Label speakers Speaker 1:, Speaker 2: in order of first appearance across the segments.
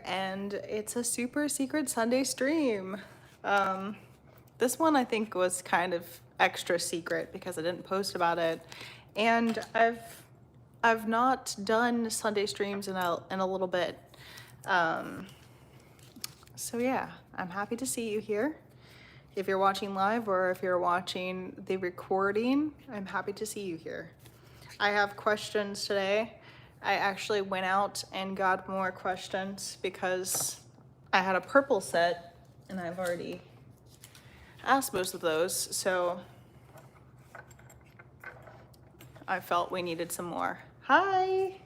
Speaker 1: and it's a super secret Sunday stream. This one I think was kind of extra secret because I didn't post about it, and I've not done Sunday streams in a little bit. So yeah, I'm happy to see you here. If you're watching live or if you're watching the recording, I'm happy to see you here. I have questions today. I actually went out and got more questions because I had a purple set and I've already asked most of those, so I felt we needed some more. Hi!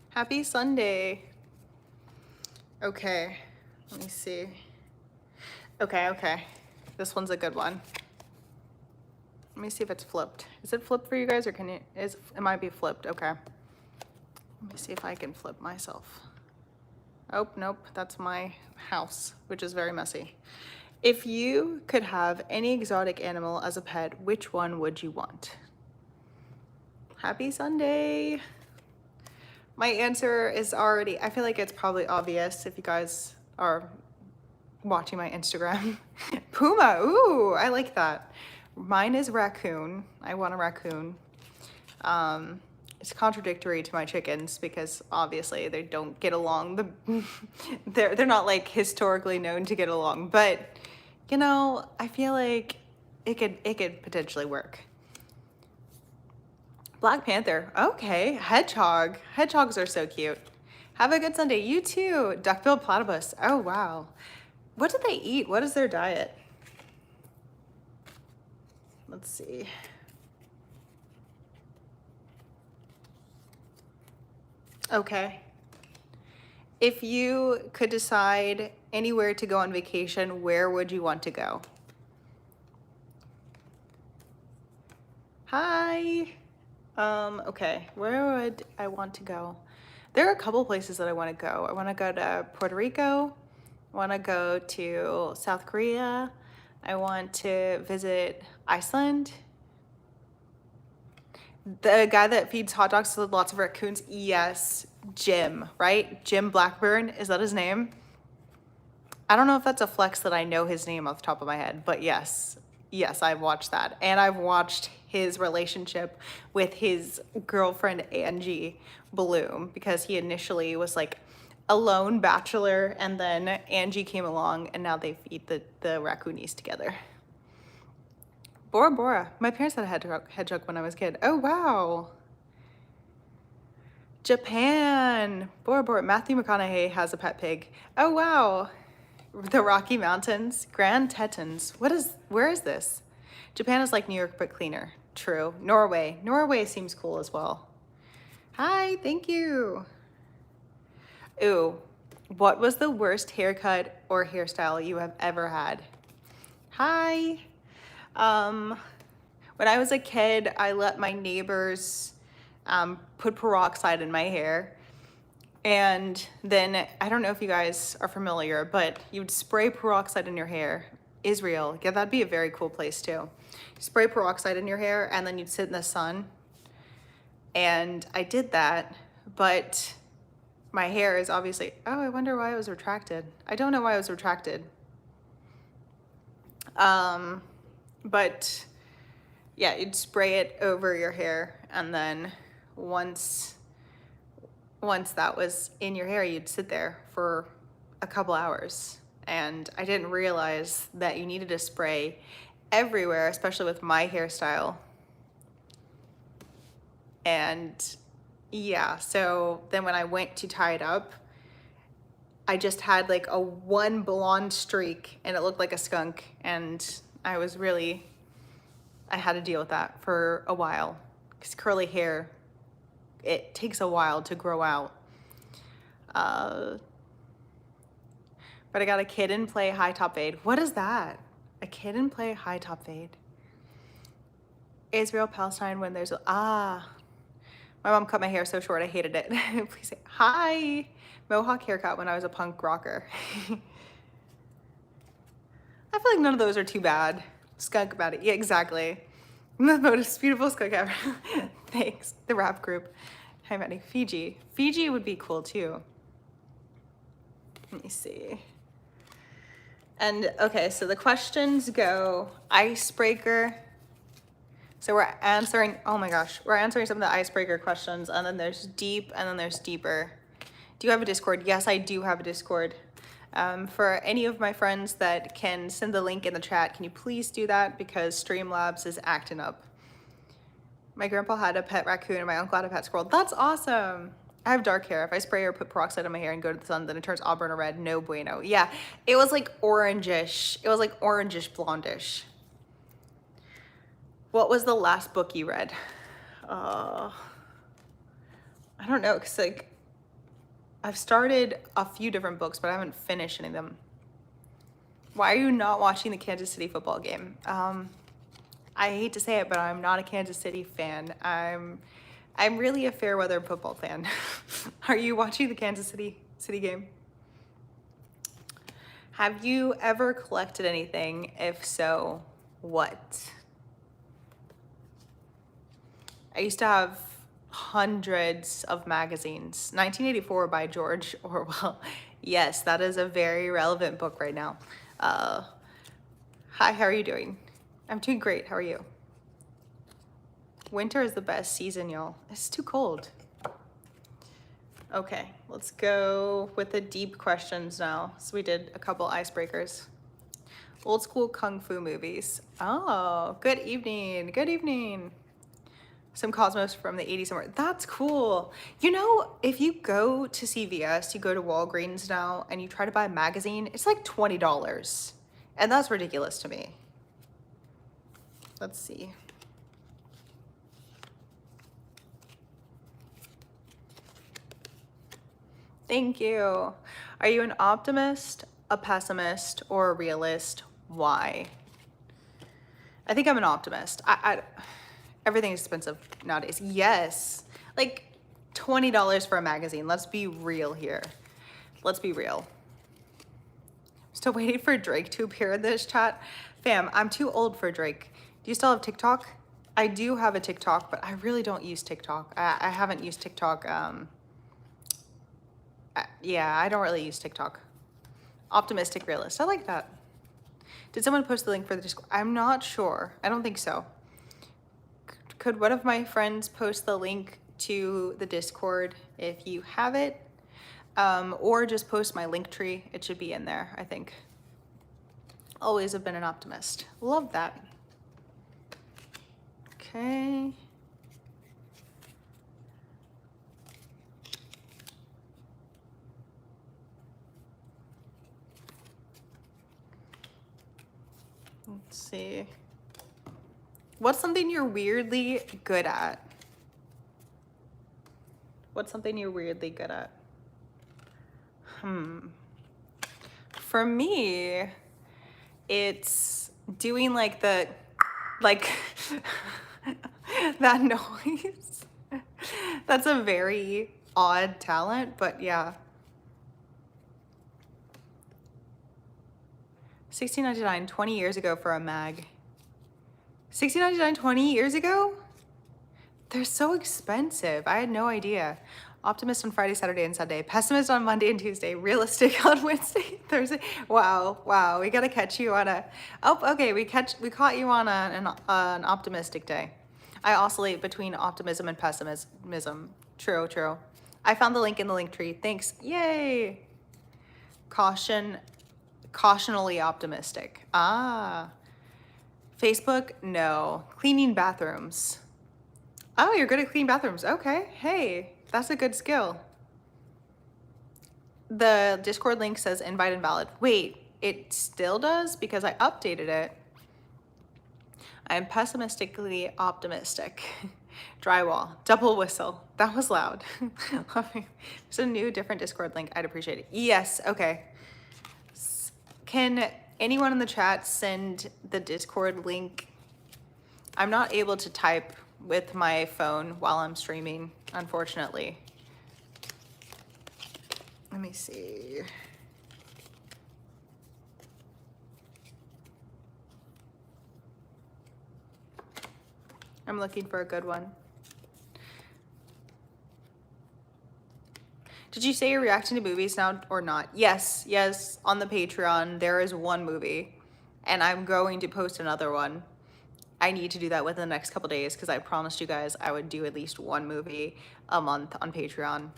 Speaker 1: Happy Sunday. Okay, let me see. Okay. This one's a good one. Let me see if it's flipped. Is it flipped for you guys, or can you, it might be flipped, okay. Let me see if I can flip myself. Oh, nope, that's my house, which is very messy. If you could have any exotic animal as a pet, which one would you want? Happy Sunday. My answer is already, I feel like it's probably obvious if you guys are watching my Instagram. Puma, ooh, I like that. Mine is raccoon. I want a raccoon. It's contradictory to my chickens because obviously they don't get along. They're not like historically known to get along, but you know, I feel like it could potentially work. Black Panther, okay. Hedgehog. Hedgehogs are so cute. Have a good Sunday. You too. Duck-billed platypus. Oh wow. What do they eat? What is their diet? Let's see. Okay. If you could decide anywhere to go on vacation, where would you want to go? Hi. Okay, where would I want to go? There are a couple places that I want to go. I want to go to Puerto Rico. I want to go to South Korea. I want to visit Iceland. The guy that feeds hot dogs to lots of raccoons, yes, Jim, right? Jim Blackburn, is that his name? I don't know if that's a flex that I know his name off the top of my head, but yes, I've watched that. And I've watched his relationship with his girlfriend, Angie Bloom, because he initially was like a lone bachelor, and then Angie came along and now they feed the raccoonies together. Bora Bora. My parents had a hedgehog when I was a kid. Oh, wow. Japan. Bora Bora. Matthew McConaughey has a pet pig. Oh, wow. The Rocky Mountains. Grand Tetons. Where is this? Japan is like New York, but cleaner. True. Norway. Norway seems cool as well. Hi, thank you. Ooh, what was the worst haircut or hairstyle you have ever had? Hi. When I was a kid, I let my neighbors put peroxide in my hair. And then, I don't know if you guys are familiar, but you would spray peroxide in your hair. Israel, yeah, that'd be a very cool place too. Spray peroxide in your hair and then you'd sit in the sun. And I did that, but my hair is obviously, oh, I wonder why it was retracted. I don't know why it was retracted. But yeah, you'd spray it over your hair, and then once that was in your hair, you'd sit there for a couple hours. And I didn't realize that you needed to spray everywhere, especially with my hairstyle. And yeah, so then when I went to tie it up, I just had like a one blonde streak and it looked like a skunk, and I had to deal with that for a while because curly hair, it takes a while to grow out. But I got a kid and play high top fade. What is that? A kid and play high top fade. Israel, Palestine, when there's my mom cut my hair so short I hated it. Please say hi. Mohawk haircut when I was a punk rocker. I feel like none of those are too bad. Skunk about it. Yeah, exactly. The most beautiful skunk ever. Thanks. The rap group. Hi, Maddy. Fiji. Fiji would be cool too. Let me see. And okay, so the questions go icebreaker. So we're answering, oh my gosh, we're answering some of the icebreaker questions, and then there's deep, and then there's deeper. Do you have a Discord? Yes, I do have a Discord. For any of my friends that can send the link in the chat, can you please do that, because Streamlabs is acting up. My grandpa had a pet raccoon and my uncle had a pet squirrel. That's awesome. I have dark hair. If I spray or put peroxide on my hair and go to the sun, then it turns auburn or red. No bueno. Yeah, it was like orangish. It was like orangish blondish. What was the last book you read? I don't know, because like I've started a few different books, but I haven't finished any of them. Why are you not watching the Kansas City football game? I hate to say it, but I'm not a Kansas City fan. I'm really a fair weather football fan. Are you watching the Kansas City game? Have you ever collected anything? If so, what? I used to have hundreds of magazines. 1984 by George Orwell. Yes, that is a very relevant book right now. Hi, how are you doing? I'm doing great. How are you? Winter is the best season, y'all. It's too cold. Okay, let's go with the deep questions now. So we did a couple icebreakers. Old school kung fu movies. Oh, good evening. Good evening. Some Cosmos from the 80s somewhere. That's cool. You know, if you go to CVS, you go to Walgreens now, and you try to buy a magazine, it's like $20. And that's ridiculous to me. Let's see. Thank you. Are you an optimist, a pessimist, or a realist? Why? I think I'm an optimist. Everything's expensive nowadays. Yes. Like $20 for a magazine. Let's be real here. Let's be real. Still waiting for Drake to appear in this chat. Fam, I'm too old for Drake. Do you still have TikTok? I do have a TikTok, but I really don't use TikTok. I haven't used TikTok. Yeah, I don't really use TikTok. Optimistic realist. I like that. Did someone post the link for the Discord? I'm not sure. I don't think so. Could one of my friends post the link to the Discord if you have it? Or just post my link tree. It should be in there, I think. Always have been an optimist. Love that. Okay. Let's see. What's something you're weirdly good at? What's something you're weirdly good at? For me, it's doing like the, like that noise. That's a very odd talent, but yeah. $16.99, 20 years ago for a mag. $16.99, 20 years ago? They're so expensive. I had no idea. Optimist on Friday, Saturday, and Sunday. Pessimist on Monday and Tuesday. Realistic on Wednesday, Thursday. Wow, wow. We gotta catch you on a. Oh, okay. We caught you on an optimistic day. I oscillate between optimism and pessimism. True, true. I found the link in the link tree. Thanks. Yay. Cautionally optimistic. Ah. Facebook, no. Cleaning bathrooms. Oh, you're good at cleaning bathrooms. Okay. Hey, that's a good skill. The Discord link says invite invalid. Wait, it still does? Because I updated it. I am pessimistically optimistic. Drywall, double whistle. That was loud. There's a new, different Discord link. I'd appreciate it. Yes, okay. Can anyone in the chat send the Discord link? I'm not able to type with my phone while I'm streaming, unfortunately. Let me see. I'm looking for a good one. Did you say you're reacting to movies now or not? Yes, yes, on the Patreon, there is one movie, and I'm going to post another one. I need to do that within the next couple days because I promised you guys I would do at least one movie a month on Patreon.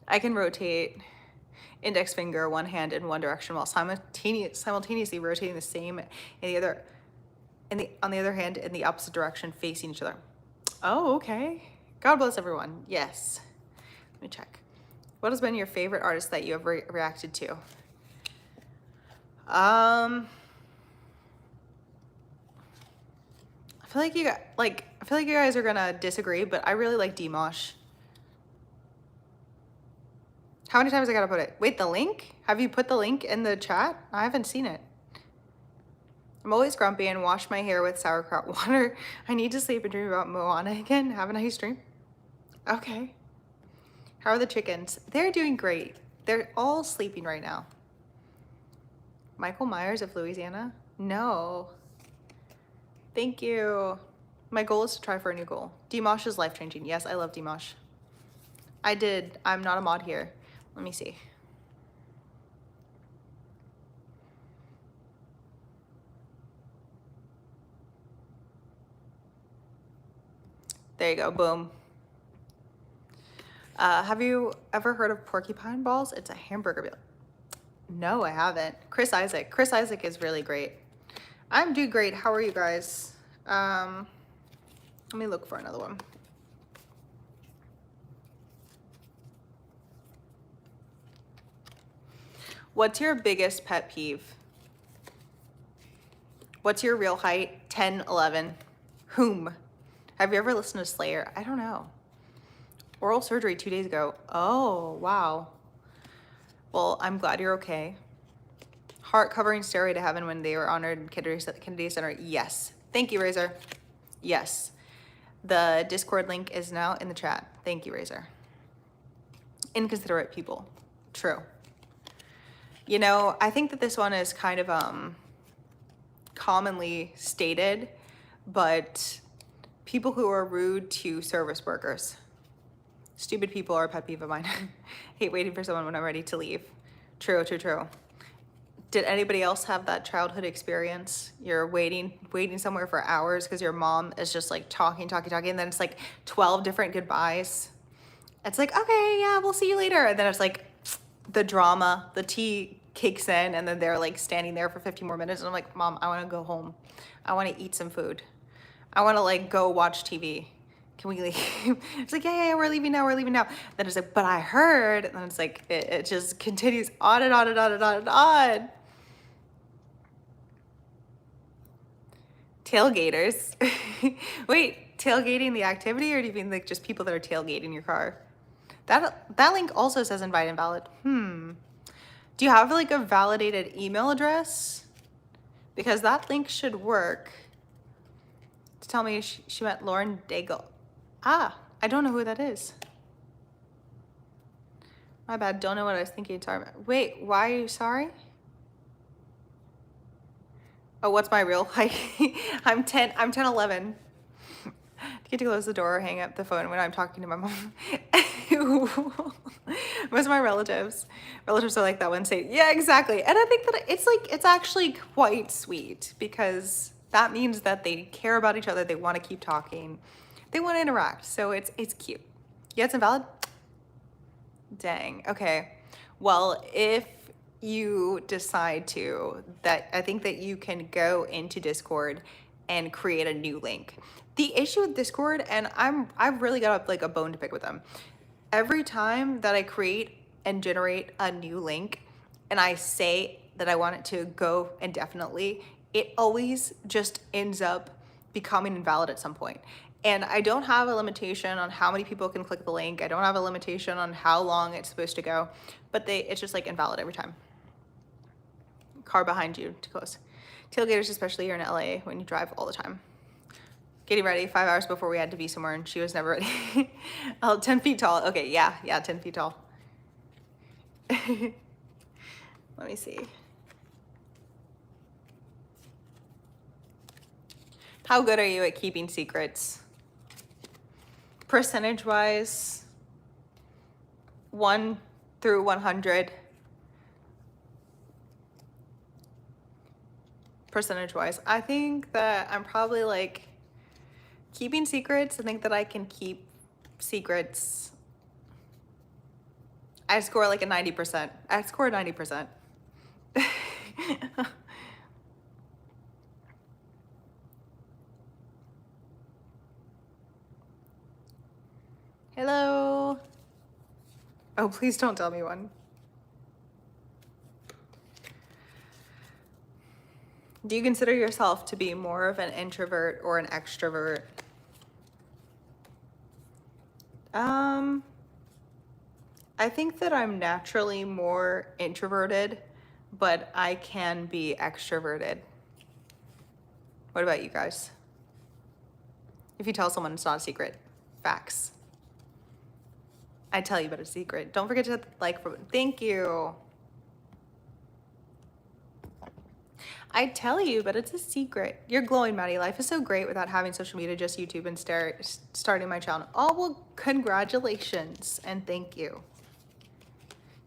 Speaker 1: I can rotate index finger one hand in one direction while simultaneously rotating the same on the other hand in the opposite direction facing each other. Oh, okay. God bless everyone. Yes. Let me check. What has been your favorite artist that you have reacted to? I feel like you guys are gonna disagree, but I really like Dimash. How many times I gotta put it? Wait, the link? Have you put the link in the chat? I haven't seen it. I'm always grumpy and wash my hair with sauerkraut water. I need to sleep and dream about Moana again. Have a nice dream. Okay. How are the chickens? They're doing great. They're all sleeping right now. Michael Myers of Louisiana? No. Thank you. My goal is to try for a new goal. Dimash is life-changing. Yes, I love Dimash. I'm not a mod here. Let me see. There you go, boom. Have you ever heard of porcupine balls? It's a hamburger meal. No, I haven't. Chris Isaac. Chris Isaac is really great. I'm doing great. How are you guys? Let me look for another one. What's your biggest pet peeve? What's your real height? 10, 11. Whom? Have you ever listened to Slayer? I don't know. Oral surgery 2 days ago. Oh, wow. Well, I'm glad you're okay. Heart covering Stairway to Heaven when they were honored in Kennedy Center. Yes. Thank you, Razor. Yes. The Discord link is now in the chat. Thank you, Razor. Inconsiderate people. True. You know, I think that this one is kind of commonly stated, but people who are rude to service workers. Stupid people are a pet peeve of mine. Hate waiting for someone when I'm ready to leave. True, true, true. Did anybody else have that childhood experience? You're waiting somewhere for hours because your mom is just like talking, and then it's like 12 different goodbyes. It's like, okay, yeah, we'll see you later. And then it's like the drama, the tea kicks in, and then they're like standing there for 15 more minutes. And I'm like, Mom, I want to go home. I want to eat some food. I want to like go watch TV. Can we leave? It's like, yeah, we're leaving now. Then it's like, but I heard. And then it's like, it just continues on and on and on and on and on. Tailgaters. Wait, tailgating the activity, or do you mean like just people that are tailgating your car? That link also says invite invalid. Do you have like a validated email address? Because that link should work. To tell me she meant Lauren Daigle. Ah, I don't know who that is. My bad, don't know what I was thinking. Sorry. Wait, why are you sorry? Oh, what's my real height? I'm 10, 11. Get to close the door or hang up the phone when I'm talking to my mom. Most of my relatives are like that one, say, yeah, exactly. And I think that it's actually quite sweet because that means that they care about each other. They want to keep talking. They want to interact. So it's cute. Yeah, it's invalid. Dang. Okay. Well, if you decide to, I think that you can go into Discord and create a new link. The issue with Discord, and I've really got like a bone to pick with them. Every time that I create and generate a new link and I say that I want it to go indefinitely, it always just ends up becoming invalid at some point. And I don't have a limitation on how many people can click the link. I don't have a limitation on how long it's supposed to go, but it's just like invalid every time. Car behind you, too close. Tailgaters, especially here in LA, when you drive all the time. Getting ready 5 hours before we had to be somewhere, and she was never ready. Oh, 10 feet tall. Okay, yeah, 10 feet tall. Let me see. How good are you at keeping secrets? Percentage-wise, 1 through 100 percentage wise. I think that I'm probably like keeping secrets. I think that I can keep secrets. I score like a 90%. I score 90%. Hello. Oh, please don't tell me one. Do you consider yourself to be more of an introvert or an extrovert? I think that I'm naturally more introverted, but I can be extroverted. What about you guys? If you tell someone it's not a secret, facts. I tell you, but it's a secret. Don't forget to like, thank you. I tell you, but it's a secret. You're glowing, Maddie. Life is so great without having social media, just YouTube and starting my channel. Oh, well, congratulations and thank you.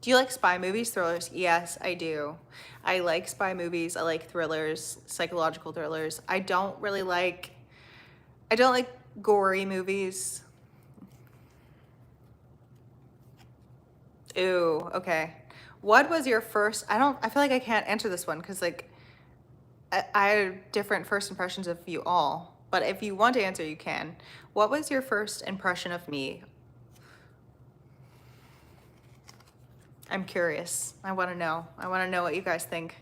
Speaker 1: Do you like spy movies, thrillers? Yes, I do. I like spy movies. I like thrillers, psychological thrillers. I don't like gory movies. Ooh, okay. What was your first, I feel like I can't answer this one because like I have different first impressions of you all, but if you want to answer, you can. What was your first impression of me? I'm curious. I want to know. I want to know what you guys think.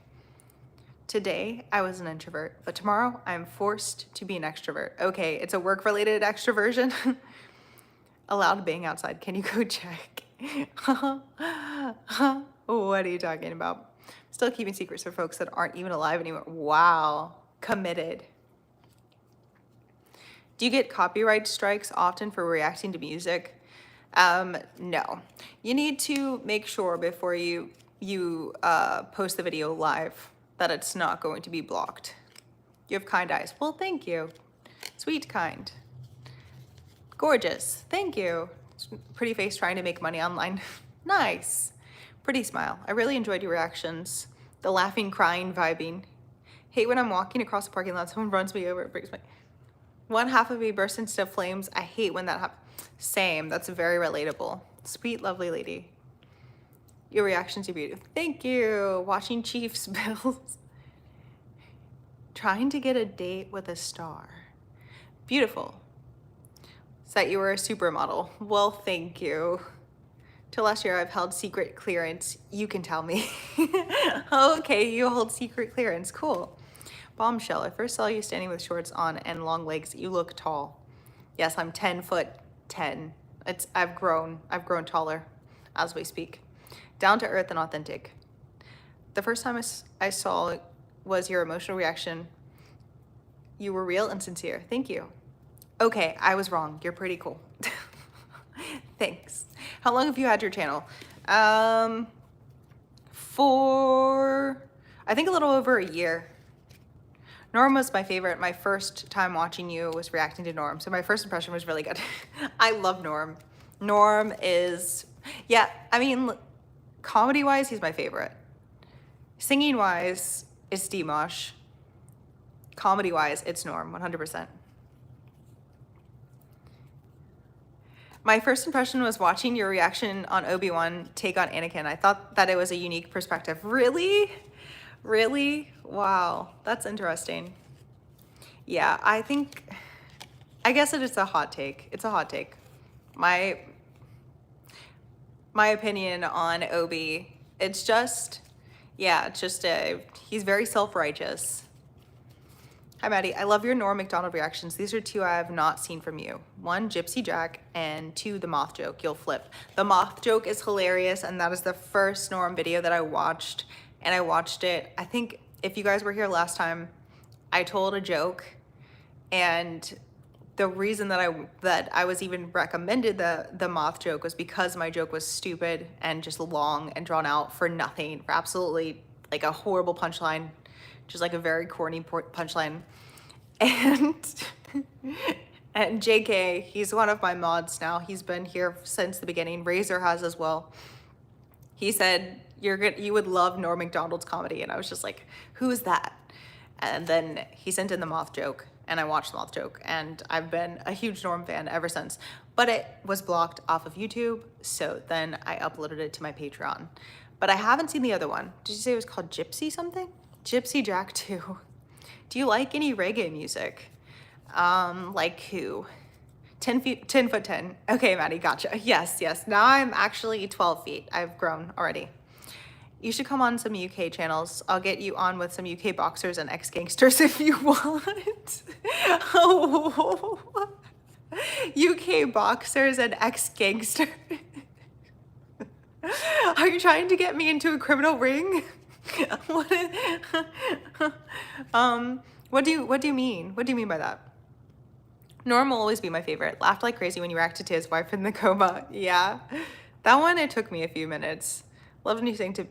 Speaker 1: Today, I was an introvert, but tomorrow I'm forced to be an extrovert. Okay, it's a work-related extroversion. Allowed being outside. Can you go check? What are you talking about? Still keeping secrets for folks that aren't even alive anymore. Wow, committed. Do you get copyright strikes often for reacting to music? No. You need to make sure before you post the video live that it's not going to be blocked. You have kind eyes. Well, thank you. Sweet, kind. Gorgeous. Thank you. Pretty face trying to make money online. Nice. Pretty smile. I really enjoyed your reactions. The laughing, crying, vibing. Hate when I'm walking across the parking lot, someone runs me over, it breaks my... One half of me bursts into flames. I hate when that happens. Same. That's very relatable. Sweet, lovely lady. Your reactions are beautiful. Thank you. Watching Chiefs Bills. Trying to get a date with a star. Beautiful. That you were a supermodel. Well, thank you. Till last year, I've held secret clearance. You can tell me. Okay, you hold secret clearance. Cool. Bombshell. I first saw you standing with shorts on and long legs. You look tall. Yes, I'm 10'10". I've grown taller as we speak. Down to earth and authentic. The first time I saw was your emotional reaction. You were real and sincere. Thank you. Okay, I was wrong. You're pretty cool. Thanks. How long have you had your channel? For, I think a little over a year. Norm was my favorite. My first time watching you was reacting to Norm. So my first impression was really good. I love Norm. Norm is, yeah, I mean, comedy-wise, he's my favorite. Singing-wise, it's Dimash. Comedy-wise, it's Norm, 100%. My first impression was watching your reaction on Obi-Wan take on Anakin. I thought that it was a unique perspective. Really? Really? Wow, that's interesting. Yeah, I guess it is a hot take. It's a hot take. My opinion on Obi, it's just, yeah, it's just he's very self-righteous. Hi, Maddie. I love your Norm Macdonald reactions. These are two I have not seen from you. One, Gypsy Jack, and two, the moth joke. You'll flip. The moth joke is hilarious, and that is the first Norm video that I watched, and I watched it. I think if you guys were here last time, I told a joke, and the reason that I was even recommended the moth joke was because my joke was stupid and just long and drawn out for nothing, for absolutely like a horrible punchline. Just like a very corny punchline. And And JK, he's one of my mods now. He's been here since the beginning. Razor has as well. He said, you would love Norm Macdonald's comedy. And I was just like, who is that? And then he sent in the moth joke, and I watched the moth joke, and I've been a huge Norm fan ever since. But it was blocked off of YouTube, so then I uploaded it to my Patreon. But I haven't seen the other one. Did you say it was called Gypsy something? Gypsy Jack 2. Do you like any reggae music? Like who? 10 foot 10. Okay, Maddie, gotcha. Yes. Now I'm actually 12 feet. I've grown already. You should come on some UK channels. I'll get you on with some UK boxers and ex-gangsters if you want. Oh, UK boxers and ex-gangsters. Are you trying to get me into a criminal ring? What do you mean? What do you mean by that? Norm will always be my favorite. Laughed like crazy when you reacted to his wife in the coma. Yeah, that one, it took me a few minutes. Love when you sang to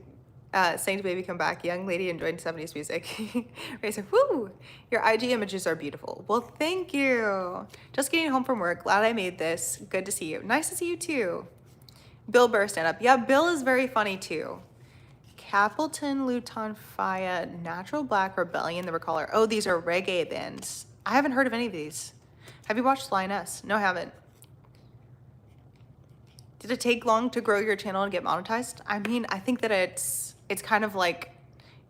Speaker 1: Baby Come Back. Young lady enjoying 70s music. Razor, woo! Your IG images are beautiful. Well, thank you. Just getting home from work. Glad I made this. Good to see you. Nice to see you too. Bill Burr stand up. Yeah, Bill is very funny too. Capleton, Luton, Faya, Natural Black Rebellion, The Recaller. Oh, these are reggae bands. I haven't heard of any of these. Have you watched Lioness? No, I haven't. Did it take long to grow your channel and get monetized? I mean, I think that it's kind of like,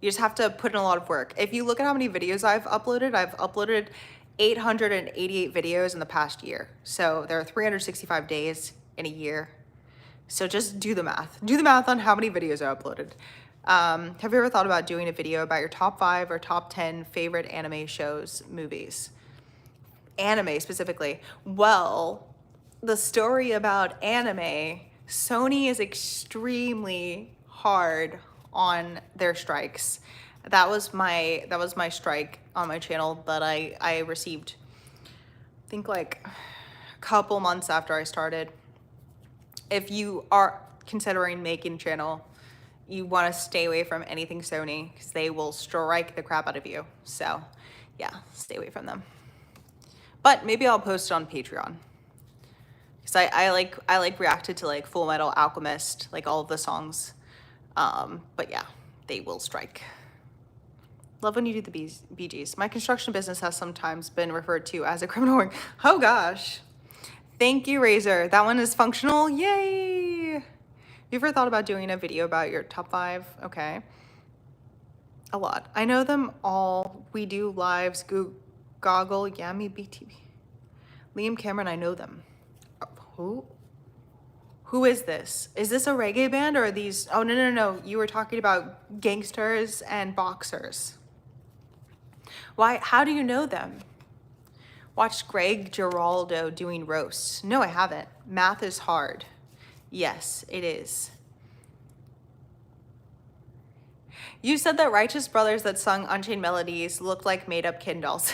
Speaker 1: you just have to put in a lot of work. If you look at how many videos I've uploaded 888 videos in the past year. So there are 365 days in a year. So just do the math. Do the math on how many videos I uploaded. Have you ever thought about doing a video about your top 5 or top 10 favorite anime shows, movies? Anime specifically. Well, the story about anime, Sony is extremely hard on their strikes. That was my strike on my channel that I received, I think like a couple months after I started. If you are considering making a channel, you want to stay away from anything Sony because they will strike the crap out of you. So yeah, stay away from them. But maybe I'll post it on Patreon. Because I like reacted to like Full Metal Alchemist, like all of the songs. But yeah, they will strike. Love when you do the Bee Gees. My construction business has sometimes been referred to as a criminal ring. Oh gosh. Thank you, Razor. That one is functional. Yay! You ever thought about doing a video about your top 5? Okay. A lot. I know them all. We do lives. Goggle, Yummy, BTV. Liam Cameron, I know them. Who is this? Is this a reggae band or are these? Oh, no. You were talking about gangsters and boxers. Why? How do you know them? Watched Greg Giraldo doing roasts. No, I haven't. Math is hard. Yes, it is. You said that Righteous Brothers that sung Unchained Melodies looked like made-up Ken dolls.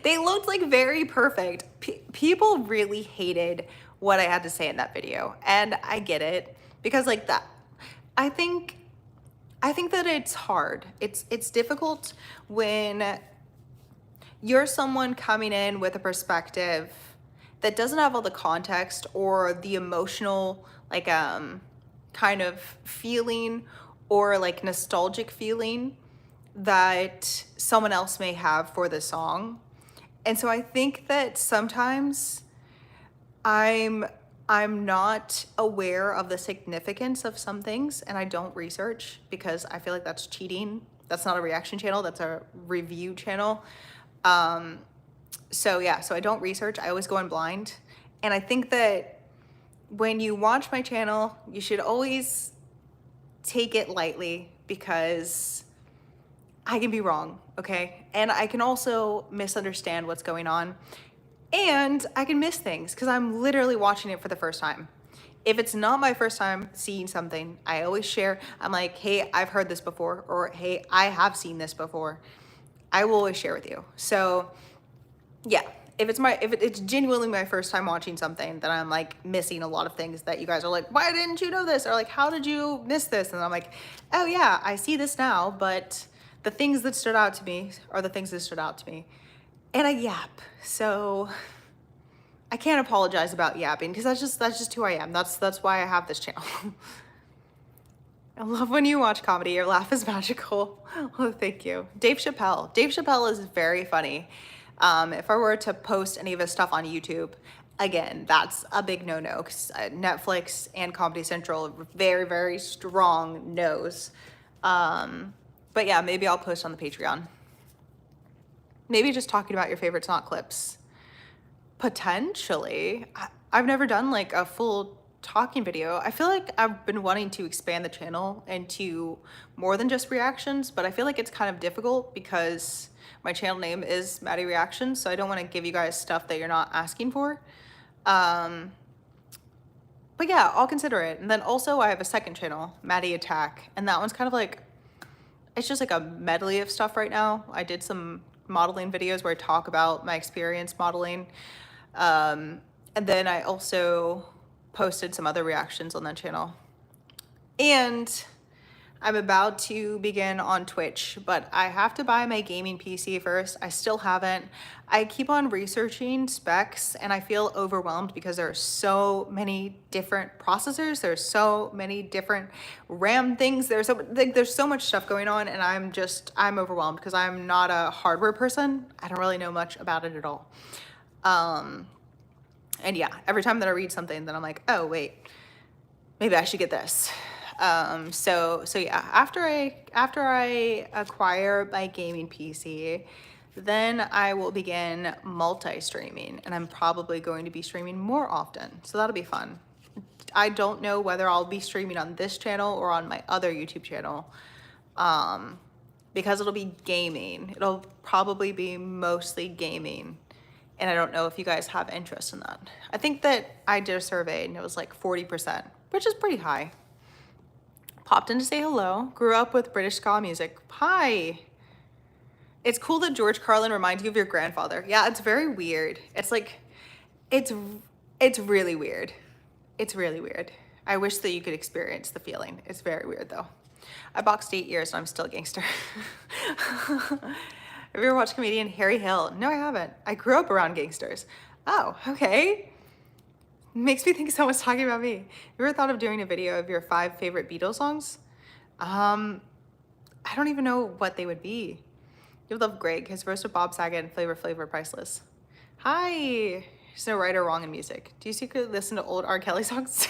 Speaker 1: They looked like very perfect. People really hated what I had to say in that video, and I get it because like that. I think that it's hard. It's difficult when you're someone coming in with a perspective that doesn't have all the context or the emotional like kind of feeling or like nostalgic feeling that someone else may have for the song. And so I think that sometimes I'm not aware of the significance of some things and I don't research because I feel like that's cheating. That's not a reaction channel, that's a review channel. So yeah, so I don't research, I always go in blind. And I think that when you watch my channel, you should always take it lightly because I can be wrong, okay? And I can also misunderstand what's going on. And I can miss things because I'm literally watching it for the first time. If it's not my first time seeing something, I always share. I'm like, hey, I've heard this before, or hey, I have seen this before. I will always share with you. So yeah, if it's genuinely my first time watching something, then I'm like missing a lot of things that you guys are like, why didn't you know this? Or like, how did you miss this? And I'm like, oh yeah, I see this now, but the things that stood out to me are the things that stood out to me. And I yap. So I can't apologize about yapping because that's just who I am. That's why I have this channel. I love when you watch comedy. Your laugh is magical. Oh, thank you. Dave Chappelle. Dave Chappelle is very funny. If I were to post any of his stuff on YouTube, again, that's a big no-no because Netflix and Comedy Central are very, very strong no's. But yeah, maybe I'll post on the Patreon. Maybe just talking about your favorite snot clips. Potentially. I've never done like a full talking video. I feel like I've been wanting to expand the channel into more than just reactions, but I feel like it's kind of difficult because my channel name is MaddyReactions, so I don't want to give you guys stuff that you're not asking for. But yeah, I'll consider it. And then also I have a second channel, Maddy Attack, and that one's kind of like, it's just like a medley of stuff right now. I did some modeling videos where I talk about my experience modeling. And then I also posted some other reactions on that channel. And I'm about to begin on Twitch, but I have to buy my gaming PC first. I still haven't. I keep on researching specs and I feel overwhelmed because there are so many different processors. There's so many different RAM things. There's so much stuff going on and I'm overwhelmed because I'm not a hardware person. I don't really know much about it at all. And yeah, every time that I read something, then I'm like, oh wait, maybe I should get this. So yeah, after I acquire my gaming PC, then I will begin multi-streaming, and I'm probably going to be streaming more often. So that'll be fun. I don't know whether I'll be streaming on this channel or on my other YouTube channel, because it'll be gaming. It'll probably be mostly gaming. And I don't know if you guys have interest in that. I think that I did a survey and it was like 40%, which is pretty high. Popped in to say hello. Grew up with British ska music. Hi. It's cool that George Carlin reminds you of your grandfather. Yeah, it's very weird. It's like, it's really weird. It's really weird. I wish that you could experience the feeling. It's very weird though. I boxed 8 years and I'm still a gangster. Have you ever watched comedian Harry Hill? No, I haven't. I grew up around gangsters. Oh, okay. Makes me think someone's talking about me. You ever thought of doing a video of your 5 favorite Beatles songs? I don't even know what they would be. You would love Greg. His verse with Bob Saget and Flavor Flav are priceless. Hi. There's no right or wrong in music. Do you secretly listen to old R. Kelly songs?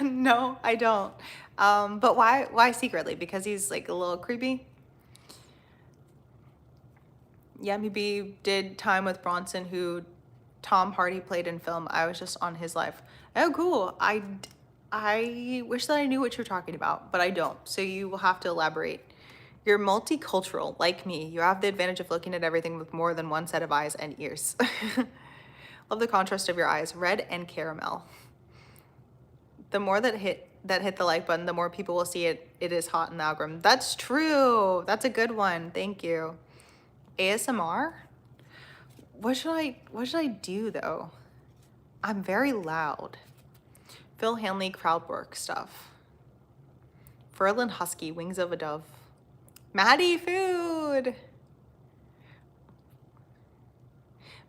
Speaker 1: No, I don't. But why secretly? Because he's like a little creepy? Yeah, maybe did time with Bronson, who Tom Hardy played in film. I was just on his life. Oh, cool. I wish that I knew what you're talking about, but I don't. So you will have to elaborate. You're multicultural, like me. You have the advantage of looking at everything with more than one set of eyes and ears. Love the contrast of your eyes, red and caramel. The more that hit the like button, the more people will see it. It is hot in the algorithm. That's true. That's a good one. Thank you. ASMR? What should I do though? I'm very loud. Phil Hanley crowd work stuff. Ferlin Husky, wings of a dove. Maddy food.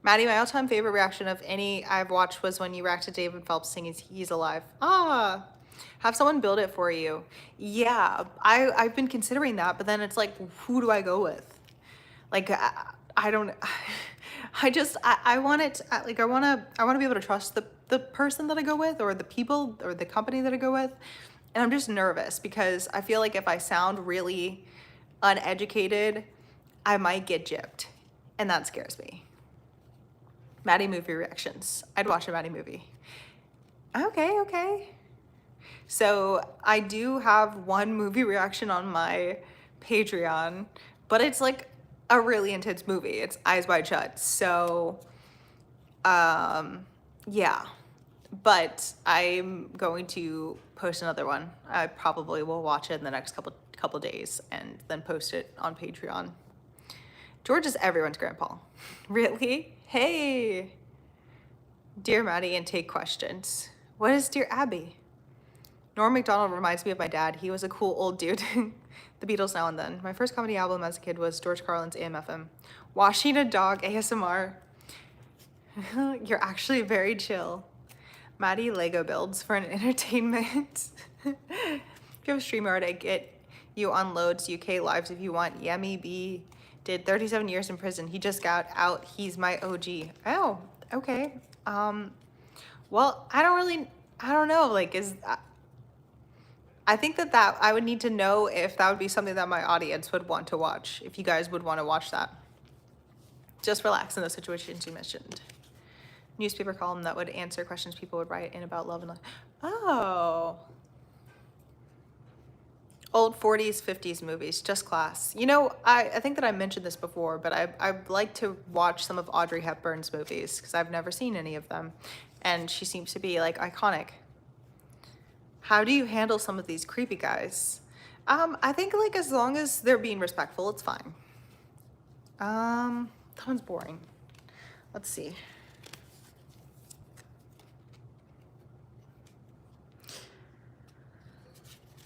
Speaker 1: Maddy, my all-time favorite reaction of any I've watched was when you reacted to David Phelps singing He's Alive. Ah, have someone build it for you. Yeah, I've been considering that, but then it's like, who do I go with? Like, I don't, I want it, like, I want to be able to trust the person that I go with, or the people or the company that I go with. And I'm just nervous because I feel like if I sound really uneducated, I might get gypped, and that scares me. Maddy movie reactions. I'd watch a Maddy movie. Okay. So I do have one movie reaction on my Patreon, but it's like a really intense movie. It's Eyes Wide Shut. So, yeah. But I'm going to post another one. I probably will watch it in the next couple days and then post it on Patreon. George is everyone's grandpa. Really? Hey. Dear Maddy, and take questions. What is Dear Abby? Norm Macdonald reminds me of my dad. He was a cool old dude. The Beatles now and then. My first comedy album as a kid was George Carlin's AM/FM. Washing a dog ASMR. You're actually very chill. Maddy Lego builds for an entertainment. If you have a StreamYard, I get you on loads UK lives if you want. Yummy B did 37 years in prison. He just got out. He's my OG. Oh, okay. Well, I don't know. Like, I think that I would need to know if that would be something that my audience would want to watch. If you guys would want to watch that. Just relax in those situations you mentioned. Newspaper column that would answer questions people would write in about love and life. Oh. Old 40s, 50s movies, just class. You know, I think that I mentioned this before, but I'd like to watch some of Audrey Hepburn's movies because I've never seen any of them. And she seems to be like iconic. How do you handle some of these creepy guys? I think like as long as they're being respectful, it's fine. That one's boring. Let's see.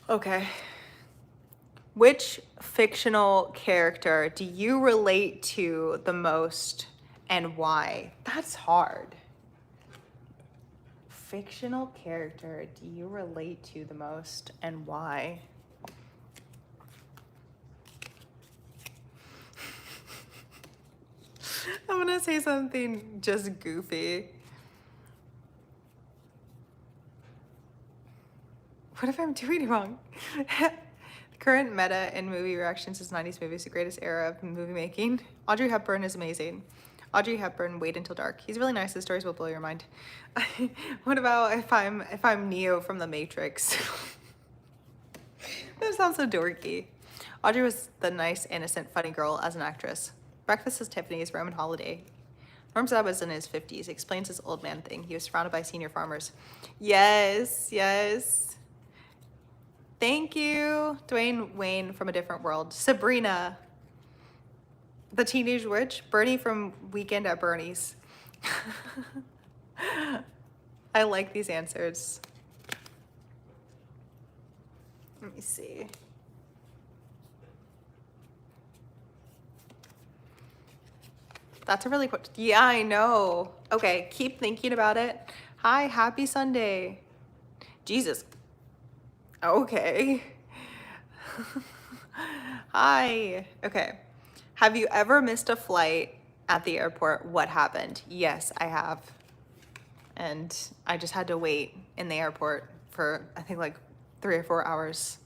Speaker 1: Okay. Which fictional character do you relate to the most and why? That's hard. Fictional character do you relate to the most and why? I'm gonna say something just goofy. What if I'm doing wrong? The current meta in movie reactions is 90s movies, the greatest era of movie making. Audrey Hepburn is amazing. Audrey Hepburn, Wait Until Dark. He's really nice. His stories will blow your mind. What about if I'm Neo from The Matrix? That sounds so dorky. Audrey was the nice, innocent, funny girl as an actress. Breakfast is Tiffany's, Roman Holiday. Norm's dad was in his 50s. Explains his old man thing. He was surrounded by senior farmers. Yes, yes. Thank you. Dwayne Wayne from A Different World. Sabrina. The Teenage Witch. Bernie from Weekend at Bernie's. I like these answers. Let me see. That's a really quick. Yeah, I know. Okay, keep thinking about it. Hi, happy Sunday. Jesus. Okay. Hi. Okay. Have you ever missed a flight at the airport? What happened? Yes, I have. And I just had to wait in the airport for, I think, like 3 or 4 hours.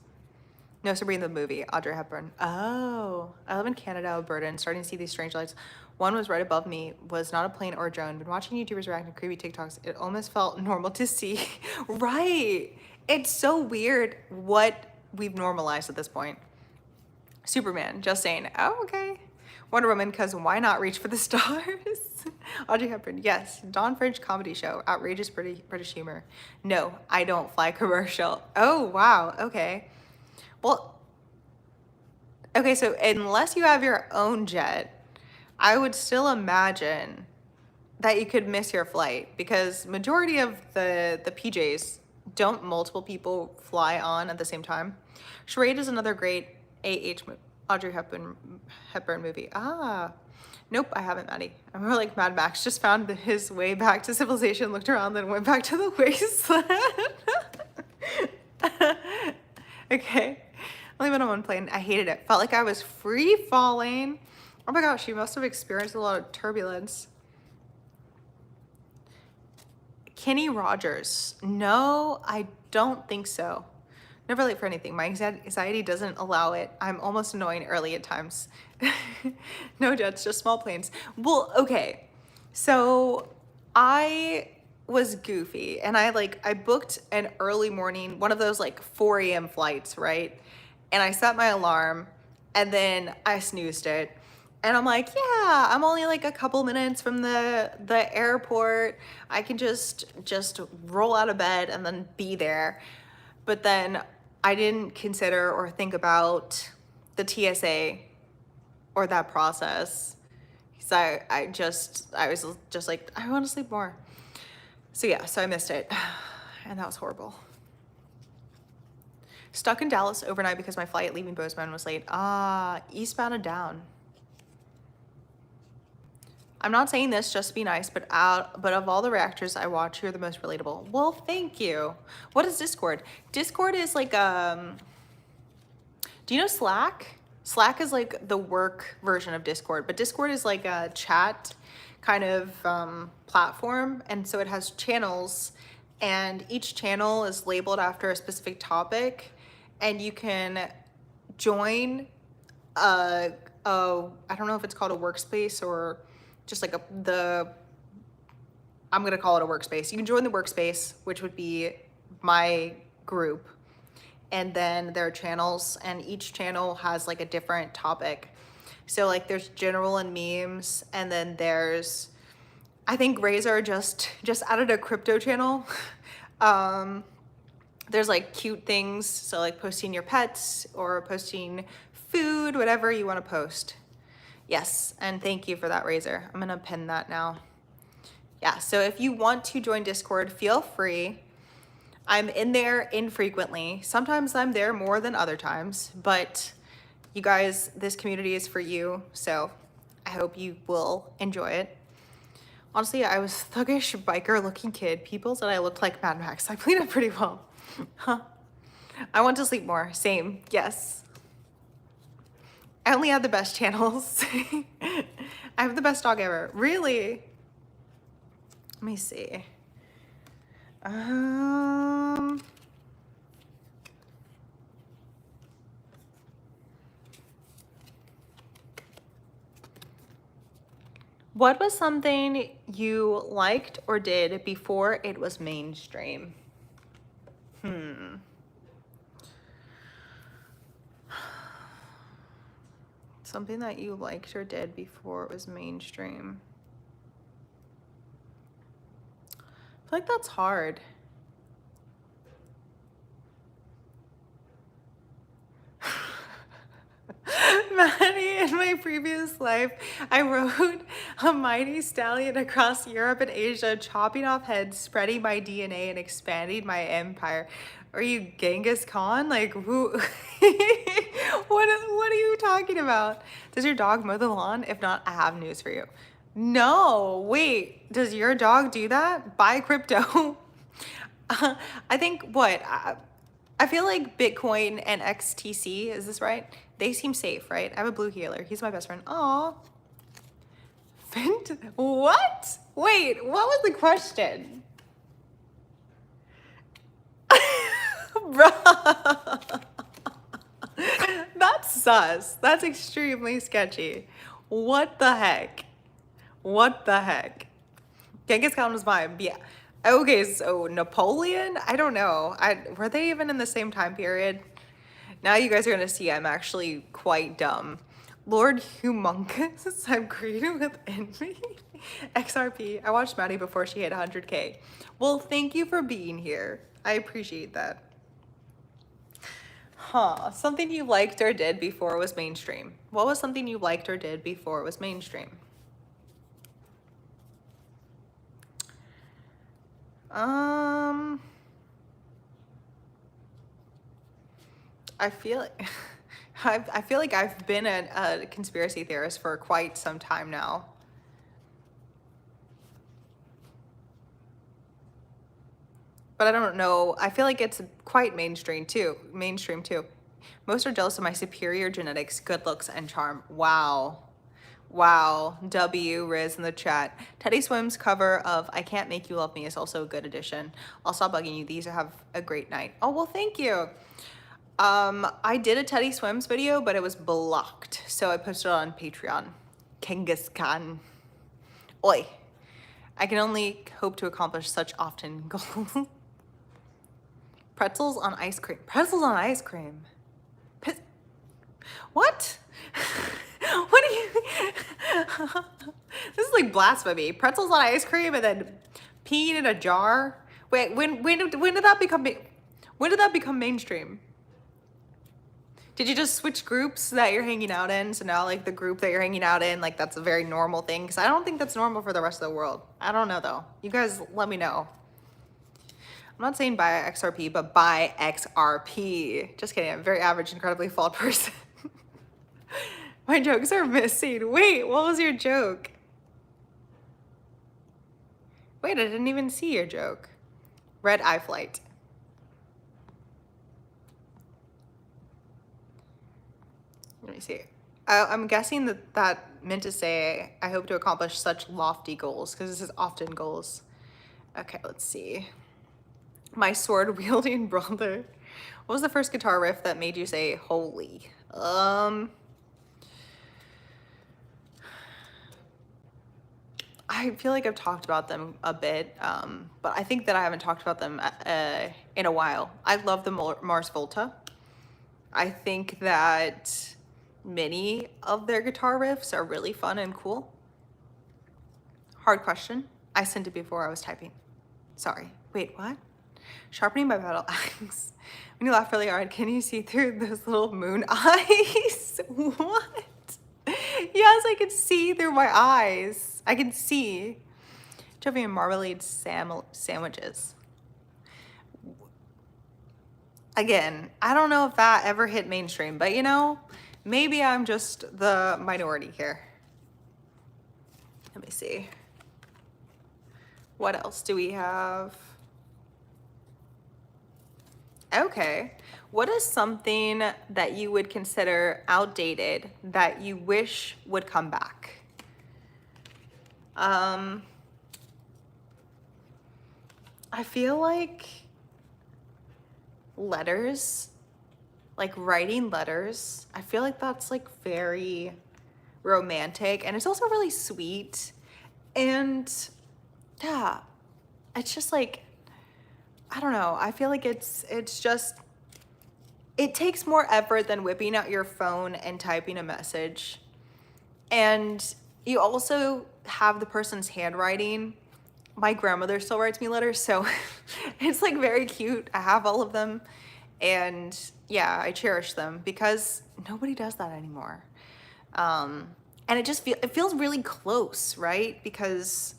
Speaker 1: No, Sabrina the movie, Audrey Hepburn. Oh, I live in Canada, Alberta, and starting to see these strange lights. One was right above me, was not a plane or a drone. Been watching YouTubers reacting to creepy TikToks. It almost felt normal to see. Right. It's so weird what we've normalized at this point. Superman, just saying, oh, okay. Wonder Woman, because why not reach for the stars? Audrey Hepburn, yes. Dawn Fringe comedy show, outrageous British humor. No, I don't fly commercial. Oh, wow, okay. Well, okay, so unless you have your own jet, I would still imagine that you could miss your flight because majority of the PJs don't multiple people fly on at the same time. Charade is another great Audrey Hepburn movie. Ah, nope, I haven't, Maddie. I'm more like Mad Max, just found his way back to civilization, looked around, then went back to the wasteland. Okay, only been on one plane. I hated it. Felt like I was free falling. Oh my gosh, you must have experienced a lot of turbulence. Kenny Rogers. No, I don't think so. Never late for anything. My anxiety doesn't allow it. I'm almost annoying early at times. No jets, just small planes. Well, okay. So I was goofy and I booked an early morning, one of those like 4 a.m. flights, right? And I set my alarm and then I snoozed it. And I'm like, yeah, I'm only like a couple minutes from the airport. I can just roll out of bed and then be there. But then I didn't consider or think about the TSA or that process. So I was just like, I want to sleep more. So yeah, so I missed it. And that was horrible. Stuck in Dallas overnight because my flight leaving Bozeman was late. Ah, eastbound and down. I'm not saying this just to be nice, but of all the reactors I watch, you're the most relatable. Well, thank you. What is Discord? Discord is like do you know Slack? Slack is like the work version of Discord, but Discord is like a chat kind of platform, and so it has channels, and each channel is labeled after a specific topic, and you can join I don't know if it's called a workspace or just like I'm gonna call it a workspace. You can join the workspace, which would be my group, and then there are channels, and each channel has like a different topic. So like there's general and memes, and then there's, I think Razor just added a crypto channel. There's like cute things, so like posting your pets or posting food, whatever you want to post. Yes, and thank you for that, Razor. I'm gonna pin that now. Yeah, so if you want to join Discord, feel free. I'm in there infrequently. Sometimes I'm there more than other times, but you guys, this community is for you, so I hope you will enjoy it. Honestly, I was thuggish biker looking kid. People said I looked like Mad Max. I played it pretty well. Huh. I want to sleep more. Same, yes. I only have the best channels. I have the best dog ever. Really? Let me see. What was something you liked or did before it was mainstream? Something that you liked or did before it was mainstream. I feel like that's hard. Maddy, in my previous life, I rode a mighty stallion across Europe and Asia, chopping off heads, spreading my DNA, and expanding my empire. Are you Genghis Khan? Like, who? What are you talking about? Does your dog mow the lawn? If not, I have news for you. No, wait, does your dog do that? Buy crypto. I think what? I feel like Bitcoin and XTC, is this right? They seem safe, right? I have a blue healer. He's my best friend. Aw. What? Wait, what was the question? Bruh. That's sus. That's extremely sketchy. What the heck? What the heck? Genghis Khan was mine. Yeah. Okay, so Napoleon? I don't know. Were they even in the same time period? Now you guys are gonna see I'm actually quite dumb. Lord Humongous, I'm greeted with envy. XRP, I watched Maddy before she hit 100K. Well, thank you for being here. I appreciate that. Huh, something you liked or did before it was mainstream. What was something you liked or did before it was mainstream? I feel like I feel like I've been a conspiracy theorist for quite some time now. But I don't know. I feel like it's quite mainstream too. Most are jealous of my superior genetics, good looks, and charm. Wow. Wow. W, Riz in the chat. Teddy Swim's cover of I Can't Make You Love Me is also a good addition. I'll stop bugging you. These have a great night. Oh, well, thank you. I did a Teddy Swims video, but it was blocked. So I posted it on Patreon. Genghis Khan. Oi. I can only hope to accomplish such often goals. Pretzels on ice cream. Pretzels on ice cream. What? What do you? This is like blasphemy. Pretzels on ice cream and then peeing in a jar. Wait, when did that become mainstream? Did you just switch groups that you're hanging out in? So now like the group that you're hanging out in, like that's a very normal thing? Because I don't think that's normal for the rest of the world. I don't know though. You guys let me know. I'm not saying buy XRP, but buy XRP. Just kidding. I'm a very average, incredibly flawed person. My jokes are missing. Wait, what was your joke? Wait, I didn't even see your joke. Red eye flight. Let me see. I'm guessing that meant to say, I hope to accomplish such lofty goals, because this is often goals. Okay, let's see. My sword wielding brother. What was the first guitar riff that made you say, holy? I feel like I've talked about them a bit, but I think that I haven't talked about them in a while. I love the Mars Volta. I think that many of their guitar riffs are really fun and cool. Hard question. I sent it before I was typing. Sorry. Wait, what? Sharpening my battle axe. When you laugh really hard, can you see through those little moon eyes? What? Yes, I can see through my eyes. I can see. Jovi and marmalade sandwiches. Again, I don't know if that ever hit mainstream, but you know, maybe I'm just the minority here. Let me see. What else do we have? Okay. What is something that you would consider outdated that you wish would come back? I feel like letters, like writing letters, I feel like that's like very romantic, and it's also really sweet. And yeah, it's just like, I don't know. I feel like it's just, it takes more effort than whipping out your phone and typing a message. And you also have the person's handwriting. My grandmother still writes me letters, so it's like very cute. I have all of them. And yeah, I cherish them because nobody does that anymore. And it just it feels really close, right? Because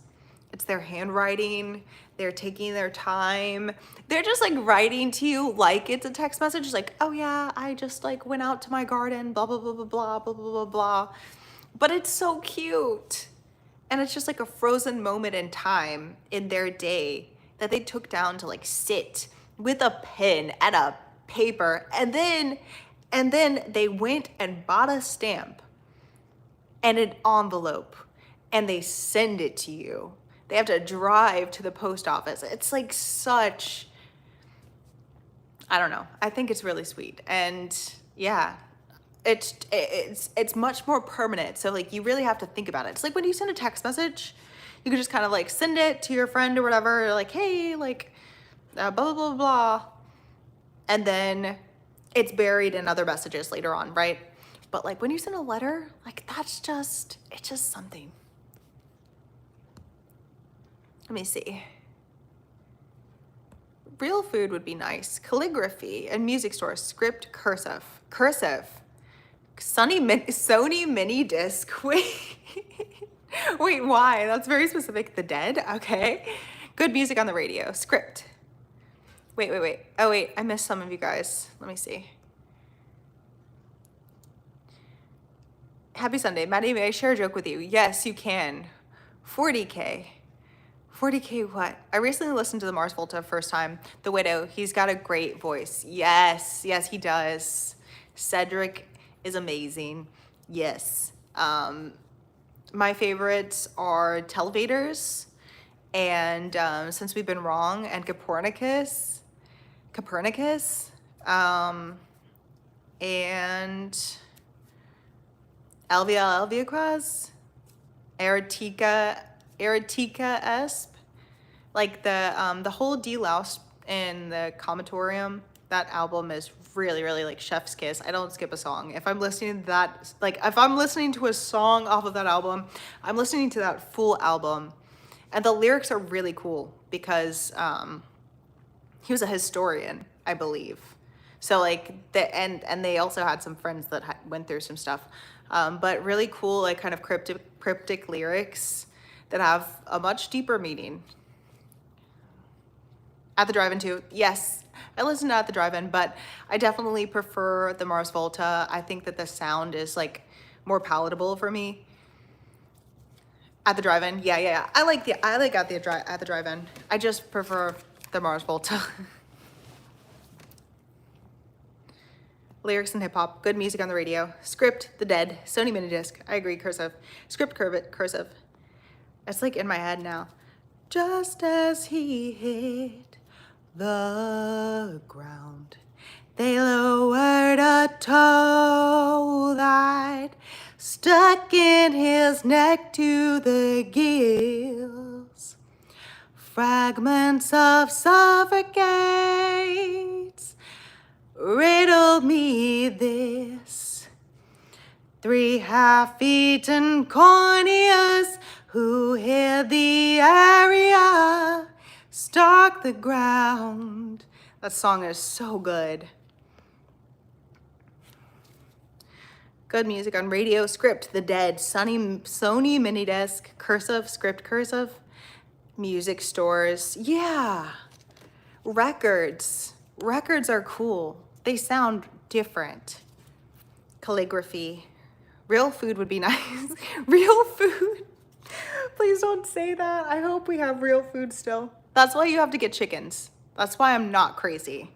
Speaker 1: it's their handwriting, they're taking their time. They're just like writing to you like it's a text message, like, oh yeah, I just like went out to my garden, blah, blah, blah, blah, blah, blah, blah, blah, blah. But it's so cute. And it's just like a frozen moment in time in their day that they took down to like sit with a pen and a paper. And then they went and bought a stamp and an envelope and they send it to you. They have to drive to the post office. It's like such, I don't know. I think it's really sweet. And yeah, it's much more permanent. So like you really have to think about it. It's like when you send a text message, you can just kind of like send it to your friend or whatever, like, hey, like blah, blah, blah, blah. And then it's buried in other messages later on, right? But like when you send a letter, like it's just something. Let me see. Real food would be nice. Calligraphy and music stores. Script cursive. Cursive. Sony mini disc. Wait, why? That's very specific. The Dead. Okay. Good music on the radio. Script. Wait. Oh wait, I missed some of you guys. Let me see. Happy Sunday. Maddie, may I share a joke with you? Yes, you can. 40K. 40K what? I recently listened to the Mars Volta first time. The Widow, he's got a great voice. Yes, he does. Cedric is amazing. Yes. My favorites are Televators and Since We've Been Wrong and Copernicus. And LVL Elviacraz. Erotica Esp, like the whole D Louse in the Comatorium, that album is really, really like chef's kiss. I don't skip a song. If I'm listening to that, like if I'm listening to a song off of that album, I'm listening to that full album. And the lyrics are really cool because he was a historian, I believe. So like and they also had some friends that went through some stuff, but really cool, like kind of cryptic lyrics that have a much deeper meaning. At the Drive-In too. Yes, I listen to At the Drive-In, but I definitely prefer the Mars Volta. I think that the sound is like more palatable for me. At the drive-in, yeah. I like at the drive-in. I just prefer the Mars Volta. Lyrics and hip hop, good music on the radio. Script, the dead. Sony mini disc. I agree. Cursive. Script, cursive. It's like in my head now. Just as he hit the ground, they lowered a toe that stuck in his neck to the gills. Fragments of suffocates riddled me this. 3 half-eaten corneas who hid the area stalked the ground. That song is so good. Good music on radio. Script, the dead. Sony mini disc. Cursive, script, cursive. Music stores. Yeah. Records. Records are cool. They sound different. Calligraphy. Real food would be nice. Real food. Please don't say that. I hope we have real food still. That's why you have to get chickens. That's why I'm not crazy.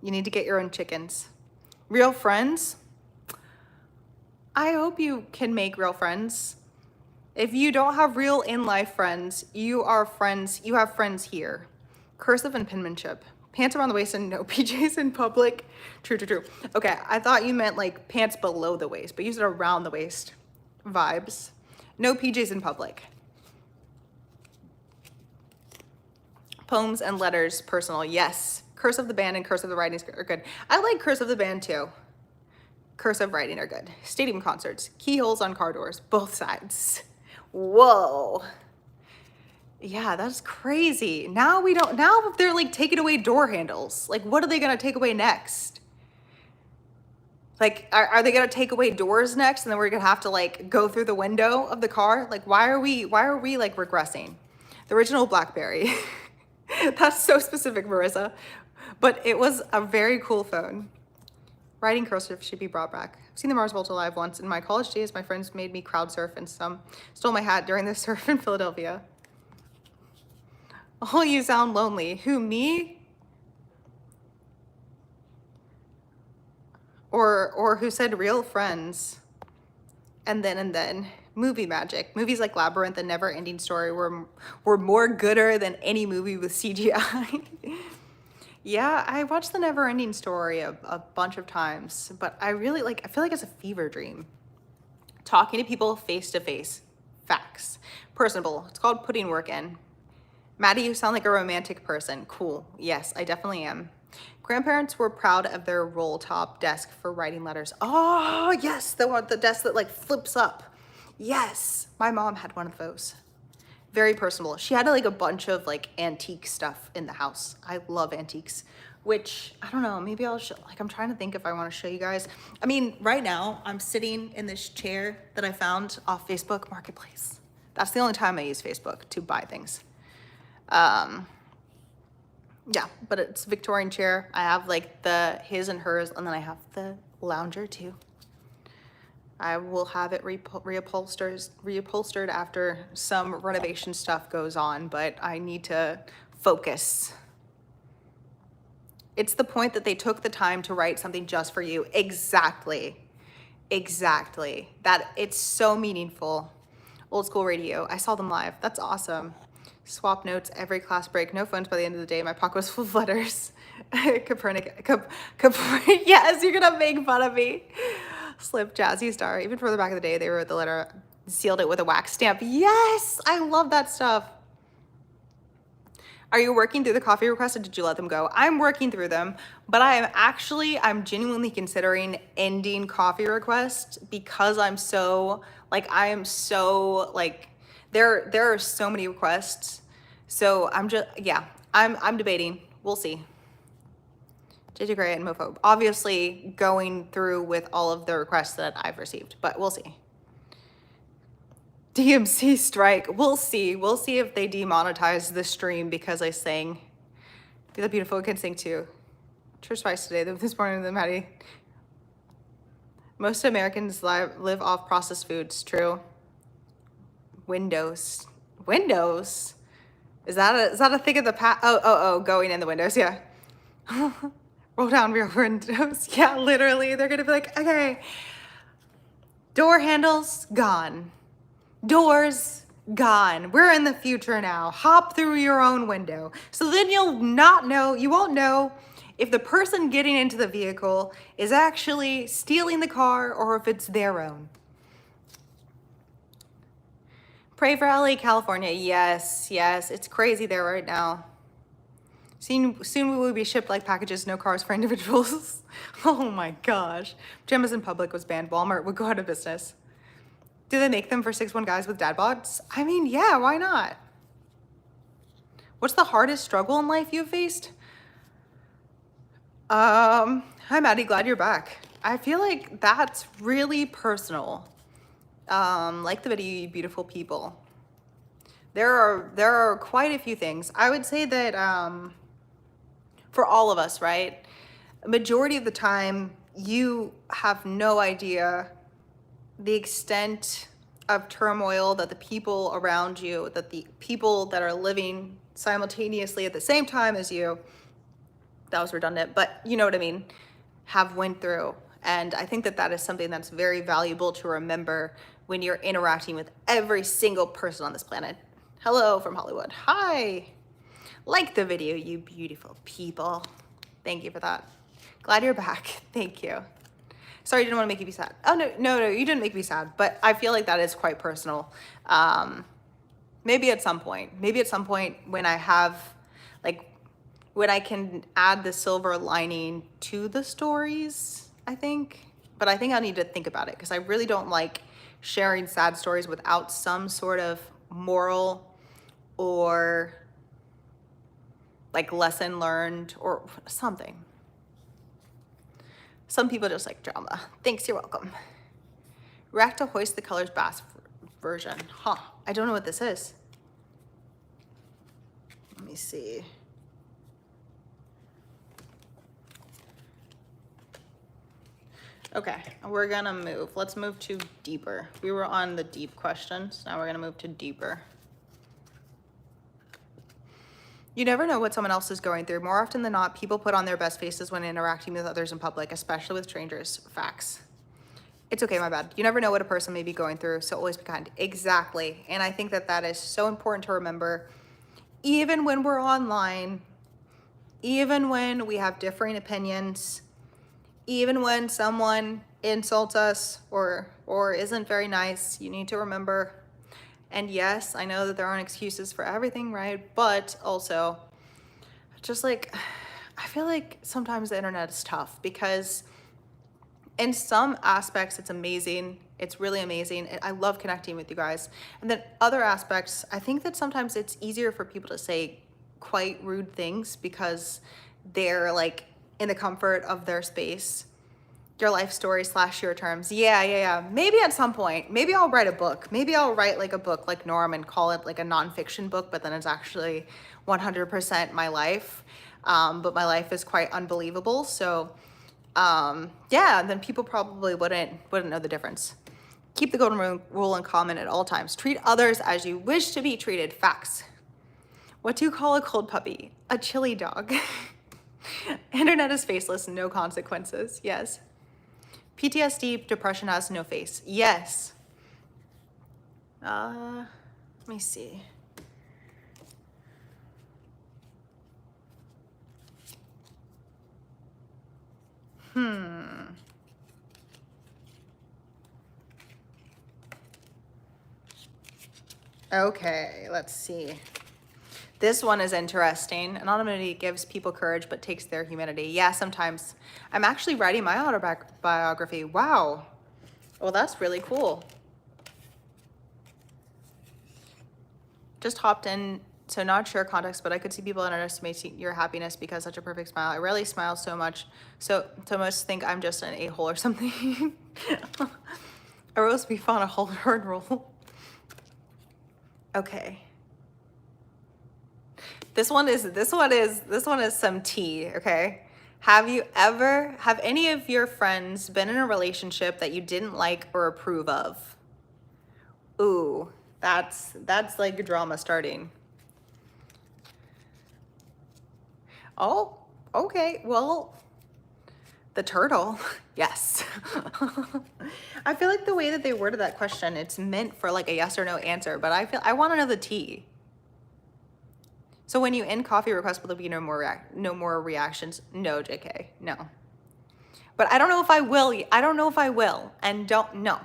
Speaker 1: You need to get your own chickens. Real friends. I hope you can make real friends. If you don't have real in-life friends, you have friends here. Cursive and penmanship. Pants around the waist and no PJs in public. True. Okay, I thought you meant like pants below the waist, but you said around the waist. Vibes. No PJs in public. Poems and letters, personal, yes. Cursive the band and cursive the writing are good. I like cursive the band too. Cursive writing are good. Stadium concerts, keyholes on car doors, both sides. Whoa. Yeah, that's crazy. Now they're like taking away door handles. Like, what are they gonna take away next? Like, are they gonna take away doors next and then we're gonna have to like go through the window of the car? Like, why are we like regressing? The original BlackBerry. That's so specific, Marissa. But it was a very cool phone. Writing cursive should be brought back. I've seen the Mars Volta live once. In my college days, my friends made me crowd surf and some stole my hat during the surf in Philadelphia. Oh, you sound lonely. Who, me? Or who said real friends? And then. Movie magic. Movies like Labyrinth and Never Ending Story were more gooder than any movie with CGI. Yeah, I watched the Never Ending Story a bunch of times, but I feel like it's a fever dream. Talking to people face to face. Facts. Personable. It's called putting work in. Maddy, you sound like a romantic person. Cool. Yes, I definitely am. Grandparents were proud of their roll top desk for writing letters. Oh, yes, the desk that like flips up. Yes, my mom had one of those. Very personable. She had like a bunch of like antique stuff in the house. I love antiques, which I don't know, maybe I'll show, like I'm trying to think if I want to show you guys. I mean, right now I'm sitting in this chair that I found off Facebook Marketplace. That's the only time I use Facebook to buy things. Yeah, but it's a Victorian chair. I have like the his and hers, and then I have the lounger too. I will have it reupholstered after some renovation stuff goes on, but I need to focus. It's the point that they took the time to write something just for you. Exactly. That it's so meaningful. Old school radio. I saw them live. That's awesome. Swap notes every class break. No phones by the end of the day. My pocket was full of letters. Yes, you're gonna make fun of me. Slip Jazzy Star. Even further back in the day, they wrote the letter, sealed it with a wax stamp. Yes, I love that stuff. Are you working through the coffee requests or did you let them go? I'm working through them, but I'm genuinely considering ending coffee requests because I am so there are so many requests. So I'm debating. We'll see. JJ Gray and Mofo. Obviously going through with all of the requests that I've received, but we'll see. DMC strike. We'll see. We'll see if they demonetize the stream because I sang. Be the beautiful can sing too. Church twice today. This morning, the Maddy. Most Americans live off processed foods. True. Windows. Windows? Is that a thing of the past? Oh, going in the windows, yeah. Roll down rear windows. Yeah, literally, they're gonna be like, okay, door handles, gone. Doors, gone. We're in the future now. Hop through your own window. So then you won't know if the person getting into the vehicle is actually stealing the car or if it's their own. Pray for LA, California. Yes, it's crazy there right now. Soon we will be shipped like packages, no cars for individuals. Oh my gosh. Pajamas in public was banned. Walmart would go out of business. Do they make them for 6'1" guys with dad bods? I mean, yeah, why not? What's the hardest struggle in life you've faced? Hi Maddie, glad you're back. I feel like that's really personal. Like the video, you beautiful people. There are quite a few things. I would say that for all of us, right? A majority of the time, you have no idea the extent of turmoil that the people around you, that the people that are living simultaneously at the same time as you, that was redundant, but you know what I mean, have went through. And I think that that is something that's very valuable to remember when you're interacting with every single person on this planet. Hello from Hollywood. Hi. Like the video, you beautiful people. Thank you for that. Glad you're back. Thank you. Sorry, I didn't want to make you be sad. Oh, no, you didn't make me sad, but I feel like that is quite personal. Maybe at some point when I have, like, when I can add the silver lining to the stories, I think. But I think I need to think about it because I really don't like sharing sad stories without some sort of moral or like lesson learned or something. Some people just like drama. Thanks, you're welcome. React to Hoist the Colors Bass version. Huh, I don't know what this is. Let me see. Okay, we're gonna move. Let's move to deeper. We were on the deep questions. Now we're gonna move to deeper. You never know what someone else is going through. More often than not, people put on their best faces when interacting with others in public, especially with strangers. Facts. It's okay, my bad. You never know what a person may be going through, so always be kind. Exactly. And I think that that is so important to remember, even when we're online, even when we have differing opinions, even when someone insults us or isn't very nice, you need to remember. And yes, I know that there aren't excuses for everything, right? But also, just like, I feel like sometimes the internet is tough because in some aspects it's amazing. It's really amazing. I love connecting with you guys. And then other aspects, I think that sometimes it's easier for people to say quite rude things because they're like in the comfort of their space. Your life story / your terms. Yeah. Maybe at some point, maybe I'll write a book. Maybe I'll write like a book like Norm and call it like a nonfiction book, but then it's actually 100% my life. But my life is quite unbelievable. So yeah, then people probably wouldn't know the difference. Keep the golden rule in common at all times. Treat others as you wish to be treated. Facts. What do you call a cold puppy? A chilly dog. Internet is faceless, no consequences. Yes. PTSD, depression has no face. Yes. Let me see. Okay, let's see. This one is interesting. Anonymity gives people courage, but takes their humanity. Yeah, sometimes. I'm actually writing my autobiography. Wow. Well, that's really cool. Just hopped in, so not sure context, but I could see people underestimating your happiness because such a perfect smile. I rarely smile so much, so most think I'm just an a-hole or something. A roast beef on a whole hard roll. Okay. This one is some tea, okay? Have any of your friends been in a relationship that you didn't like or approve of? Ooh, That's like drama starting. Oh, okay. Well, the turtle. Yes. I feel like the way that they worded that question, it's meant for like a yes or no answer, but I want to know the tea. So when you end coffee request, will there be no more reactions? No, JK, no. But I don't know if I will. I don't know if I will. And don't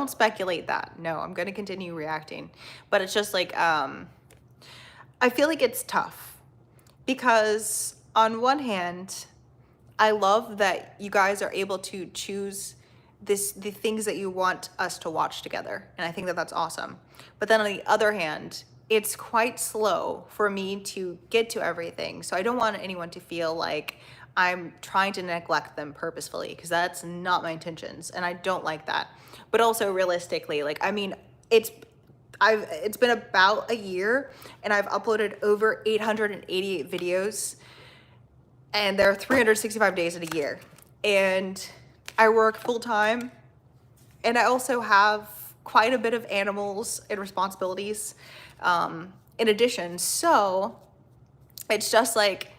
Speaker 1: speculate that. No, I'm going to continue reacting. But it's just like, I feel like it's tough because on one hand, I love that you guys are able to choose the things that you want us to watch together. And I think that that's awesome. But then on the other hand, it's quite slow for me to get to everything. So I don't want anyone to feel like I'm trying to neglect them purposefully, because that's not my intentions. And I don't like that. But also realistically, like, I mean, it's been about a year and I've uploaded over 888 videos. And there are 365 days in a year. And I work full time. And I also have quite a bit of animals and responsibilities in addition. So it's just like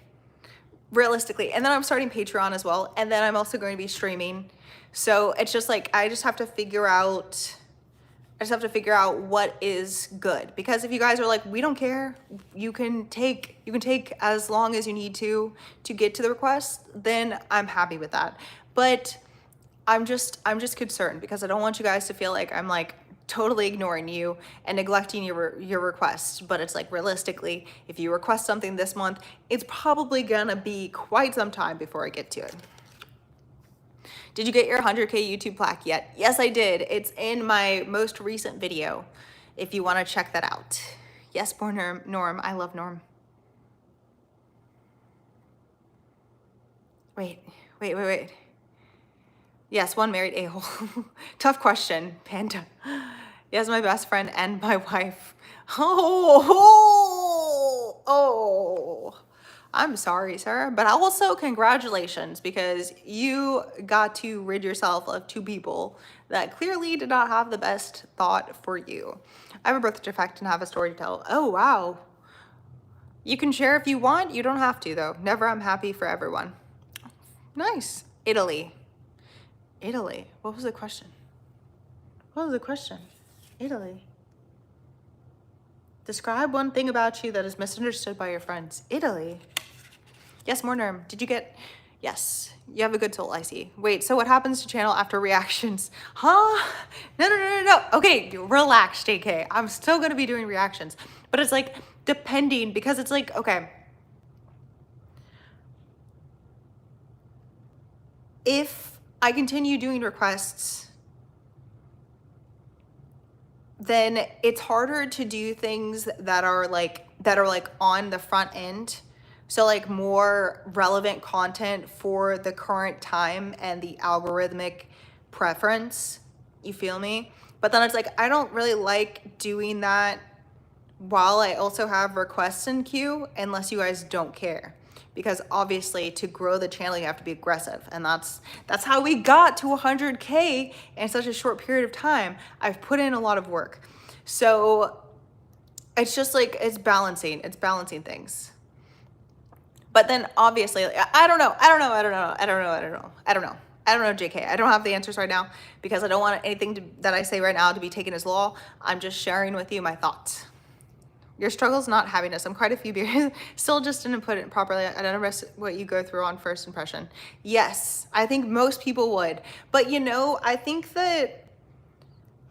Speaker 1: realistically. And then I'm starting Patreon as well. And then I'm also going to be streaming. So it's just like, I just have to figure out what is good. Because if you guys are like, we don't care, you can take as long as you need to get to the request, then I'm happy with that. But I'm just concerned because I don't want you guys to feel like I'm like totally ignoring you and neglecting your requests. But it's like, realistically, if you request something this month, it's probably gonna be quite some time before I get to it. Did you get your 100K YouTube plaque yet? Yes, I did. It's in my most recent video, if you want to check that out. Yes, poor Norm. I love Norm. Wait. Yes, one married a-hole. Tough question, Panda. Yes, my best friend and my wife. Oh. I'm sorry, sir, but also congratulations, because you got to rid yourself of two people that clearly did not have the best thought for you. I have a birth defect and have a story to tell. Oh, wow. You can share if you want. You don't have to, though. Never. I'm happy for everyone. Nice. Italy. What was the question? Italy. Describe one thing about you that is misunderstood by your friends. Italy. Yes, more Norm. Did you get... Yes. You have a good soul, I see. Wait, so what happens to channel after reactions? Huh? No. Okay, relax, JK. I'm still going to be doing reactions. But it's like, depending, because it's like, okay. If I continue doing requests, then it's harder to do things that are like on the front end. So like more relevant content for the current time and the algorithmic preference. You feel me? But then it's like, I don't really like doing that while I also have requests in queue, unless you guys don't care. Because obviously to grow the channel, you have to be aggressive. And that's how we got to 100K in such a short period of time. I've put in a lot of work. So it's just like, it's balancing things. But then obviously, I don't know, JK. I don't have the answers right now because I don't want anything that I say right now to be taken as law. I'm just sharing with you my thoughts. Your struggle's not happiness. I'm quite a few beers. Still just didn't put it properly. I don't know what you go through on first impression. Yes, I think most people would. But you know, I think that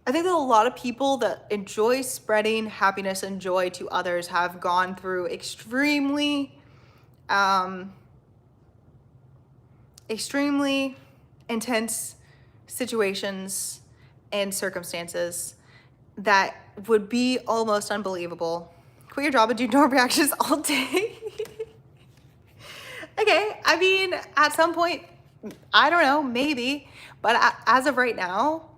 Speaker 1: a lot of people that enjoy spreading happiness and joy to others have gone through extremely intense situations and circumstances that would be almost unbelievable. Quit your job and do no reactions all day. Okay, I mean, at some point, I don't know, maybe, but as of right now,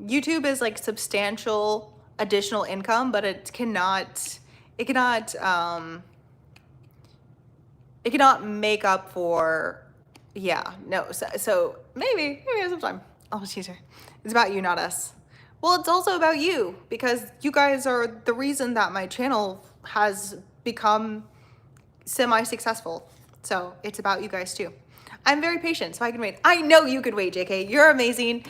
Speaker 1: YouTube is like substantial additional income, but it cannot make up for, yeah, no, so maybe sometime I'll just use her. It's about you, not us. Well, it's also about you, because you guys are the reason that my channel has become semi-successful. So it's about you guys too. I'm very patient, so I can wait. I know you can wait, JK. You're amazing.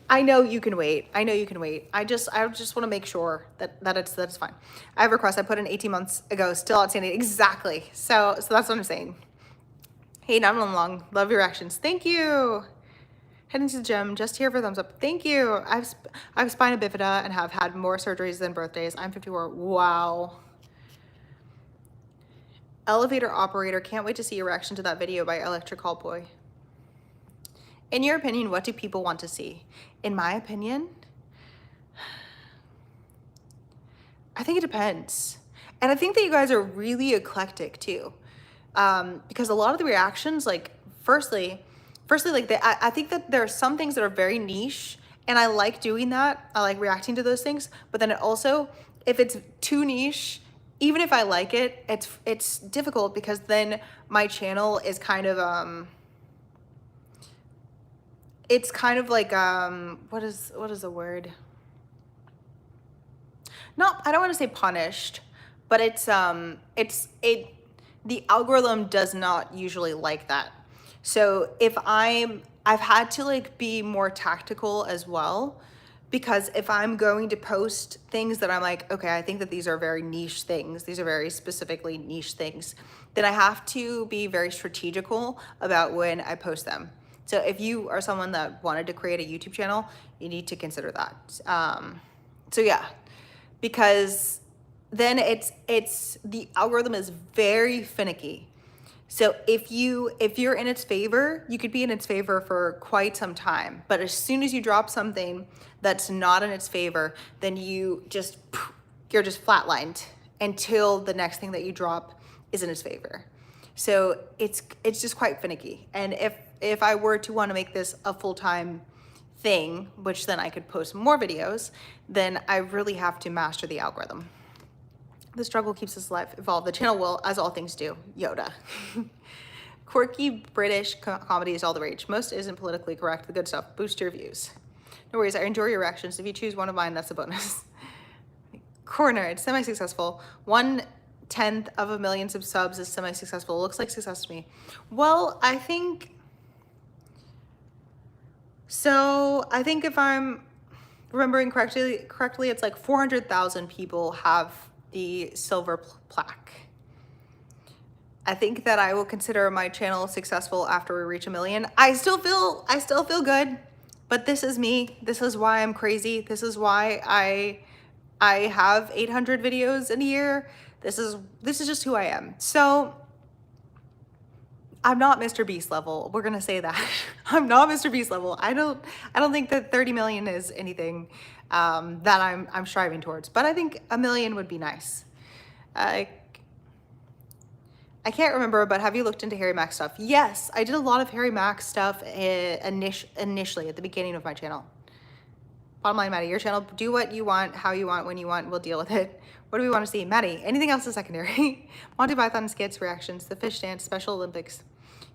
Speaker 1: I know you can wait. I know you can wait. I just want to make sure that it's fine. I have a request I put in 18 months ago, still outstanding. Exactly. So that's what I'm saying. Hey, not long. Love your reactions. Thank you. Heading to the gym, just here for thumbs up. Thank you. I've spina bifida and have had more surgeries than birthdays. I'm 54. Wow. Elevator operator, can't wait to see your reaction to that video by Electric Call Boy. In your opinion, what do people want to see? In my opinion, I think it depends. And I think that you guys are really eclectic too. Because a lot of the reactions, like, firstly, like I think that there are some things that are very niche, and I like doing that. I like reacting to those things. But then it also, if it's too niche, even if I like it, it's difficult, because then my channel is kind of it's kind of like what is the word? Not, I don't want to say punished, but the algorithm does not usually like that. So if I've had to like be more tactical as well, because if I'm going to post things that I'm like, okay, I think that these are very niche things, these are very specifically niche things, then I have to be very strategical about when I post them. So if you are someone that wanted to create a YouTube channel, you need to consider that. So yeah, because then it's the algorithm is very finicky. So if you're in its favor, you could be in its favor for quite some time. But as soon as you drop something that's not in its favor, then you're just flatlined until the next thing that you drop is in its favor. So it's just quite finicky. And if I were to want to make this a full-time thing, which then I could post more videos, then I really have to master the algorithm. The struggle keeps us alive, evolve. The channel will, as all things do. Yoda. Quirky British comedy is all the rage. Most isn't politically correct. The good stuff. Boost your views. No worries, I enjoy your reactions. If you choose one of mine, that's a bonus. Corner, it's semi-successful. 1/10 of a million subs is semi-successful. Looks like success to me. Well, I think if I'm remembering correctly, it's like 400,000 people have the silver plaque. I think that I will consider my channel successful after we reach 1 million. I still feel good, but this is me. This is why I'm crazy. This is why I have 800 videos in a year. This is just who I am. So I'm not Mr. Beast level. We're gonna say that. I'm not Mr. Beast level. I don't think that 30 million is anything that I'm striving towards. But I think 1 million would be nice. I can't remember, but have you looked into Harry Mack stuff? Yes, I did a lot of Harry Mack stuff initially at the beginning of my channel. Bottom line, Maddie, your channel, do what you want, how you want, when you want, we'll deal with it. What do we want to see? Maddie, anything else is secondary. Monty Python skits, reactions, the fish dance, Special Olympics.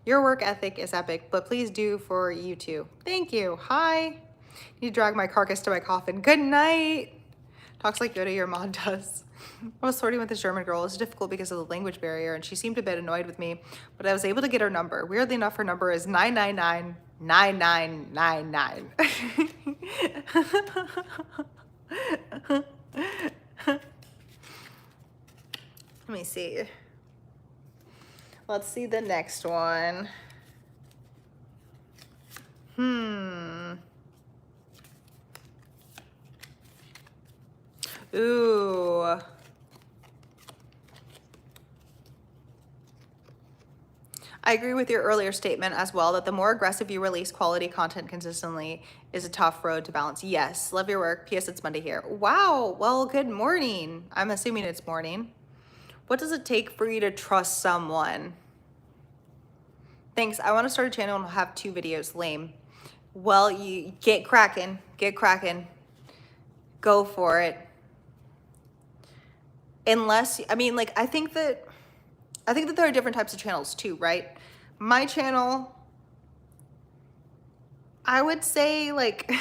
Speaker 1: Your work ethic is epic, but please do for you too. Thank you. Hi. Need to drag my carcass to my coffin. Good night. Talks like Yoda, your mom does. I was sorting with this German girl. It was difficult because of the language barrier, and she seemed a bit annoyed with me, but I was able to get her number. Weirdly enough, her number is 999-9999. Let me see. Let's see the next one. Ooh. I agree with your earlier statement as well that the more aggressive you release quality content consistently is a tough road to balance. Yes, love your work. P.S. It's Monday here. Wow, well, good morning. I'm assuming it's morning. What does it take for you to trust someone? Thanks, I want to start a channel and have 2 videos. Lame. Well, you get cracking, go for it. Unless, I mean, like, I think that there are different types of channels too, right? My channel, I would say like,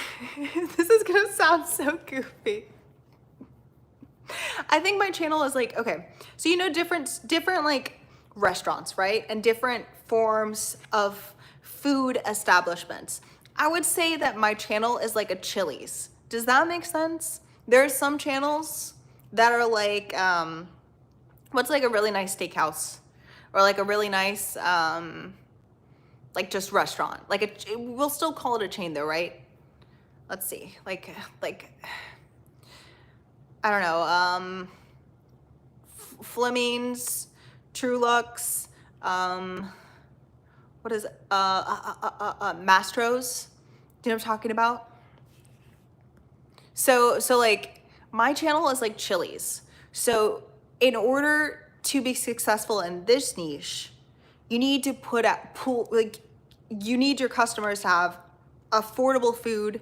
Speaker 1: this is gonna sound so goofy. I think my channel is like, okay, so you know different like restaurants, right? And different forms of food establishments. I would say that my channel is like a Chili's. Does that make sense? There are some channels that are like, what's like a really nice steakhouse? Or like a really nice, like just restaurant. Like we'll still call it a chain though, right? Let's see, like, I don't know, Fleming's, Trulux, what is it? Mastro's. Do you know what I'm talking about? So like my channel is like Chili's. So in order to be successful in this niche, you need to you need your customers to have affordable food,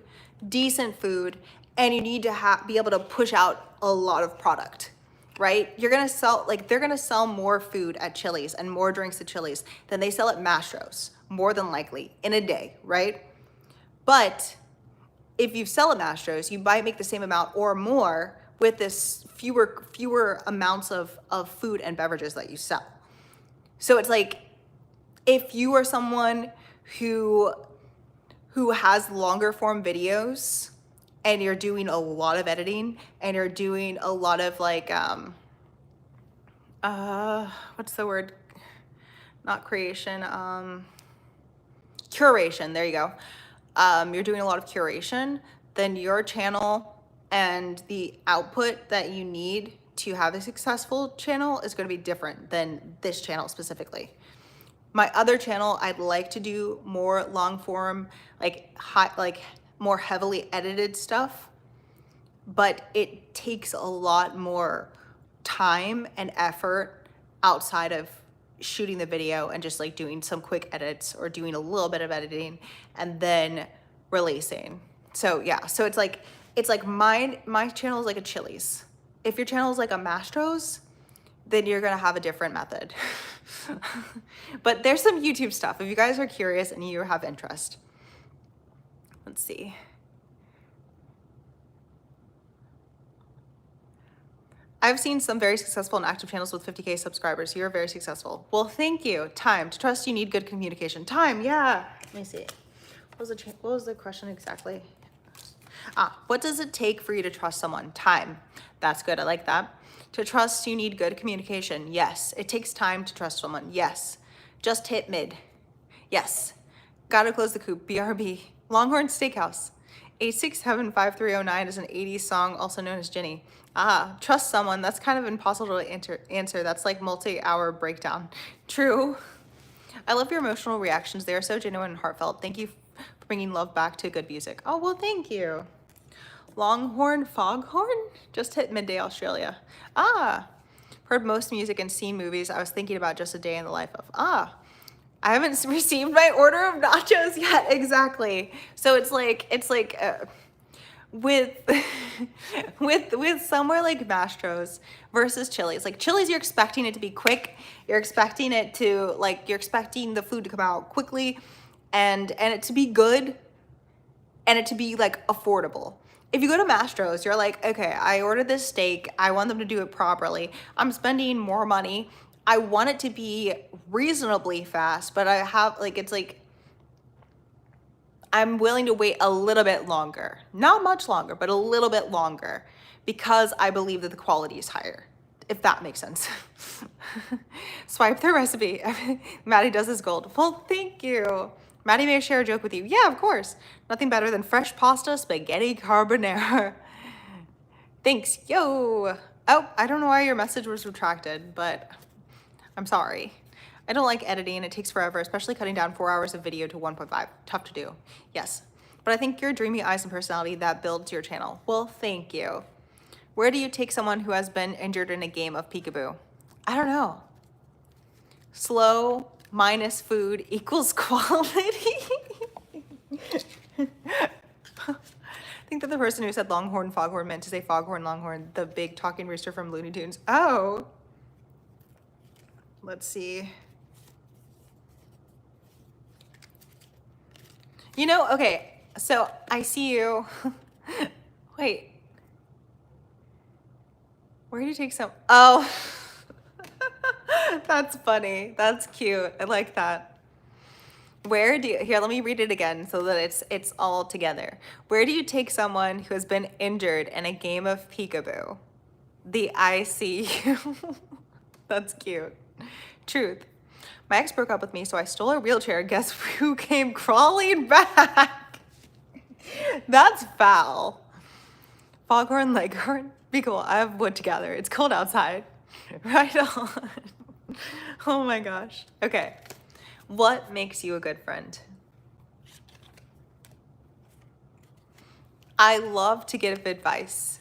Speaker 1: decent food, and you need to be able to push out a lot of product, right? You're gonna sell, like they're gonna sell more food at Chili's and more drinks at Chili's than they sell at Mastro's, more than likely, in a day, right? But if you sell at Mastro's, you might make the same amount or more with this fewer amounts of food and beverages that you sell. So it's like, if you are someone who has longer form videos and you're doing a lot of editing and you're doing a lot of like, what's the word? Not creation, curation, there you go. You're doing a lot of curation, then your channel and the output that you need to have a successful channel is going to be different than this channel specifically. My other channel, I'd like to do more long form, like more heavily edited stuff, but it takes a lot more time and effort outside of shooting the video and just like doing some quick edits or doing a little bit of editing and then releasing. So yeah, so it's like my channel is like a Chili's. If your channel is like a Mastro's, then you're gonna have a different method. But there's some YouTube stuff if you guys are curious and you have interest. Let's see. I've seen some very successful and active channels with 50K subscribers. You're very successful. Well, thank you. Time. To trust, you need good communication. Time, yeah. Let me see. What was the question exactly? What does it take for you to trust someone? Time. That's good. I like that. To trust, you need good communication. Yes. It takes time to trust someone. Yes. Just hit mid. Yes. Gotta close the coop. BRB. Longhorn Steakhouse. 8675309 is an 80s song, also known as Ginny. Trust someone. That's kind of impossible to answer. That's like multi-hour breakdown. True. I love your emotional reactions. They are so genuine and heartfelt. Thank you for bringing love back to good music. Oh, well, thank you. Longhorn Foghorn? Just hit midday Australia. Heard most music and seen movies. I was thinking about just a day in the life of. I haven't received my order of nachos yet. Exactly. So it's like with somewhere like Mastro's versus Chili's. Like Chili's, you're expecting it to be quick. You're expecting it to you're expecting the food to come out quickly and it to be good and it to be like affordable. If you go to Mastro's, you're like, okay, I ordered this steak. I want them to do it properly. I'm spending more money. I want it to be reasonably fast, but I have I'm willing to wait a little bit longer. Not much longer, but a little bit longer because I believe that the quality is higher, if that makes sense. Swipe the recipe. Maddy does his gold. Well, thank you. Maddy may share a joke with you. Yeah, of course. Nothing better than fresh pasta, spaghetti carbonara. Thanks. Yo. Oh, I don't know why your message was retracted, but I'm sorry. I don't like editing. It takes forever, especially cutting down 4 hours of video to 1.5. Tough to do. Yes. But I think your dreamy eyes and personality that builds your channel. Well, thank you. Where do you take someone who has been injured in a game of peekaboo? I don't know. Slow minus food equals quality. I think that the person who said Longhorn Foghorn meant to say Foghorn Longhorn, the big talking rooster from Looney Tunes. Oh. Let's see. You know, okay, So I see you. Wait, where do you take some? Oh, that's funny. That's cute. I like that. Where do you, here, let me read it again so that it's all together. Where do you take someone who has been injured in a game of peekaboo? The ICU. That's cute. Truth. My ex broke up with me, so I stole a wheelchair. Guess who came crawling back? That's foul. Foghorn Leghorn. Be cool. I have wood to gather. It's cold outside. Right on. Oh my gosh. Okay. What makes you a good friend? I love to give advice.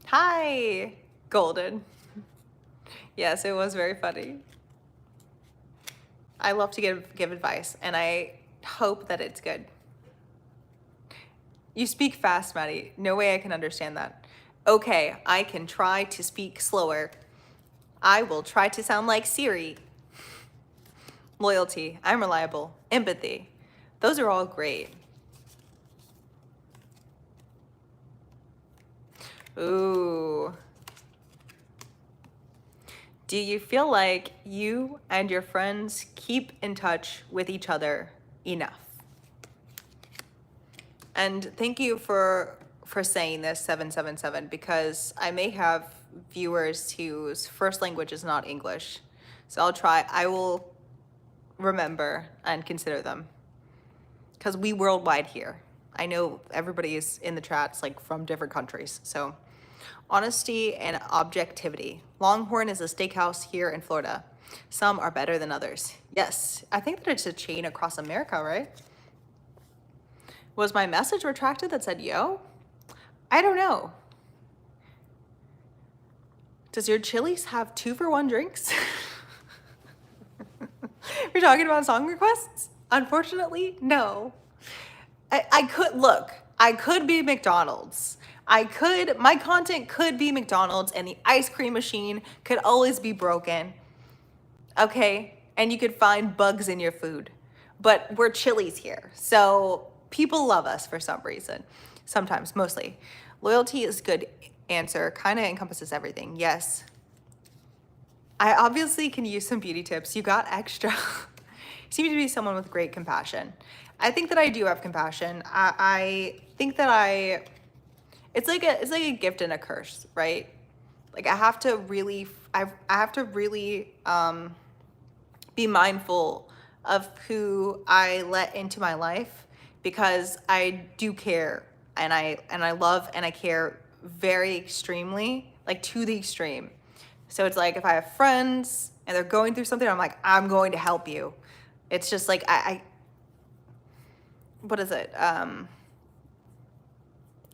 Speaker 1: Hi, Golden. Yes, it was very funny. I love to give advice, and I hope that it's good. You speak fast, Maddy. No way I can understand that. Okay, I can try to speak slower. I will try to sound like Siri. Loyalty. I'm reliable. Empathy. Those are all great. Ooh. Do you feel like you and your friends keep in touch with each other enough? And thank you for saying this, 777, because I may have viewers whose first language is not English. So I will remember and consider them. Because we worldwide here. I know everybody is in the chats like from different countries. So honesty and objectivity. Longhorn is a steakhouse here in Florida. Some are better than others. Yes, I think that it's a chain across America, right? Was my message retracted that said yo? I don't know. Does your Chili's have 2-for-1 drinks? We're talking about song requests? Unfortunately, no. I could be McDonald's. My content could be McDonald's, and the ice cream machine could always be broken. Okay? And you could find bugs in your food. But we're Chili's here. So people love us for some reason. Sometimes, mostly. Loyalty is good answer. Kind of encompasses everything. Yes. I obviously can use some beauty tips. You got extra. You seem to be someone with great compassion. I think that I do have compassion. I think that it's like a gift and a curse, right? Like I have to really be mindful of who I let into my life, because I do care, and I love and I care very extremely, like to the extreme. So it's like if I have friends and they're going through something, I'm like, I'm going to help you. It's just like what is it?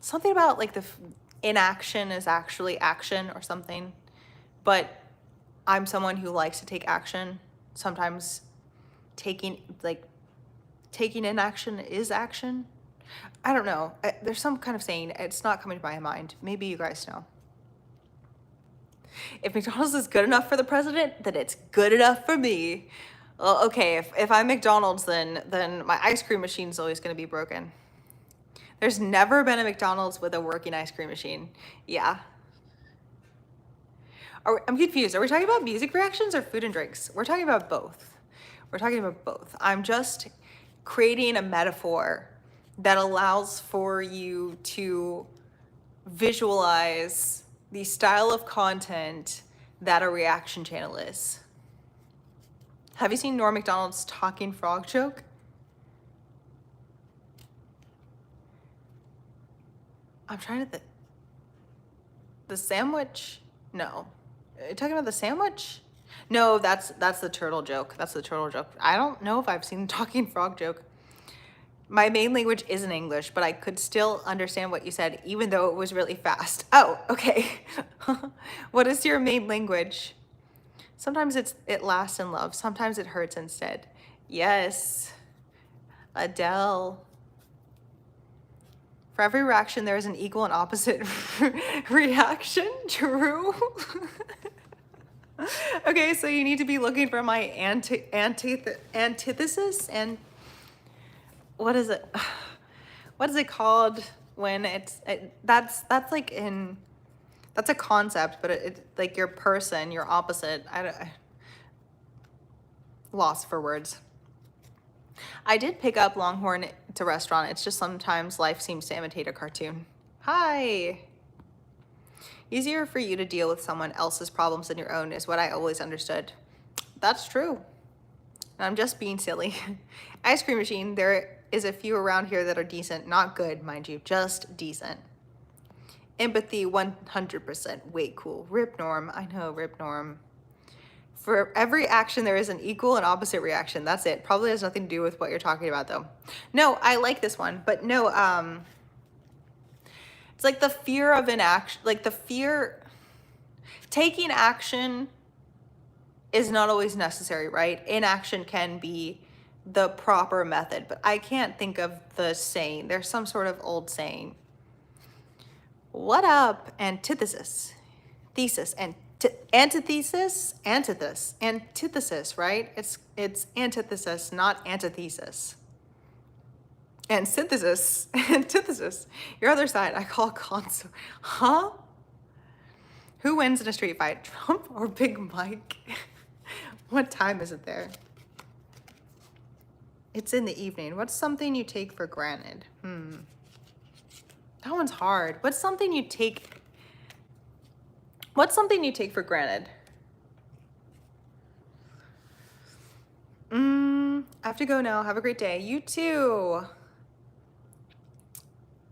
Speaker 1: Something about like the inaction is actually action or something. But I'm someone who likes to take action. Sometimes taking inaction is action. I don't know. There's some kind of saying. It's not coming to my mind. Maybe you guys know. If McDonald's is good enough for the president, then it's good enough for me. Well, okay, if I'm McDonald's, then my ice cream machine's always going to be broken. There's never been a McDonald's with a working ice cream machine. Yeah. I'm confused. Are we talking about music reactions or food and drinks? We're talking about both. We're talking about both. I'm just creating a metaphor that allows for you to visualize the style of content that a reaction channel is. Have you seen Norm Macdonald's talking frog joke? I'm trying to think. The sandwich? No. Are you talking about the sandwich? No, that's the turtle joke. That's the turtle joke. I don't know if I've seen the talking frog joke. My main language isn't English, but I could still understand what you said, even though it was really fast. Oh, okay. What is your main language? Sometimes it lasts in love. Sometimes it hurts instead. Yes. Adele. For every reaction, there is an equal and opposite reaction. True. Okay, so you need to be looking for my antithesis and what is it? what is it called when that's like in, that's a concept, but it like your person, your opposite. I lost for words. I did pick up Longhorn to restaurant. It's just sometimes life seems to imitate a cartoon. Hi. Easier for you to deal with someone else's problems than your own is what I always understood. That's true. And I'm just being silly. Ice cream machine, there is a few around here that are decent. Not good, mind you, just decent. Empathy, 100%. Way cool. Rip Norm. I know, Rip Norm. For every action, there is an equal and opposite reaction. That's it. Probably has nothing to do with what you're talking about, though. No, I like this one, but no, it's like the fear of inaction, like the fear, taking action is not always necessary, right? Inaction can be the proper method, but I can't think of the saying. There's some sort of old saying. What up? Antithesis, thesis, and antithesis, antithesis, right? It's antithesis, not antithesis. And synthesis, antithesis. Your other side, I call consort. Huh? Who wins in a street fight, Trump or Big Mike? What time is it there? It's in the evening. What's something you take for granted? That one's hard. What's something you take for granted? I have to go now. Have a great day. You too.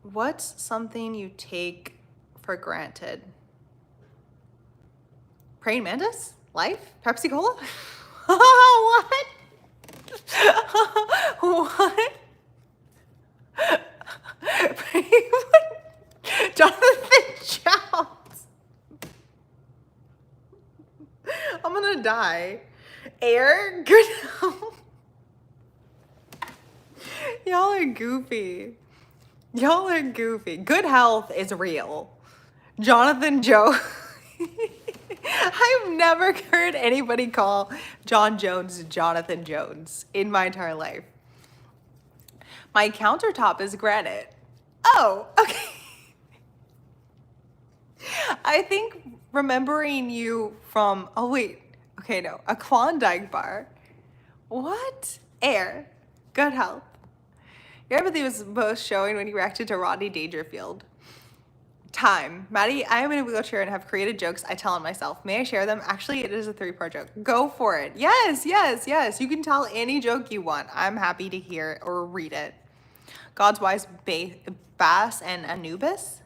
Speaker 1: What's something you take for granted? Praying mantis? Life? Pepsi Cola? What? What? Jonathan Jones. I'm gonna die. Air? Good health. Y'all are goofy. Y'all are goofy. Good health is real. Jonathan Joe. I've never heard anybody call John Jones Jonathan Jones in my entire life. My countertop is granite. Oh, okay. I think remembering you from, oh wait, okay, no, a Klondike bar. What? Air. Good health. Your empathy was both showing when you reacted to Rodney Dangerfield. Time. Maddie, I am in a wheelchair and have created jokes I tell on myself. May I share them? Actually, it is a 3-part joke. Go for it. Yes, yes, yes. You can tell any joke you want. I'm happy to hear or read it. God's wise bass and Anubis?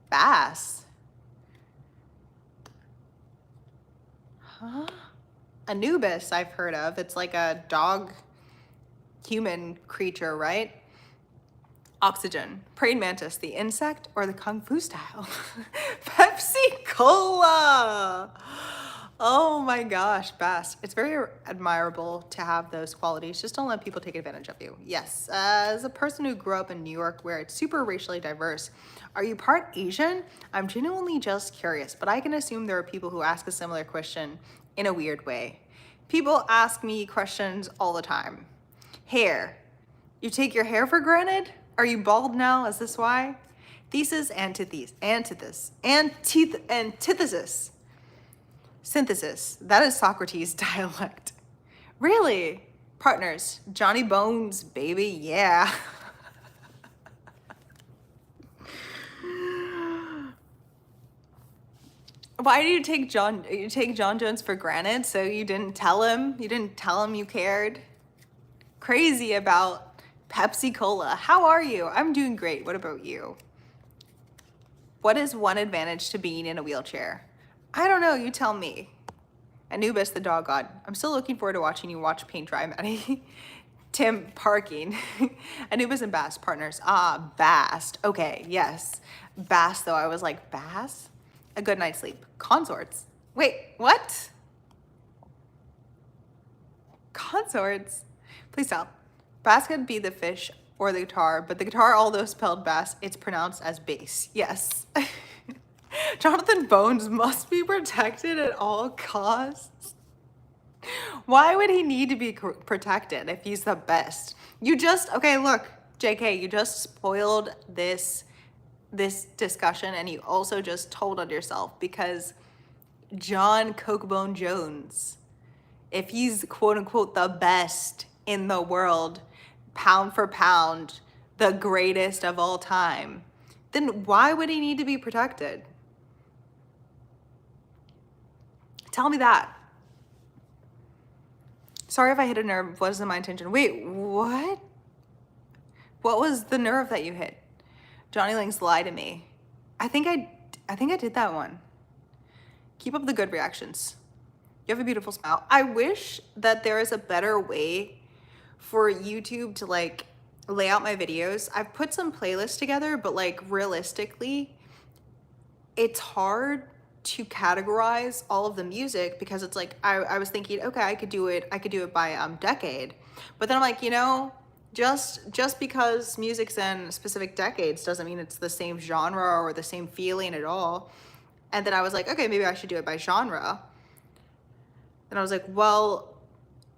Speaker 1: Bass. Huh? Anubis I've heard of. It's like a dog human creature, right? Oxygen. Praying mantis, the insect or the kung fu style? Pepsi Cola. Oh my gosh, bass. It's very admirable to have those qualities. Just don't let people take advantage of you. Yes, as a person who grew up in New York where it's super racially diverse, are you part Asian? I'm genuinely just curious, but I can assume there are people who ask a similar question in a weird way. People ask me questions all the time. Hair. You take your hair for granted? Are you bald now? Is this why? Thesis, antithesis, antithesis. Synthesis. That is Socrates' dialect. Really? Partners. Johnny Bones, baby. Yeah. Why do you take John Jones for granted? So you didn't tell him? You didn't tell him you cared? Crazy about Pepsi Cola. How are you? I'm doing great. What about you? What is one advantage to being in a wheelchair? I don't know. You tell me. Anubis, the dog god. I'm still looking forward to watching you watch paint dry, Maddie. Tim, parking. Anubis and Bass, partners. Ah, Bass. Okay, yes. Bass, though. I was like, Bass? A good night's sleep. Consorts. Wait, what? Consorts? Please tell. Bass could be the fish or the guitar, but the guitar, although spelled bass, it's pronounced as bass. Yes. Jonathan Bones must be protected at all costs. Why would he need to be protected if he's the best? You just, okay, look, JK, you just spoiled this discussion, and you also just told on yourself, because John Cokebone Jones, if he's quote unquote the best in the world, pound for pound, the greatest of all time, then why would he need to be protected? Tell me that. Sorry if I hit a nerve, wasn't my intention. Wait, what? What was the nerve that you hit? Johnny Links lied to me. I think I did that one. Keep up the good reactions. You have a beautiful smile. I wish that there is a better way for YouTube to like lay out my videos. I've put some playlists together, but like realistically, it's hard to categorize all of the music, because it's like I was thinking, okay, I could do it by decade. But then I'm like, you know, just because music's in specific decades doesn't mean it's the same genre or the same feeling at all. And then I was like, okay, maybe I should do it by genre. And I was like, well,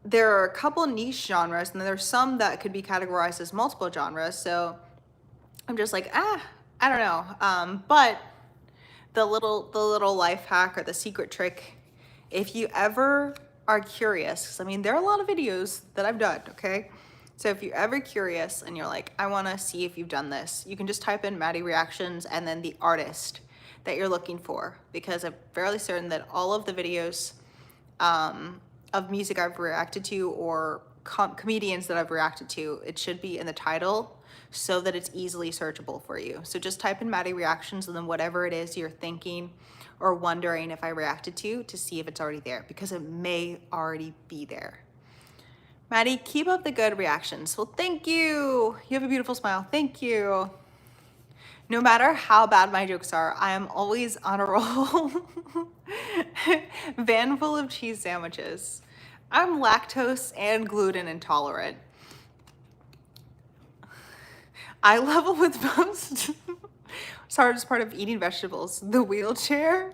Speaker 1: there are a couple niche genres, and then there's some that could be categorized as multiple genres. So I'm just like, I don't know. But the little life hack or the secret trick, if you ever are curious, 'cause I mean, there are a lot of videos that I've done, okay? So if you're ever curious and you're like, I wanna see if you've done this, you can just type in MaddyReactions and then the artist that you're looking for, because I'm fairly certain that all of the videos of music I've reacted to, or comedians that I've reacted to, it should be in the title so that it's easily searchable for you. So just type in MaddyReactions and then whatever it is you're thinking or wondering if I reacted to see if it's already there, because it may already be there. Maddy, keep up the good reactions. Well, thank you. You have a beautiful smile. Thank you. No matter how bad my jokes are, I am always on a roll. Van full of cheese sandwiches. I'm lactose and gluten intolerant. Eye level with most. Hardest part of eating vegetables. The wheelchair.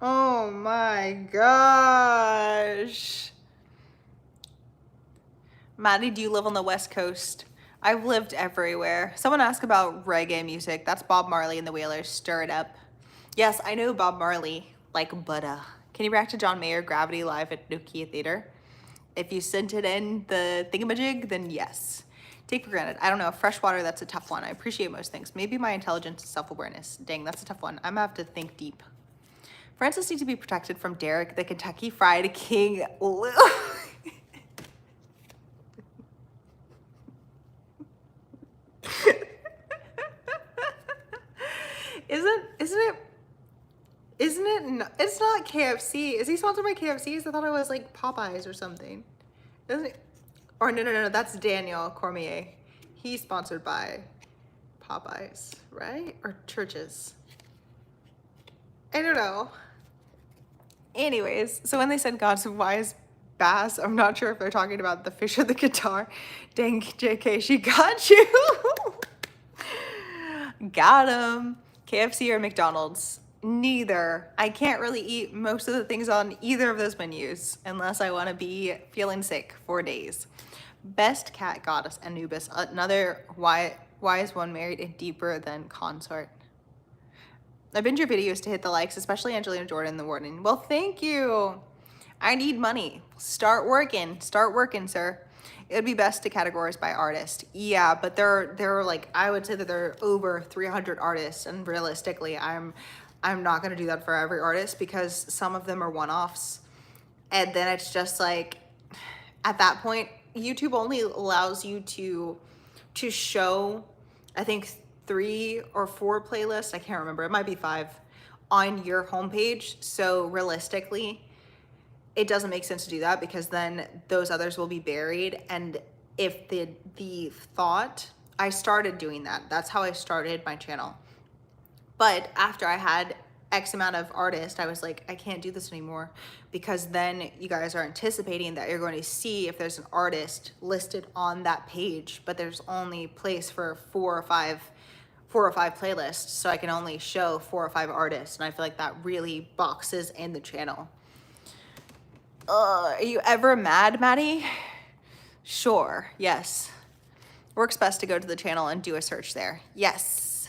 Speaker 1: Oh my gosh. Maddy, do you live on the West Coast? I've lived everywhere. Someone asked about reggae music. That's Bob Marley and the Wailers. Stir it up. Yes, I know Bob Marley like butter. Can you react to John Mayer Gravity live at Nokia Theater? If you sent it in the thingamajig, then yes. Take for granted. I don't know. Freshwater, that's a tough one. I appreciate most things. Maybe my intelligence and self-awareness. Dang, that's a tough one. I'm gonna have to think deep. Francis needs to be protected from Derek, the Kentucky Fried King. Isn't it? It's not KFC. Is he sponsored by KFC? I thought it was like Popeyes or something. Isn't it? Or no, that's Daniel Cormier. He's sponsored by Popeyes, right? Or Churches. I don't know. Anyways, so when they said God's wise bass, I'm not sure if they're talking about the fish or the guitar. Dang, JK, she got you. Got him. KFC or McDonald's? Neither. I can't really eat most of the things on either of those menus unless I want to be feeling sick for days. Best cat goddess Anubis. Another wise one, married and deeper than consort. I binge your videos to hit the likes, especially Angelina Jordan in the morning. Well, thank you. I need money. Start working, sir. It would be best to categorize by artist. Yeah, but there are like, I would say that there are over 300 artists, and realistically, I'm not gonna do that for every artist, because some of them are one-offs. And then it's just like, at that point, YouTube only allows you to show, I think, 3 or 4 playlists, I can't remember, it might be 5, on your homepage. So realistically, it doesn't make sense to do that, because then those others will be buried. And if the thought, I started doing that. That's how I started my channel. But after I had X amount of artists, I was like, I can't do this anymore, because then you guys are anticipating that you're going to see if there's an artist listed on that page, but there's only place for 4 or 5 playlists. So I can only show 4 or 5 artists. And I feel like that really boxes in the channel. Are you ever mad, Maddie? Sure, yes. Works best to go to the channel and do a search there. Yes.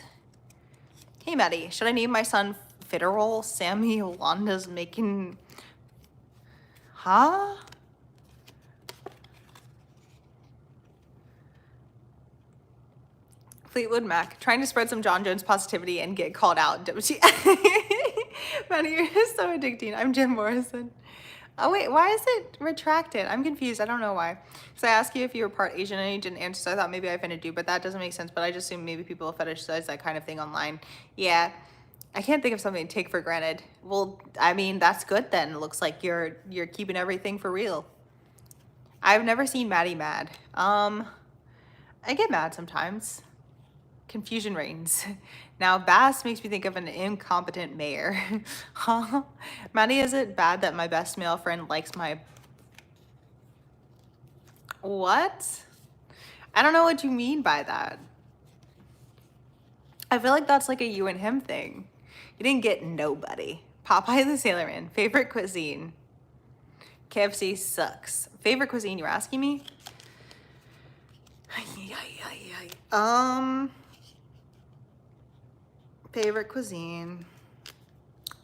Speaker 1: Hey, Maddie, should I name my son Fitterol? Sammy Yolanda's making... Huh? Fleetwood Mac, trying to spread some John Jones positivity and get called out. Maddie, you're so addicting. I'm Jim Morrison. Oh wait, why is it retracted? I'm confused. I don't know why. So I asked you if you were part Asian and you didn't answer, so I thought maybe I offended you, but that doesn't make sense. But I just assume maybe people fetishize that kind of thing online. Yeah, I can't think of something to take for granted. Well, I mean, that's good then. It looks like you're keeping everything for real. I've never seen Maddie mad. I get mad sometimes. Confusion reigns. Now, Bass makes me think of an incompetent mayor. Huh? Maddie, is it bad that my best male friend likes my... What? I don't know what you mean by that. I feel like that's like a you and him thing. You didn't get nobody. Popeye the Sailor Man. Favorite cuisine? KFC sucks. Favorite cuisine, you're asking me? Favorite cuisine,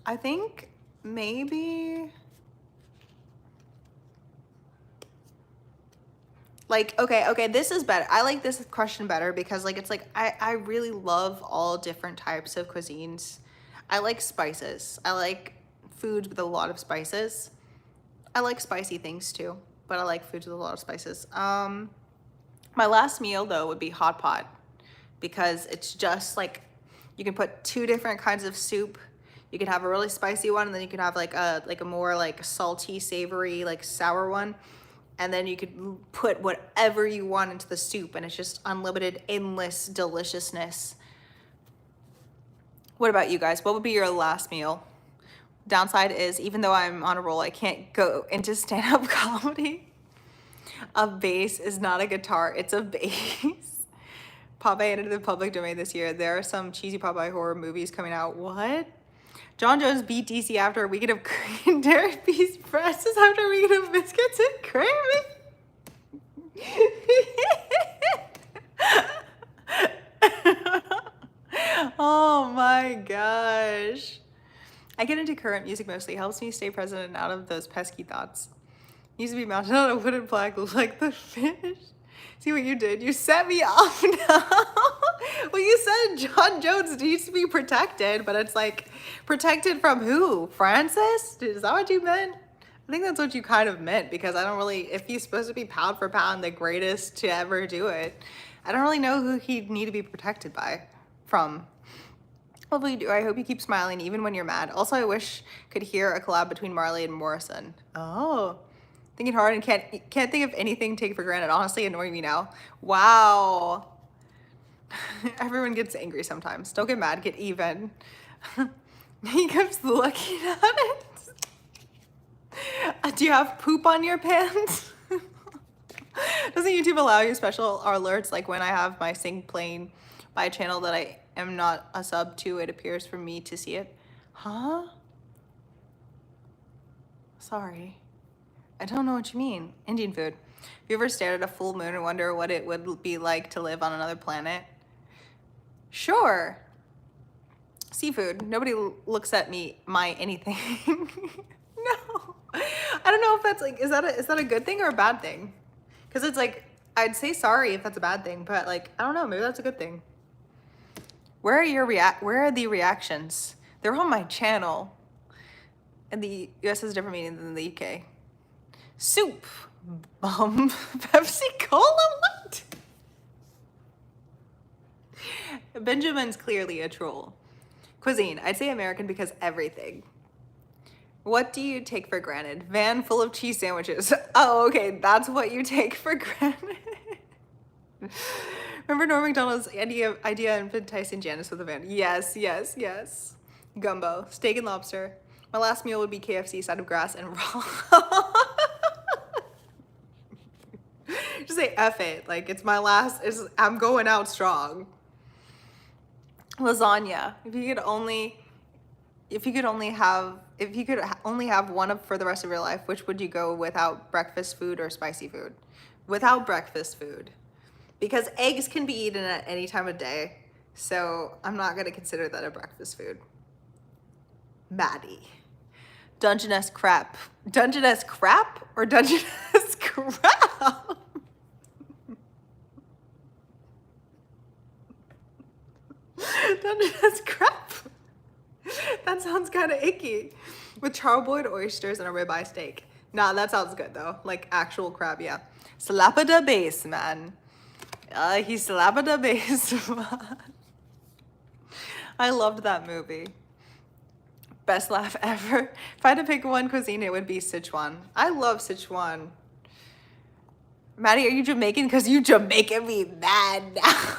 Speaker 1: I think maybe like, okay, this is better. I like this question better because like, it's like, I really love all different types of cuisines. I like spices. I like foods with a lot of spices. I like spicy things too, but I like foods with a lot of spices. My last meal though would be hot pot because it's just like, you can put 2 different kinds of soup. You can have a really spicy one, and then you can have like a more like salty, savory, like sour one. And then you could put whatever you want into the soup, and it's just unlimited, endless deliciousness. What about you guys? What would be your last meal? Downside is, even though I'm on a roll, I can't go into stand-up comedy. A bass is not a guitar, it's a bass. Popeye entered the public domain this year. There are some cheesy Popeye horror movies coming out. What? John Jones beat DC after a weekend of cream. Derek beats breasts after a weekend of biscuits and gravy. Oh my gosh. I get into current music mostly. Helps me stay present and out of those pesky thoughts. Needs to be mounted on a wooden plaque like the fish. See what you did? You set me off now. Well, you said John Jones needs to be protected, but it's like, protected from who? Francis? Is that what you meant? I think that's what you kind of meant, because I don't really, if he's supposed to be pound for pound the greatest to ever do it, I don't really know who he'd need to be protected from. Hopefully you do. I hope you keep smiling even when you're mad. Also, I wish could hear a collab between Marley and Morrison. Oh. Thinking hard and can't think of anything taken for granted. Honestly, annoying me now. Wow. Everyone gets angry sometimes. Don't get mad, get even. He keeps looking at it. Do you have poop on your pants? Doesn't YouTube allow you special alerts like when I have my sync playing by a channel that I am not a sub to, it appears for me to see it? Huh? Sorry. I don't know what you mean. Indian food. Have you ever stared at a full moon and wonder what it would be like to live on another planet? Sure. Seafood. Nobody looks at me, my anything. No. I don't know if that's like, is that a good thing or a bad thing? Because it's like, I'd say sorry if that's a bad thing, but like, I don't know, maybe that's a good thing. Where are the reactions? They're on my channel. And the US has a different meaning than the UK. Soup. Pepsi Cola? What? Benjamin's clearly a troll. Cuisine. I'd say American because everything. What do you take for granted? Van full of cheese sandwiches. Oh, okay. That's what you take for granted. Remember Norm Macdonald's idea of enticing Janice with a van? Yes, yes, yes. Gumbo. Steak and lobster. My last meal would be KFC, side of grass, and raw. Just say F it. Like, it's my last, I'm going out strong. Lasagna. If you could only have if you could only have one of for the rest of your life, which would you go without breakfast food or spicy food? Without breakfast food. Because eggs can be eaten at any time of day. So I'm not gonna consider that a breakfast food. Maddy. Dungeness crap. Dungeness crap or Dungeness crap? Dungeness crap. That sounds kind of icky. With charbroiled oysters and a ribeye steak. Nah, that sounds good though. Like actual crab, yeah. Slappa da bass, man. He slappa da bass. I loved that movie. Best laugh ever. If I had to pick one cuisine, it would be Sichuan. I love Sichuan. Maddy, are you Jamaican? Because you Jamaican me mad now.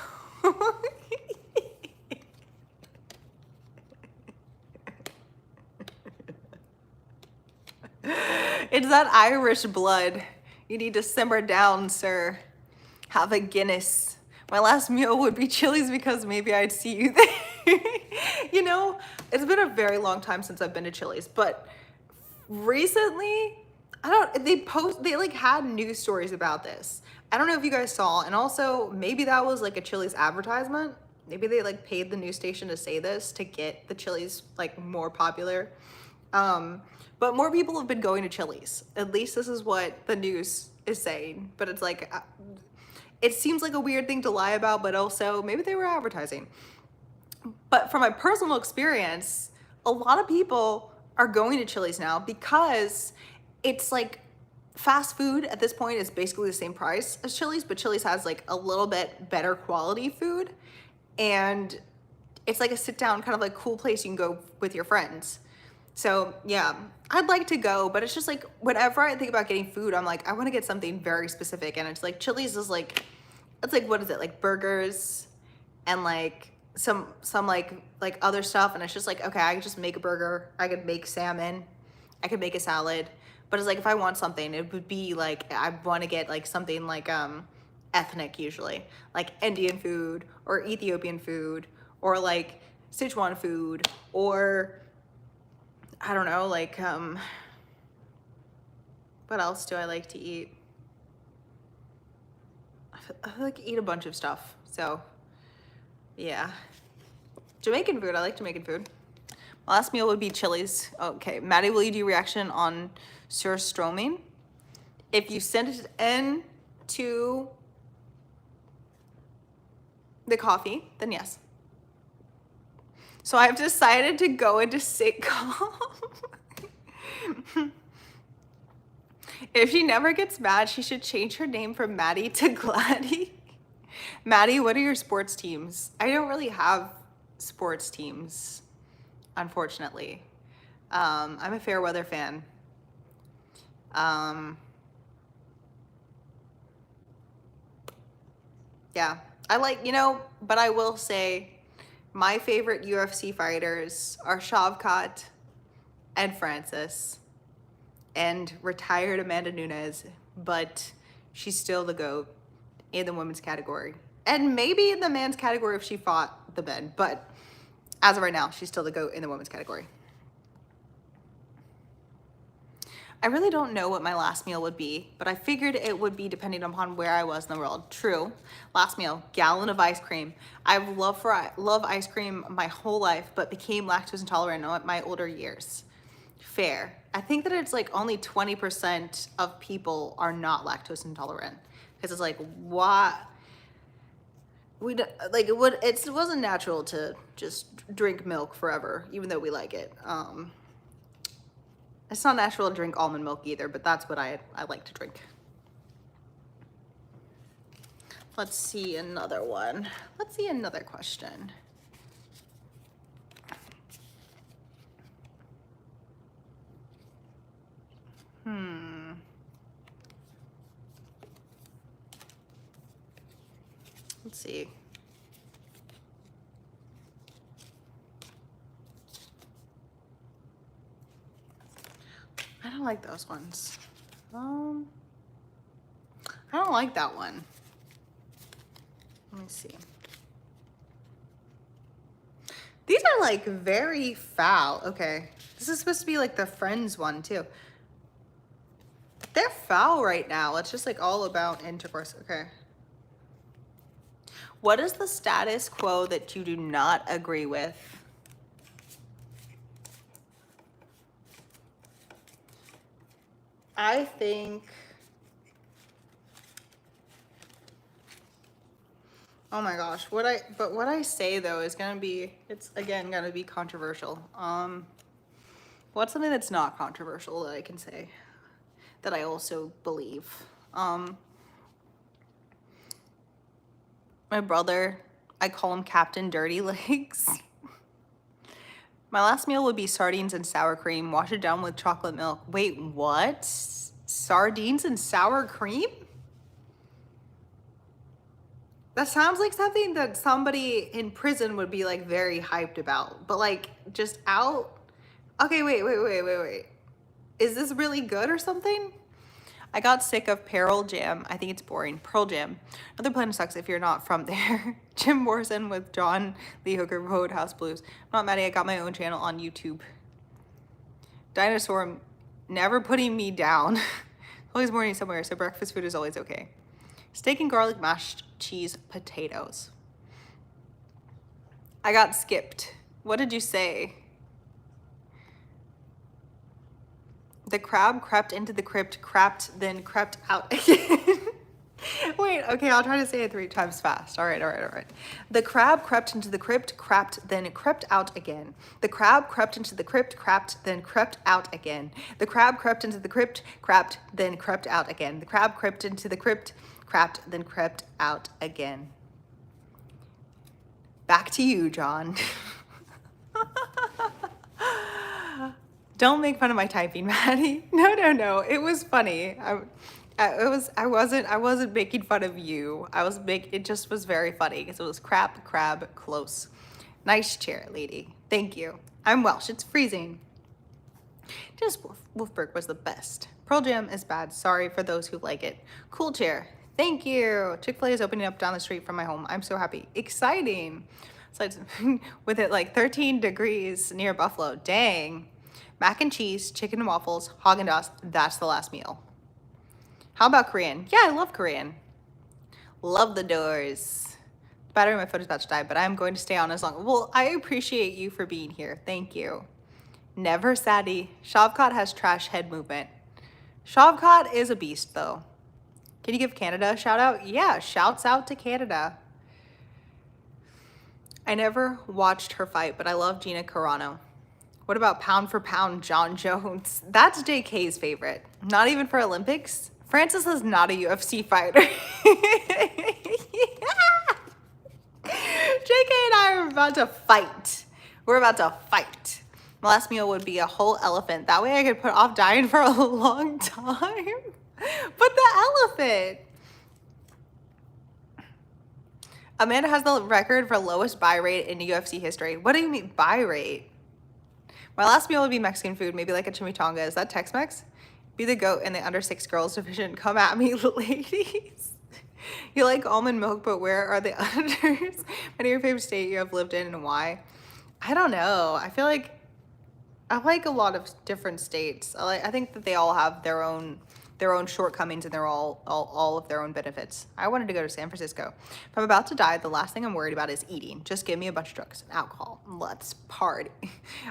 Speaker 1: It's that Irish blood. You need to simmer down, sir. Have a Guinness. My last meal would be Chili's because maybe I'd see you there. You know, it's been a very long time since I've been to Chili's, but recently, they like had news stories about this. I don't know if you guys saw, and also maybe that was like a Chili's advertisement. Maybe they like paid the news station to say this to get the Chili's like more popular. But more people have been going to Chili's. At least this is what the news is saying. But it's like, it seems like a weird thing to lie about, but also maybe they were advertising. But from my personal experience, a lot of people are going to Chili's now because it's like fast food at this point is basically the same price as Chili's, but Chili's has like a little bit better quality food. And it's like a sit down kind of like cool place you can go with your friends. So yeah, I'd like to go, but it's just like whenever I think about getting food, I'm like, I want to get something very specific. And it's like Chili's is like, it's like, what is it? Like burgers and like some like other stuff. And it's just like, okay, I could just make a burger. I could make salmon. I could make a salad. But it's like, if I want something, it would be like, I want to get like something like ethnic usually, like Indian food or Ethiopian food or like Sichuan food or I don't know, like, what else do I like to eat? I like to eat a bunch of stuff, so, yeah. Jamaican food, I like Jamaican food. My last meal would be Chili's. Okay, Maddy, will you do reaction on surströmming? If you send it in to the coffee, then yes. So I've decided to go into sitcom. If she never gets mad, she should change her name from Maddy to Gladdy. Maddy, what are your sports teams? I don't really have sports teams, unfortunately. I'm a fair weather fan. Yeah, I like, you know, but I will say my favorite UFC fighters are Shavkat and Francis and retired Amanda Nunes, but she's still the GOAT in the women's category. And maybe in the men's category if she fought the men, but as of right now, she's still the GOAT in the women's category. I really don't know what my last meal would be, but I figured it would be depending upon where I was in the world. True. Last meal, gallon of ice cream. I've love ice cream my whole life, but became lactose intolerant in my older years. Fair. I think that it's like only 20% of people are not lactose intolerant. Because it's like, what? It wasn't natural to just drink milk forever, even though we like it. It's not natural to drink almond milk either, but that's what I like to drink. Let's see another one. Let's see another question. Let's see. I don't like those ones. I don't like that one. Let me see. These are like very foul. Okay. This is supposed to be like the Friends one too. They're foul right now. It's just like all about intercourse. Okay. What is the status quo that you do not agree with? I think, oh my gosh, what I say though is gonna be, it's again gonna be controversial. What's something that's not controversial that I can say that I also believe? My brother, I call him Captain Dirty Legs. My last meal would be sardines and sour cream. Wash it down with chocolate milk. Wait, what? Sardines and sour cream? That sounds like something that somebody in prison would be like very hyped about. But like just out? Okay, wait. Is this really good or something? I got sick of Pearl Jam. I think it's boring. Pearl Jam. Another Planet sucks if you're not from there. Jim Morrison with John Lee Hooker, Roadhouse Blues. I'm not Maddie. I got my own channel on YouTube. Dinosaur never putting me down. Always morning somewhere, so breakfast food is always okay. Steak and garlic mashed cheese potatoes. I got skipped. What did you say? The crab crept into the crypt, crapped, then crept out again. Wait, okay, I'll try to say it 3 times fast. All right. The crab crept into the crypt, crapped, then crept out again. The crab crept into the crypt, crapped, then crept out again. The crab crept into the crypt, crapped, then crept out again. The crab crept into the crypt, crapped, then crept out again. Back to you, John. Don't make fun of my typing, Maddie. No. It was funny. I wasn't making fun of you. It just was very funny because it was crab, close. Nice chair, lady. Thank you. I'm Welsh. It's freezing. Just Wolfberg was the best. Pearl Jam is bad. Sorry for those who like it. Cool chair. Thank you. Chick-fil-A is opening up down the street from my home. I'm so happy. Exciting. So with it like 13 degrees near Buffalo. Dang. Mac and cheese, chicken and waffles, Haagen-Dazs. That's the last meal. How about Korean? Yeah, I love Korean. Love the Doors. The battery on my phone is about to die, but I'm going to stay on as long. Well, I appreciate you for being here. Thank you. Never Sadie. Shavkat has trash head movement. Shavkat is a beast, though. Can you give Canada a shout out? Yeah, shouts out to Canada. I never watched her fight, but I love Gina Carano. What about pound for pound John Jones? That's JK's favorite. Not even for Olympics? Francis is not a UFC fighter. JK and I are about to fight. We're about to fight. My last meal would be a whole elephant. That way I could put off dying for a long time. But the elephant. Amanda has the record for lowest buy rate in UFC history. What do you mean buy rate? My last meal would be Mexican food, maybe like a chimichanga. Is that Tex-Mex? Be the goat in the under 6 girls division. Come at me, ladies. You like almond milk, but where are the unders? What are your favorite state you have lived in and why? I don't know. I feel like I like a lot of different states. I think that they all have their own shortcomings and they're all of their own benefits. I wanted to go to San Francisco. If I'm about to die, the last thing I'm worried about is eating. Just give me a bunch of drugs and alcohol. Let's party.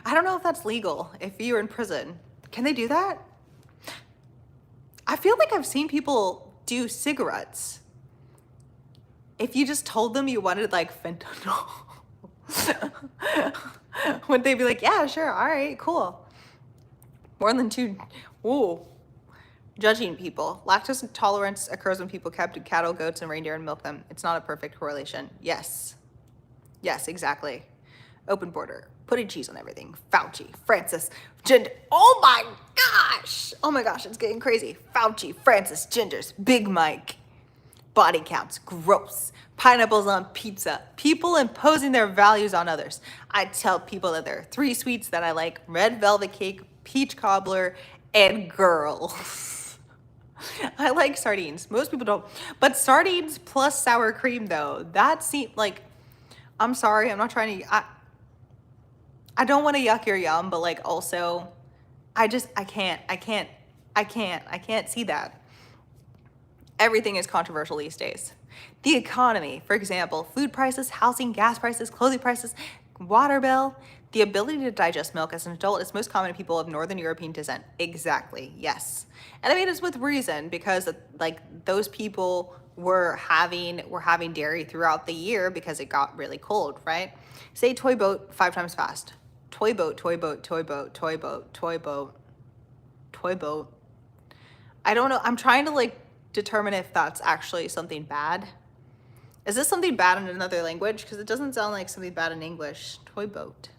Speaker 1: I don't know if that's legal if you're in prison. Can they do that? I feel like I've seen people do cigarettes. If you just told them you wanted like fentanyl, would they be like, yeah, sure, all right, cool. More than 2, ooh. Judging people. Lactose intolerance occurs when people capture cattle, goats, and reindeer and milk them. It's not a perfect correlation. Yes. Yes, exactly. Open border. Putting cheese on everything. Fauci. Francis. Oh my gosh. Oh my gosh, it's getting crazy. Fauci. Francis. Gingers. Big Mike. Body counts. Gross. Pineapples on pizza. People imposing their values on others. I tell people that there are 3 sweets that I like. Red velvet cake, peach cobbler, and girls. I like sardines. Most people don't. But sardines plus sour cream, though, that seems like, I'm sorry, I'm not trying to, I don't want to yuck your yum, but like also, I can't see that. Everything is controversial these days. The economy, for example, food prices, housing, gas prices, clothing prices, water bill. The ability to digest milk as an adult is most common in people of Northern European descent. Exactly, yes. And I mean, it's with reason because like those people were having dairy throughout the year because it got really cold, right? Say toy boat 5 times fast. Toy boat, toy boat, toy boat, toy boat, toy boat, toy boat. I don't know. I'm trying to like determine if that's actually something bad. Is this something bad in another language? Because it doesn't sound like something bad in English. Toy boat.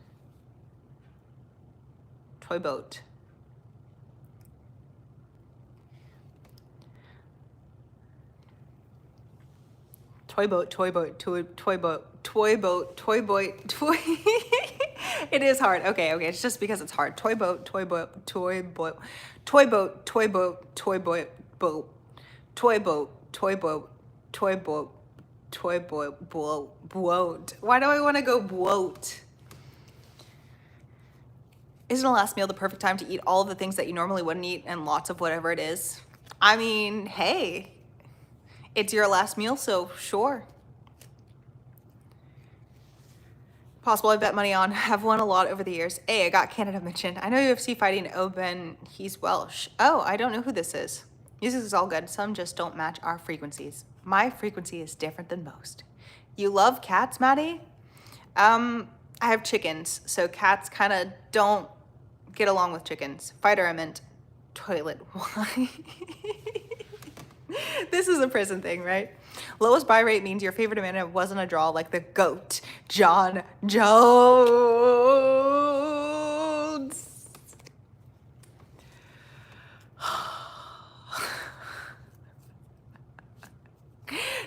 Speaker 1: Toy boat. Toy boat, toy boat, toy boat, toy boat, toy boat, toy. It is hard. Okay, it's just because it's hard. Toy boat, toy boat, toy boat, toy boat, toy boat, toy boat, boat, toy boat, toy boat, toy boat, toy boat, boat. Why do I want to go boat? Isn't a last meal the perfect time to eat all of the things that you normally wouldn't eat and lots of whatever it is? I mean, hey, it's your last meal, so sure. Possible I bet money on. Have won a lot over the years. Hey, I got Canada mentioned. I know UFC fighting Oben. He's Welsh. Oh, I don't know who this is. Music is all good. Some just don't match our frequencies. My frequency is different than most. You love cats, Maddie? I have chickens, so cats kind of don't get along with chickens. Fighter, I meant toilet. Why? This is a prison thing, right? Lowest buy rate means your favorite amendment wasn't a draw like the GOAT, John Jones.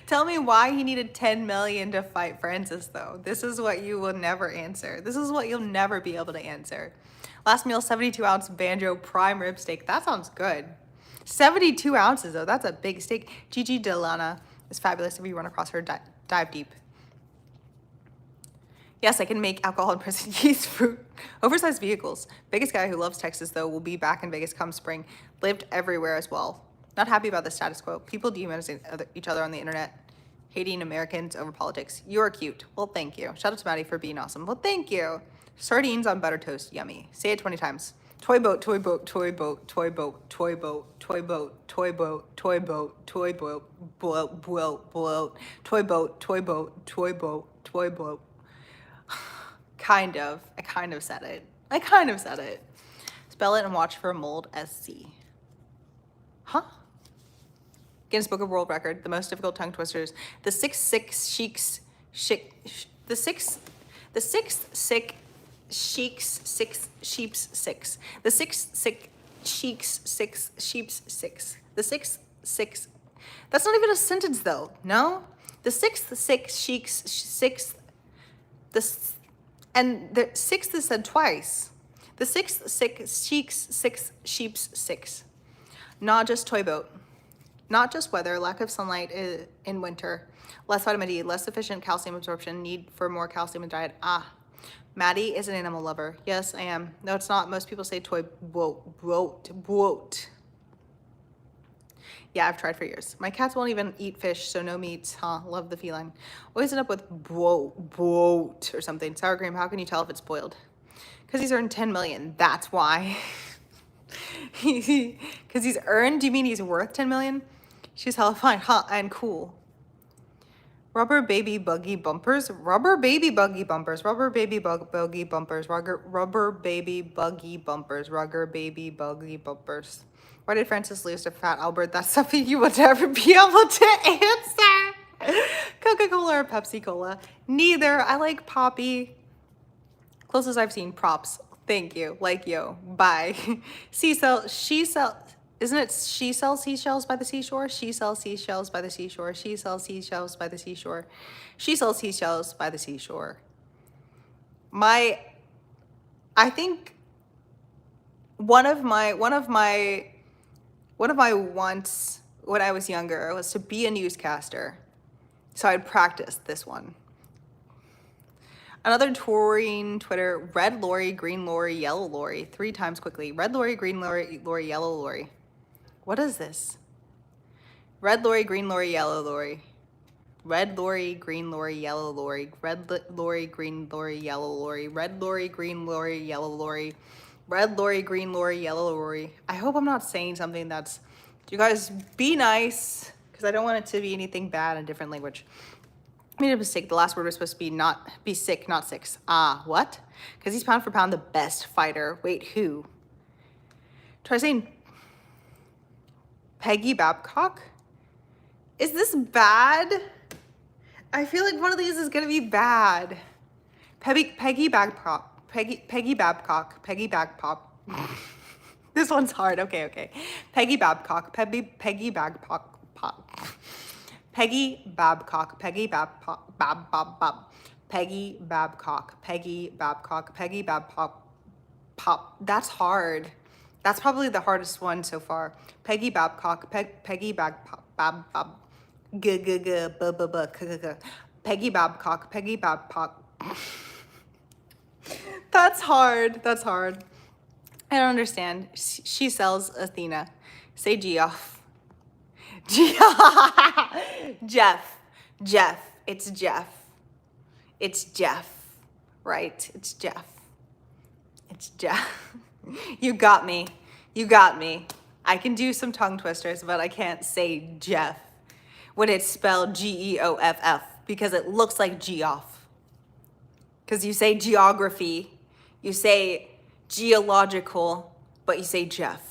Speaker 1: Tell me why he needed 10 million to fight Francis, though. This is what you will never answer. This is what you'll never be able to answer. Last meal, 72-ounce banjo prime rib steak. That sounds good. 72 ounces, though. That's a big steak. Gigi Delana is fabulous. If you run across her, dive deep. Yes, I can make alcohol in prison. Yeast, fruit, oversized vehicles. Biggest guy who loves Texas, though, will be back in Vegas come spring. Lived everywhere as well. Not happy about the status quo. People dehumanize each other on the internet. Hating Americans over politics. You're cute. Well, thank you. Shout out to Maddy for being awesome. Well, thank you. Sardines on butter toast. Yummy. Say it 20 times. Toy boat, toy boat, toy boat, toy boat, toy boat, toy boat, toy boat, toy boat, toy boat, boat, boat, boat, toy boat, toy boat, toy boat, toy boat. Kind of. I kind of said it. Spell it and watch for mold SC. Huh? Guinness Book of World Record, the most difficult tongue twisters. The sixth sick sheiks, the sixth sick sheiks, six sheeps, six. The sixth sick sheiks, six sheeps, six. The sixth six. That's not even a sentence, though. No, the sixth sick sheiks, sixth. And the sixth is said twice. The sixth sick sheiks, six sheeps, six. Not just toy boat. Not just weather, lack of sunlight in winter, less vitamin D, less sufficient calcium absorption, need for more calcium in diet. Maddy is an animal lover. Yes, I am. No, it's not. Most people say toy boat. Yeah, I've tried for years. My cats won't even eat fish, so no meats. Huh, love the feline. Always end up with boat or something. Sour cream, how can you tell if it's boiled? Because he's earned 10 million. That's why. Because he's earned, do you mean he's worth 10 million? She's hella fine, and cool. Rubber baby buggy bumpers, rubber baby buggy bumpers, rubber baby buggy bumpers, rubber baby buggy bumpers, rubber baby buggy bumpers. Why did Francis lose to Fat Albert? That's something you would never be able to answer. Coca-Cola or Pepsi-Cola? Neither. I like Poppy. Closest I've seen. Props. Thank you. Like yo. Bye. She sells, isn't it she sells seashells by the seashore? She sells seashells by the seashore. She sells seashells by the seashore. She sells seashells by the seashore. I think one of my wants when I was younger was to be a newscaster. So I'd practice this one. Another touring Twitter, red Lori, green Lori, yellow Lori, 3 times quickly. Red Lori, green Lori, Lori, yellow Lori. What is this? Red Lori, green Lori, yellow Lori. Red Lori, green Lori, yellow Lori. Red Lori, green Lori, yellow Lori. Red Lori, green Lori, yellow Lori. Red Lori, green Lori, yellow Lori. I hope I'm not saying something that's... You guys, be nice, because I don't want it to be anything bad in a different language. I made a mistake. The last word was supposed to be sick, not six. Ah, what? Because he's pound for pound the best fighter. Wait, who? Try saying Peggy Babcock? Is this bad? I feel like one of these is gonna be bad. Peggy Babcock. Peggy Babcock. Peggy Babcock. This one's hard. Okay. Peggy Babcock. Peggy Babcock. Peggy Babcock. Peggy Babcock. Peggy Babcock. Peggy Babcock. Peggy Babcock. Pop. That's hard. That's probably the hardest one so far. Peggy Babcock. Peggy Babcock. Peggy Babcock. Peggy Babcock. That's hard. That's hard. I don't understand. She sells Athena. Say Geoff. Jeff. It's Jeff. It's Jeff. Right? It's Jeff. It's Jeff. You got me. You got me. I can do some tongue twisters, but I can't say Jeff when it's spelled Geoff because it looks like Geoff. Because you say geography, you say geological, but you say Jeff.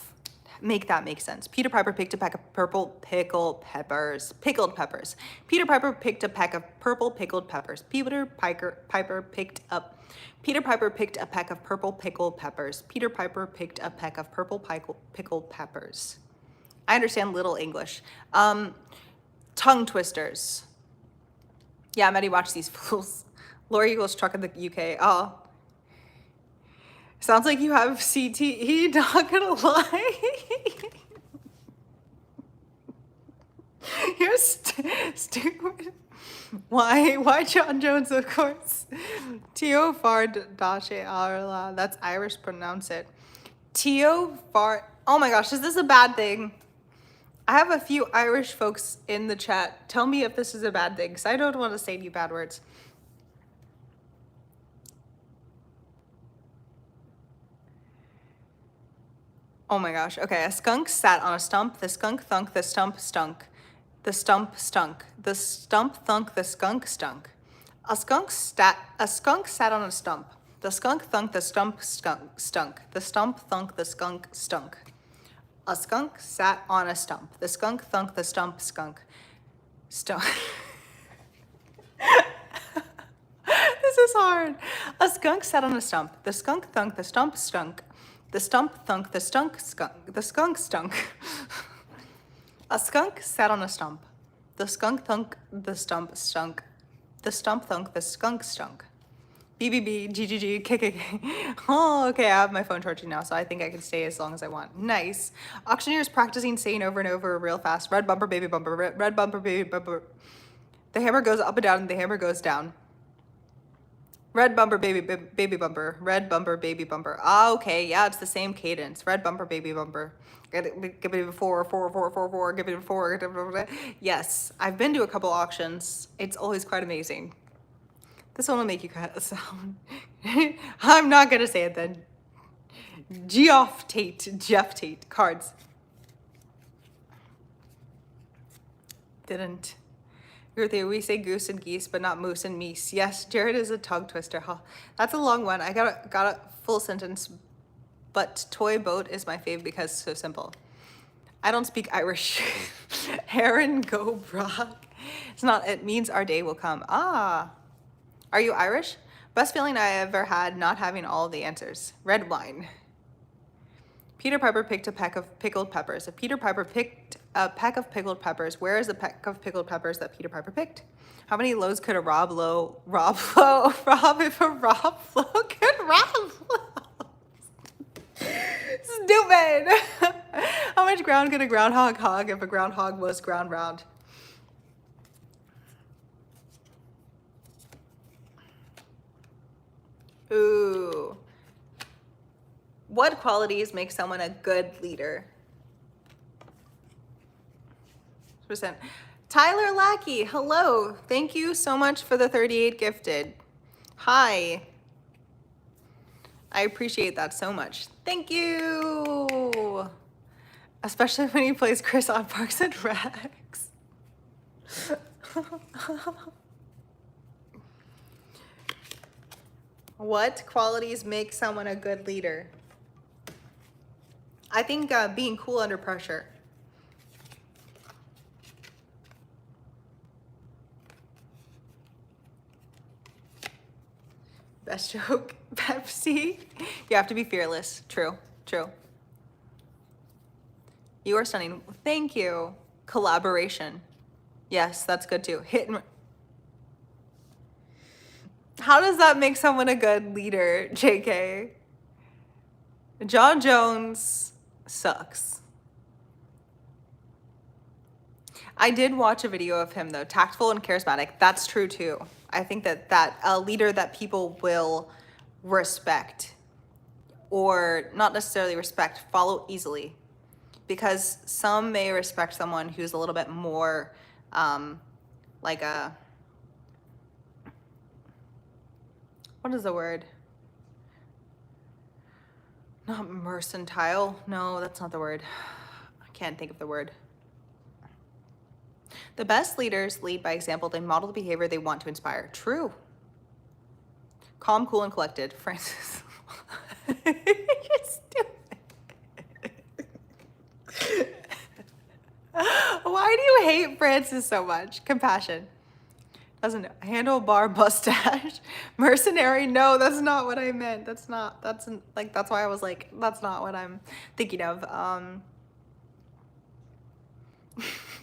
Speaker 1: Make that make sense. Peter Piper picked a pack of purple pickled peppers. Pickled peppers. Peter Piper picked a pack of purple pickled peppers. Peter Piper picked a pack of purple pickled peppers. Peter Piper picked a pack of purple pickled peppers. I understand little English. Tongue twisters. Yeah, Maddy, watch these fools. Lori Eagles truck in the UK. Oh. Sounds like you have CTE, not gonna lie. You're stupid. Why John Jones, of course. Tio Fard Dache Arla. That's Irish, pronounce it. Tio Fard. Oh my gosh, is this a bad thing? I have a few Irish folks in the chat. Tell me if this is a bad thing, because I don't want to say any bad words. Oh my gosh. Okay, a skunk sat on a stump. The skunk thunk, the stump stunk. The stump stunk. The stump thunk, the skunk stunk. A skunk sat on a stump. The skunk thunk, the stump stunk. The stump thunk, the skunk stunk. A skunk sat on a stump. The skunk thunk, the stump stunk. This is hard. A skunk sat on a stump. The skunk thunk, the stump stunk. The stump thunk, the skunk stunk. A skunk sat on a stump. The skunk thunk, the stump stunk. The stump thunk, the skunk stunk. BBB, GGG, KKK. Oh, okay, I have my phone charging now, so I think I can stay as long as I want. Nice. Auctioneers practicing saying over and over real fast. Red bumper, baby bumper, red bumper, baby bumper. The hammer goes up and down, and the hammer goes down. Red bumper, baby bumper. Red bumper, baby bumper. Ah, okay, yeah, it's the same cadence. Red bumper, baby bumper. Give it a four. Give it a four. Yes, I've been to a couple auctions. It's always quite amazing. This one will make you cut a sound. I'm not gonna say it then. Jeff Tate cards. Didn't. We say goose and geese, but not moose and meese. Yes, Jared is a tongue twister. Huh? That's a long one. I got a full sentence, but toy boat is my fave because it's so simple. I don't speak Irish. Heron go Brock. It's not, it means our day will come. Ah, are you Irish? Best feeling I ever had not having all of the answers. Red wine. Peter Piper picked a pack of pickled peppers. If Peter Piper picked a pack of pickled peppers, where is the pack of pickled peppers that Peter Piper picked? How many loaves could a rob if a Rob Flo could rob Stupid! How much ground could a groundhog hog if a groundhog was ground round? What qualities make someone a good leader? Percent. Tyler Lackey, hello. Thank you so much for the 38 gifted. Hi. I appreciate that so much. Thank you. Especially when he plays Chris on Parks and Recs. What qualities make someone a good leader? I think being cool under pressure. Best joke, Pepsi. You have to be fearless. True, true. You are stunning. Thank you. Collaboration. Yes, that's good too. Hit and... How does that make someone a good leader, JK? John Jones sucks. I did watch a video of him though, tactful and charismatic. That's true too. I think that a leader that people will respect, or not necessarily respect, follow easily. Because some may respect someone who's a little bit more like a, what is the word? Not mercantile. No, that's not the word. I can't think of the word. The best leaders lead by example. They model the behavior they want to inspire. True. Calm, cool, and collected. Francis. You're stupid. Why do you hate Francis so much? Compassion. Doesn't know. Handlebar mustache. Mercenary. No, that's not what I meant. That's not. That's like. That's why I was like. That's not what I'm thinking of.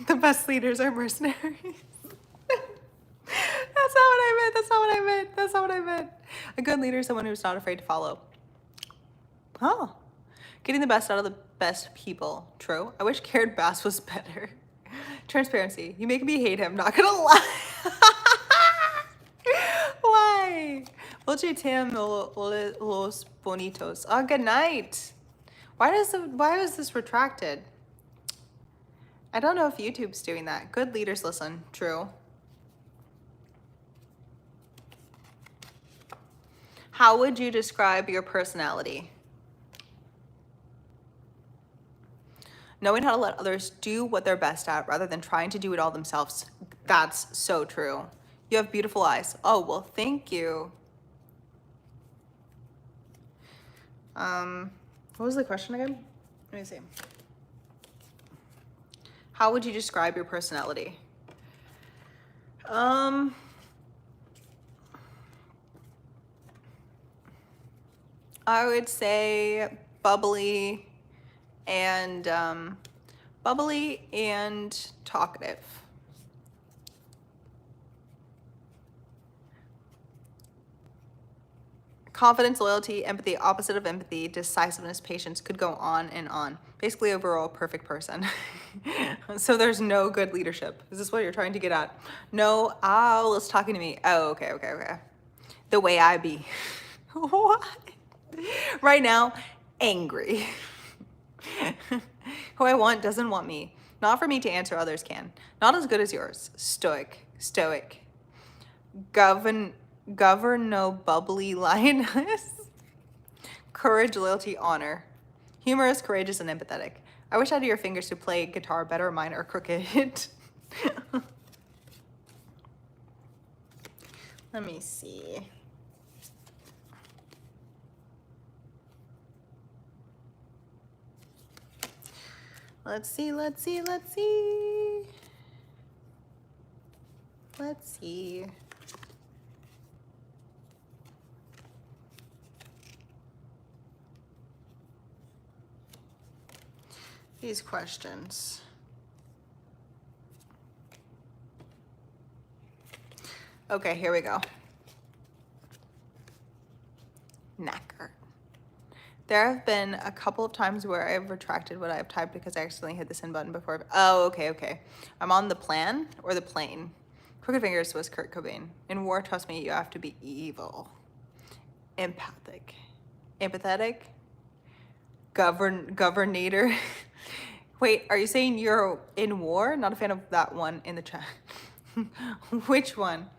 Speaker 1: The best leaders are mercenaries. That's not what I meant. That's not what I meant. That's not what I meant. A good leader is someone who's not afraid to follow. Oh. Getting the best out of the best people. True. I wish Karen Bass was better. Transparency. You make me hate him. Not gonna lie. Why? Oye Tim los bonitos. Oh, good night. Why was this retracted? I don't know if YouTube's doing that. Good leaders listen. True. How would you describe your personality? Knowing how to let others do what they're best at rather than trying to do it all themselves. That's so true. You have beautiful eyes. Oh, well, thank you. What was the question again? Let me see. How would you describe your personality? I would say bubbly and talkative. Confidence, loyalty, empathy, opposite of empathy, decisiveness, patience, could go on and on. Basically, overall, perfect person. So there's no good leadership. Is this what you're trying to get at? No, Owl's talking to me. Oh, okay. The way I be. What? Right now, angry. Who I want doesn't want me. Not for me to answer, others can. Not as good as yours. Stoic. Govern bubbly lioness. Courage, loyalty, honor. Humorous, courageous, and empathetic. I wish I had your fingers to play guitar better. Mine are crooked. Let me see. Let's see. These questions. Okay, here we go. Knacker. There have been a couple of times where I've retracted what I've typed because I accidentally hit the send button before. Oh, okay. I'm on the plan or the plane. Crooked Fingers was Kurt Cobain. In war, trust me, you have to be evil. Empathetic. Governator. Wait, are you saying you're in war? Not a fan of that one in the chat. Which one?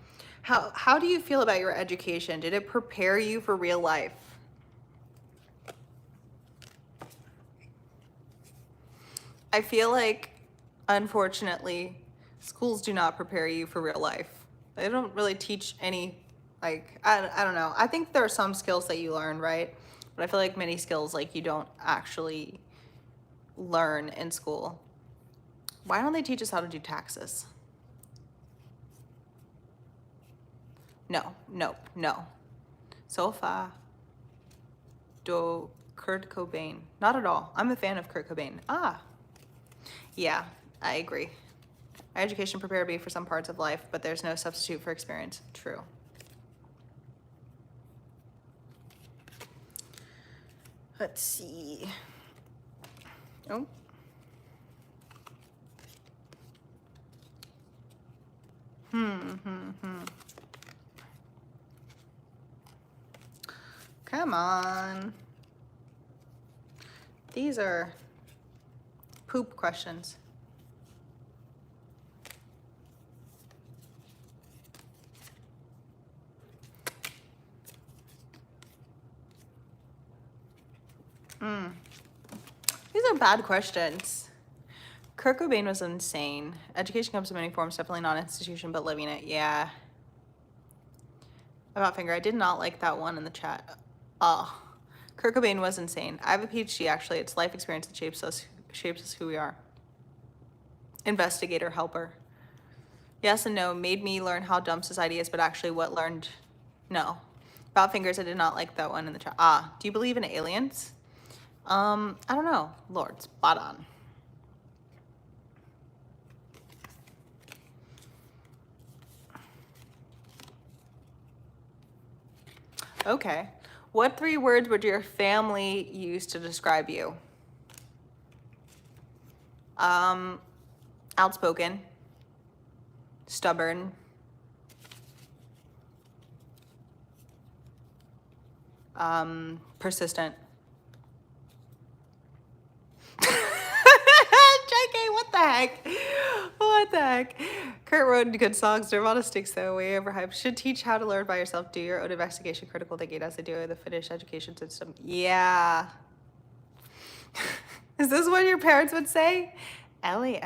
Speaker 1: How do you feel about your education? Did it prepare you for real life? I feel like, unfortunately, schools do not prepare you for real life. They don't really teach any, like, I don't know. I think there are some skills that you learn, right? But I feel like many skills, like, you don't actually learn in school. Why don't they teach us how to do taxes? No, nope, no. Sofa. Do Kurt Cobain. Not at all. I'm a fan of Kurt Cobain. Ah. Yeah, I agree. My education prepared me for some parts of life, but there's no substitute for experience. True. Let's see. Oh. Come on. These are poop questions. These are bad questions. Kurt Cobain was insane. Education comes in many forms, definitely not an institution, but living it, yeah. About finger, I did not like that one in the chat. Oh, Kurt Cobain was insane. I have a PhD, actually. It's life experience that shapes us who we are. Investigator, helper. Yes and no, made me learn how dumb society is, but actually what learned, no. About fingers, I did not like that one in the chat. Ah, do you believe in aliens? I don't know. Lord, spot on. Okay. What 3 words would your family use to describe you? Outspoken, stubborn, persistent. JK, what the heck? What the heck? Kurt wrote good songs. Nirvana stinks though, way overhyped. Should teach how to learn by yourself. Do your own investigation, critical thinking as they do in the Finnish education system. Yeah. Is this what your parents would say? Ellie,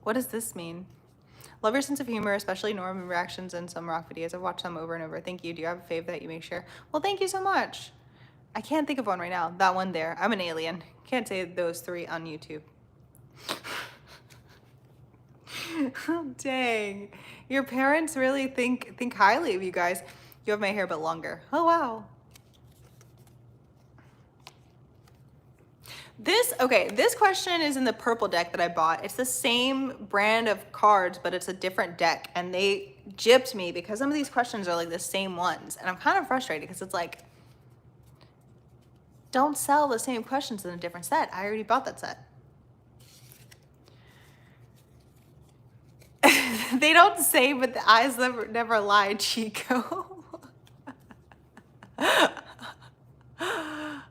Speaker 1: what does this mean? Love your sense of humor, especially Norman reactions and some rock videos. I've watched them over and over. Thank you. Do you have a fave that you may share? Well, thank you so much. I can't think of one right now. That one there. I'm an alien. Can't say those 3 on YouTube. Oh, dang. Your parents really think highly of you guys. You have my hair but longer. Oh, wow. This question is in the purple deck that I bought. It's the same brand of cards, but it's a different deck. And they gypped me because some of these questions are like the same ones. And I'm kind of frustrated because it's like, don't sell the same questions in a different set. I already bought that set. They don't say, but the eyes never lie, Chico.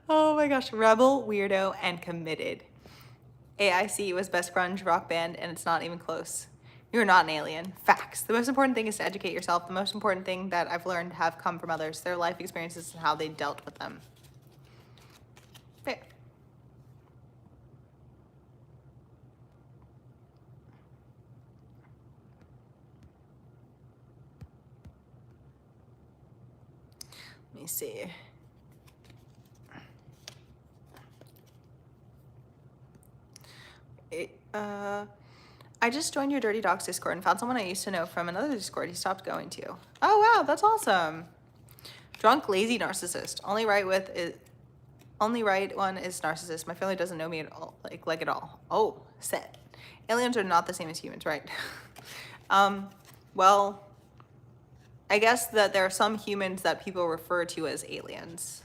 Speaker 1: Oh my gosh, rebel, weirdo, and committed. AIC was best grunge rock band, and it's not even close. You're not an alien. Facts. The most important thing is to educate yourself. The most important thing that I've learned have come from others, their life experiences and how they dealt with them. Fair. Let me see. I just joined your Dirty Dogs Discord and found someone I used to know from another Discord he stopped going to. Oh wow, that's awesome. Drunk, lazy narcissist. Only right one is narcissist. My family doesn't know me at all, like at all. Oh, set. Aliens are not the same as humans, right? Well, I guess that there are some humans that people refer to as aliens.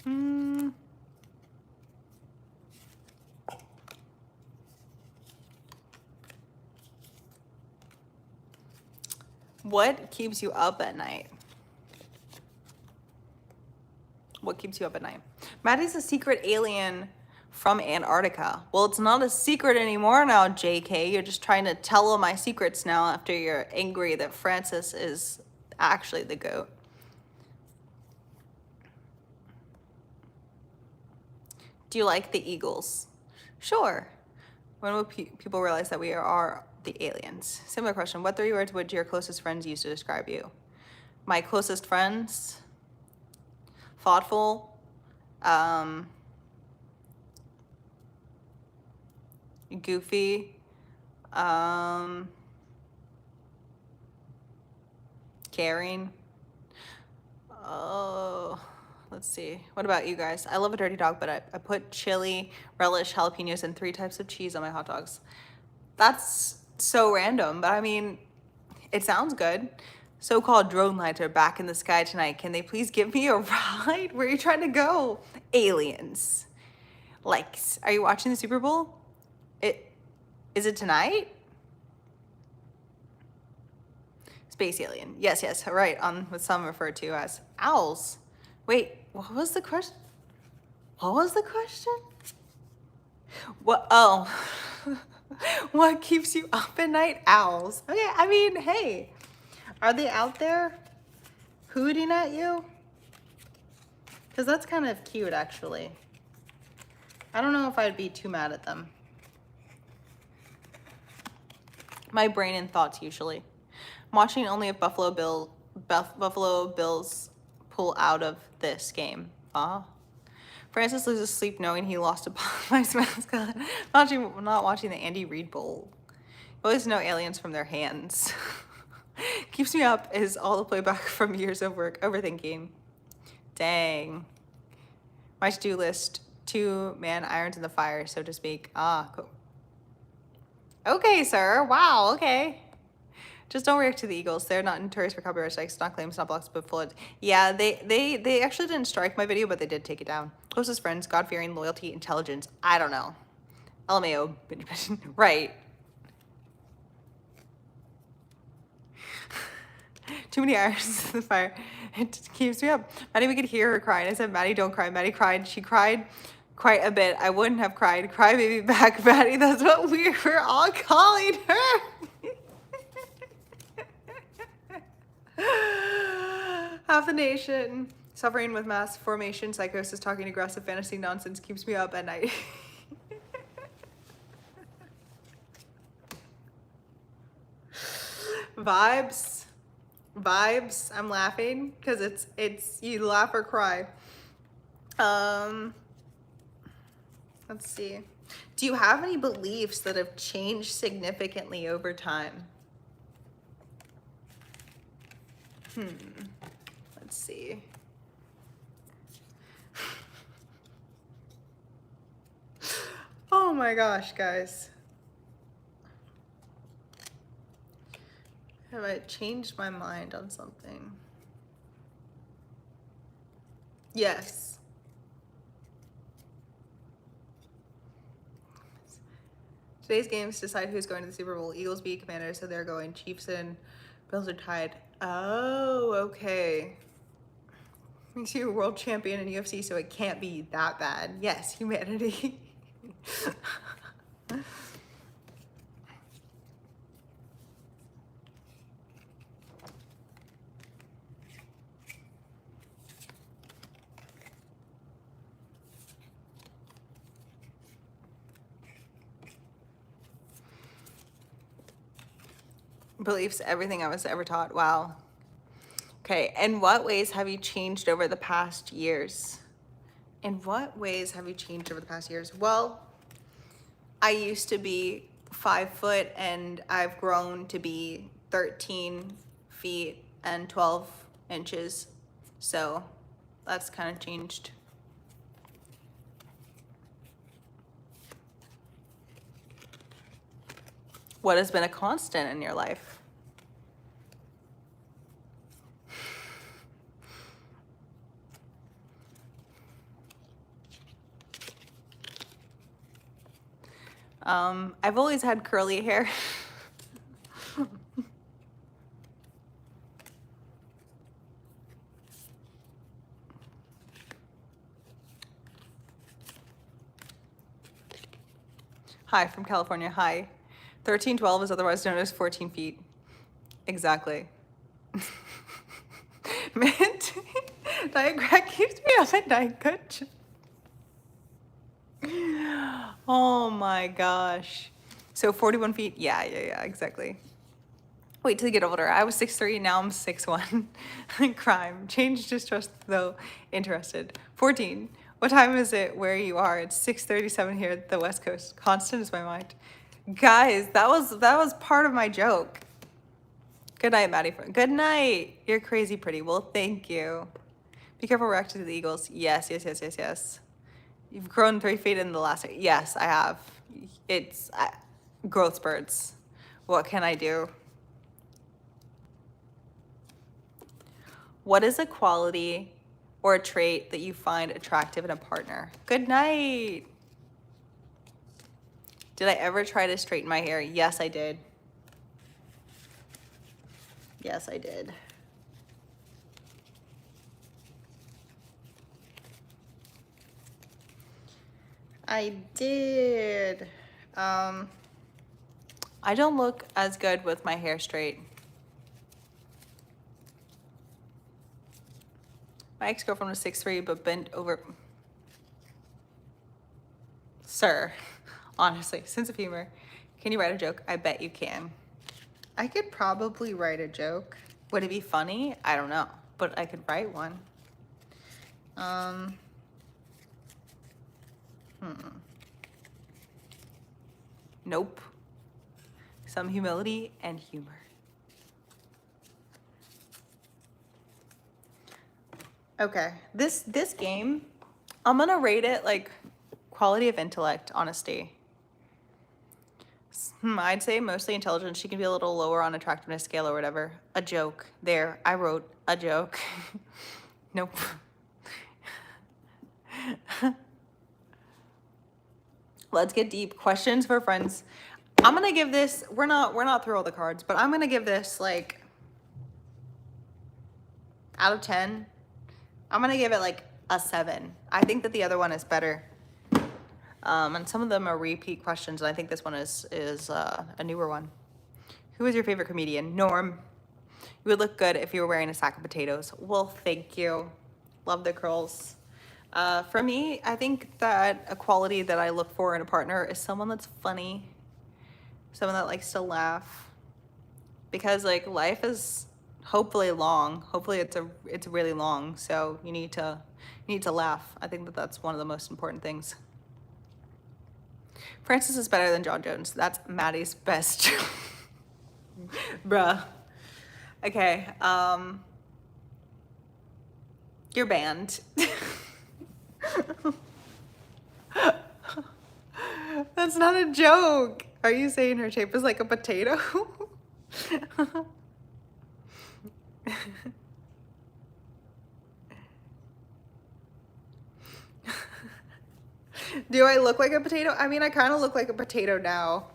Speaker 1: Hmm. What keeps you up at night? What keeps you up at night? Maddy's a secret alien from Antarctica. Well, it's not a secret anymore now, JK. You're just trying to tell all my secrets now after you're angry that Francis is actually the GOAT. Do you like the Eagles? Sure. When will people realize that we are the aliens? Similar question. What 3 words would your closest friends use to describe you? My closest friends? Thoughtful. Goofy. Caring. Oh, let's see. What about you guys? I love a dirty dog, but I put chili, relish, jalapenos, and 3 types of cheese on my hot dogs. That's so random, but I mean, it sounds good. So-called drone lights are back in the sky tonight. Can they please give me a ride? Where are you trying to go? Aliens. Like, are you watching the Super Bowl? Is it tonight? Space alien. Yes, yes, right. On what some refer to as owls. Wait, what was the question? What was the question? What? Oh, what keeps you up at night? Owls. Okay, I mean, hey, are they out there hooting at you? Because that's kind of cute, actually. I don't know if I'd be too mad at them. My brain and thoughts usually. I'm watching only if Buffalo Bills pull out of this game. Francis loses sleep knowing he lost a Popeyes mascot. Not watching the Andy Reid Bowl. Always know aliens from their hands. Keeps me up is all the playback from years of work overthinking. Dang. My to-do list, 2 man irons in the fire, so to speak. Cool. Okay, sir. Wow, okay. Just don't react to the Eagles. They're not notorious for copyright strikes, not claims, not blocks, but full. Yeah, they actually didn't strike my video, but they did take it down. Closest friends, God-fearing, loyalty, intelligence. I don't know. LMAO. Right. Too many irons in the fire. It keeps me up. Maddy, we could hear her crying. I said, Maddy, don't cry. Maddy cried. She cried quite a bit. I wouldn't have cried. Cry baby back, Maddy. That's what we were all calling her. Half the nation suffering with mass formation psychosis, talking aggressive fantasy nonsense keeps me up at night. Vibes. I'm laughing because it's you laugh or cry. Let's see. Do you have any beliefs that have changed significantly over time? Let's see. Oh my gosh, guys. Have I changed my mind on something? Yes. Today's games decide who's going to the Super Bowl. Eagles beat Commanders, so they're going. Chiefs and Bills are tied. Oh, okay. Makes you a world champion in UFC, so it can't be that bad. Yes, humanity. Beliefs, everything I was ever taught. Wow. Okay, in what ways have you changed over the past years? In what ways have you changed over the past years? Well, I used to be 5 foot and I've grown to be 13 feet and 12 inches. So that's kind of changed. What has been a constant in your life? I've always had curly hair. Hi, from California. Hi. 1312 is otherwise known as 14 feet. Exactly. Man, Diet Crack keeps me up at night. Good. Oh my gosh. So 41 feet. Yeah, exactly. Wait till you get older. I was 6'3", now I'm 6'1". Crime. Change distrust though interested. 14. What time is it where you are? It's 6:37 here at the West Coast. Constant is my mind. Guys, that was part of my joke. Good night, Maddie. Good night. You're crazy pretty. Well, thank you. Be careful reacting to the Eagles. Yes. You've grown 3 feet in the last. Yes, I have. It's growth spurts. What can I do? What is a quality or a trait that you find attractive in a partner? Good night. Did I ever try to straighten my hair? Yes, I did. Yes, I did. I did. I don't look as good with my hair straight. My ex-girlfriend was 6'3", but bent over. Sir, honestly, sense of humor. Can you write a joke? I bet you can. I could probably write a joke. Would it be funny? I don't know, but I could write one. Nope. Some humility and humor. Okay, this game, I'm gonna rate it like quality of intellect, honesty. I'd say mostly intelligence. She can be a little lower on attractiveness scale or whatever. A joke. There, I wrote a joke. Nope. Let's get deep. Questions for friends. I'm gonna give this, we're not through all the cards, but I'm gonna give this like out of 10. I'm gonna give it like a 7. I think that the other one is better. And some of them are repeat questions, and I think this one is a newer one. Who is your favorite comedian? Norm. You would look good if you were wearing a sack of potatoes. Well, thank you. Love the curls. For me, I think that a quality that I look for in a partner is someone that's funny, someone that likes to laugh, because like life is hopefully long. Hopefully it's really long, so you need to laugh. I think that that's one of the most important things. Francis is better than John Jones. That's Maddie's best joke. Bruh. Okay, you're banned. That's not a joke. Are you saying her shape is like a potato? Do I look like a potato? I mean, I kind of look like a potato now.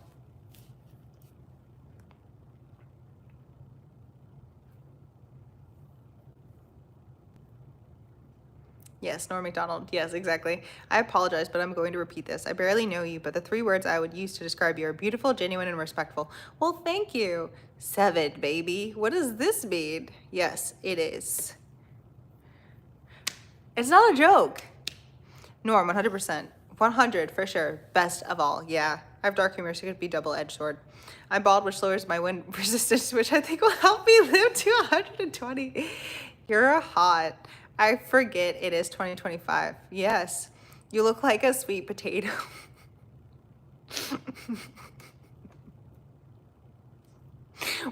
Speaker 1: Yes, Norm MacDonald. Yes, exactly. I apologize, but I'm going to repeat this. I barely know you, but the 3 words I would use to describe you are beautiful, genuine, and respectful. Well, thank you. 7, baby. What does this mean? Yes, it is. It's not a joke. Norm, 100%. 100 for sure. Best of all. Yeah. I have dark humor, so it could be double-edged sword. I'm bald, which lowers my wind resistance, which I think will help me live to 120. You're hot. I forget it is 2025. Yes. You look like a sweet potato.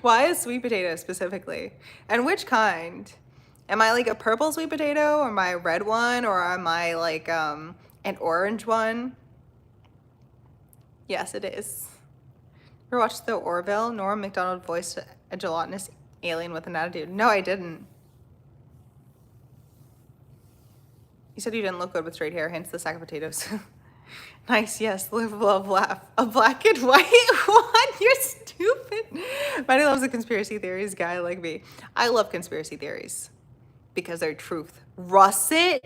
Speaker 1: Why a sweet potato specifically? And which kind? Am I like a purple sweet potato, or am I a red one, or am I like an orange one? Yes, it is. Ever watched the Orville? Norm MacDonald voiced a gelatinous alien with an attitude. No, I didn't. You said you didn't look good with straight hair, hence the sack of potatoes. Nice, yes, live, love, laugh. A black and white one? You're stupid. Maddy loves a conspiracy theories guy like me. I love conspiracy theories because they're truth. Russet?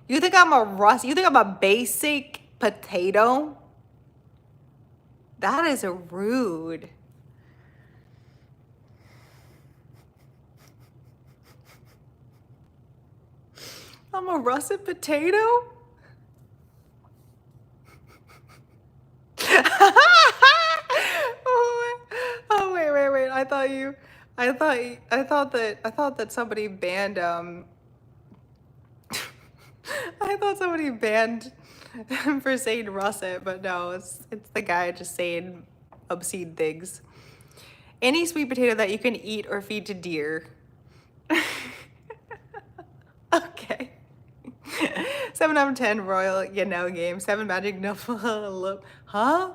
Speaker 1: You think I'm a russet? You think I'm a basic potato? That is rude. I'm a russet potato? Oh wait. I thought that somebody banned I thought somebody banned him for saying russet, but no, it's the guy just saying obscene things. Any sweet potato that you can eat or feed to deer. Okay. 7 out of 10 royal, you know, game. 7 magic no. Huh?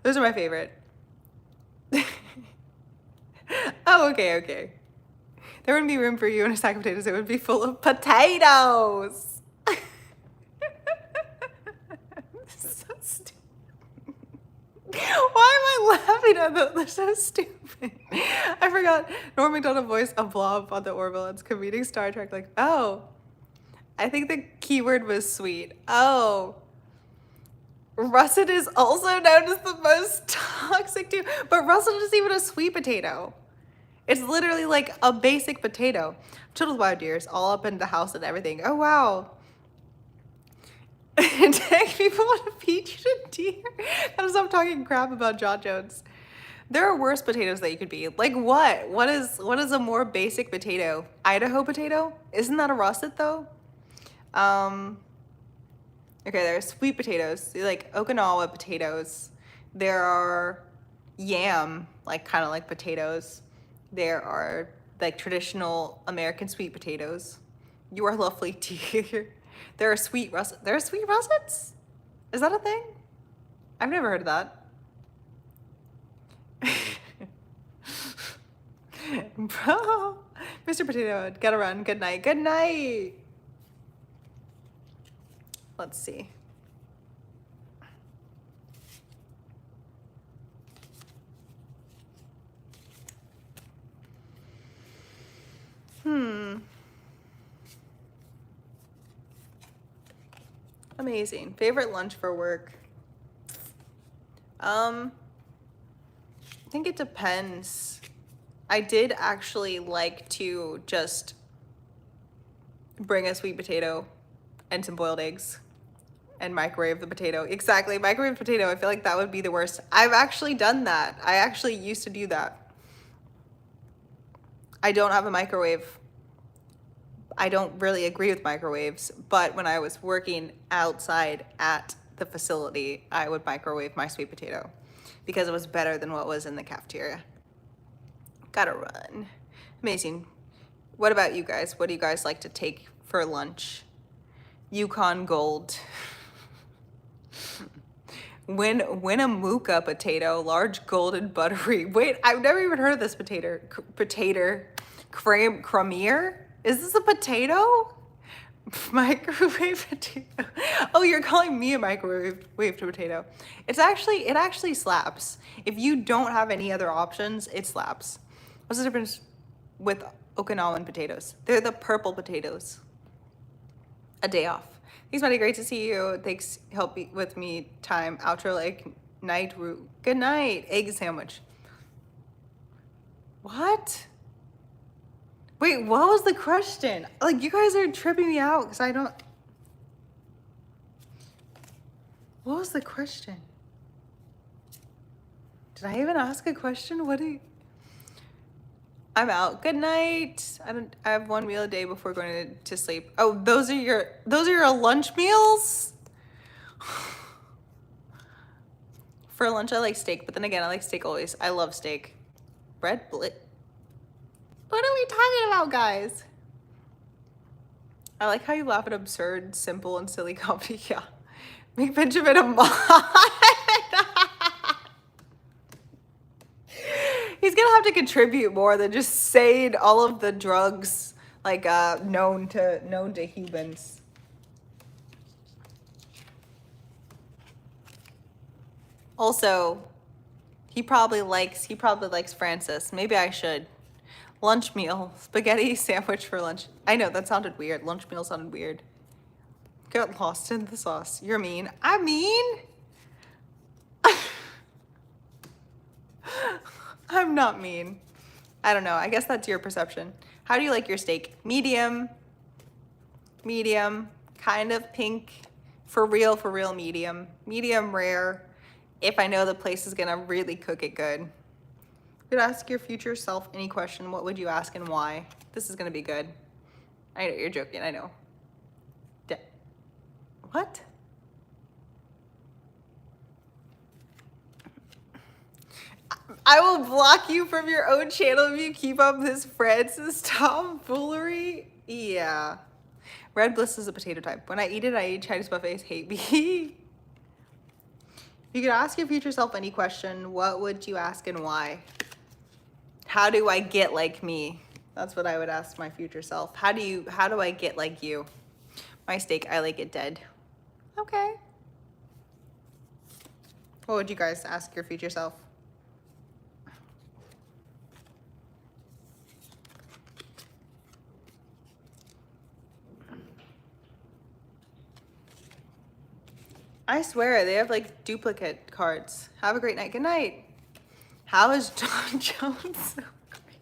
Speaker 1: Those are my favorite. Oh, okay. There wouldn't be room for you in a sack of potatoes. It would be full of potatoes. So stupid. Why am I laughing at them? They're so stupid. I forgot Norm MacDonald voiced a blob on the Orville. It's comedic Star Trek. Like, oh, I think the keyword was sweet. Oh. Russet is also known as the most toxic too, but russet isn't even a sweet potato. It's literally like a basic potato. Chilled with wild deers, all up in the house and everything. Oh wow. Dang, people want to feed you to deer. Gotta stop talking crap about John Jones. There are worse potatoes that you could be. Like what? What is a more basic potato? Idaho potato? Isn't that a russet though? Okay, there are sweet potatoes, like Okinawa potatoes. There are yam, like kind of like potatoes. There are like traditional American sweet potatoes. You are lovely, dear. There are sweet russets. There are sweet russets? Is that a thing? I've never heard of that. Bro, Mr. Potato, gotta run. Good night. Good night. Let's see. Amazing. Favorite lunch for work? I think it depends. I did actually like to just bring a sweet potato and some boiled eggs and microwave the potato. Exactly, microwave potato. I feel like that would be the worst. I've actually done that. I actually used to do that. I don't have a microwave. I don't really agree with microwaves, but when I was working outside at the facility, I would microwave my sweet potato because it was better than what was in the cafeteria. Gotta run. Amazing. What about you guys? What do you guys like to take for lunch? Yukon Gold. Winnemucca potato, large golden buttery. Wait, I've never even heard of this potato. Cremier? Is this a potato? Microwave potato. Oh, you're calling me a microwave potato. It actually slaps. If you don't have any other options, it slaps. What's the difference with Okinawan potatoes? They're the purple potatoes. A day off. Thanks, Maddy. Great to see you. Thanks. Help with me. Time. Outro like night root. Good night. Egg sandwich. What? Wait, what was the question? Like, you guys are tripping me out because I don't... What was the question? Did I even ask a question? What do you... I'm out. Good night. I have one meal a day before going to sleep. Oh, those are your lunch meals? For lunch, I like steak, but then again, I like steak always. I love steak. Bread blit. What are we talking about, guys? I like how you laugh at absurd, simple, and silly comedy. Yeah. Make Benjamin a mod. He's gonna have to contribute more than just saying all of the drugs like known to humans. Also, he probably likes Francis. Maybe I should. Lunch meal, spaghetti sandwich for lunch. I know, that sounded weird. Lunch meal sounded weird. Got lost in the sauce. You're mean. I'm mean? I'm not mean. I don't know. I guess that's your perception. How do you like your steak? Medium. Medium. Kind of pink. For real medium. Medium rare. If I know the place is gonna really cook it good. You could ask your future self any question. What would you ask and why? This is gonna be good. I know, you're joking, I know. What? I will block you from your own channel if you keep up this Francis tomfoolery. Yeah. Red Bliss is a potato type. When I eat it, I eat Chinese buffets. Hate me. You could ask your future self any question. What would you ask and why? How do I get like me? That's what I would ask my future self. How do I get like you? My steak, I like it dead. Okay. What would you guys ask your future self? I swear, they have like duplicate cards. Have a great night. Good night. How is John Jones so great?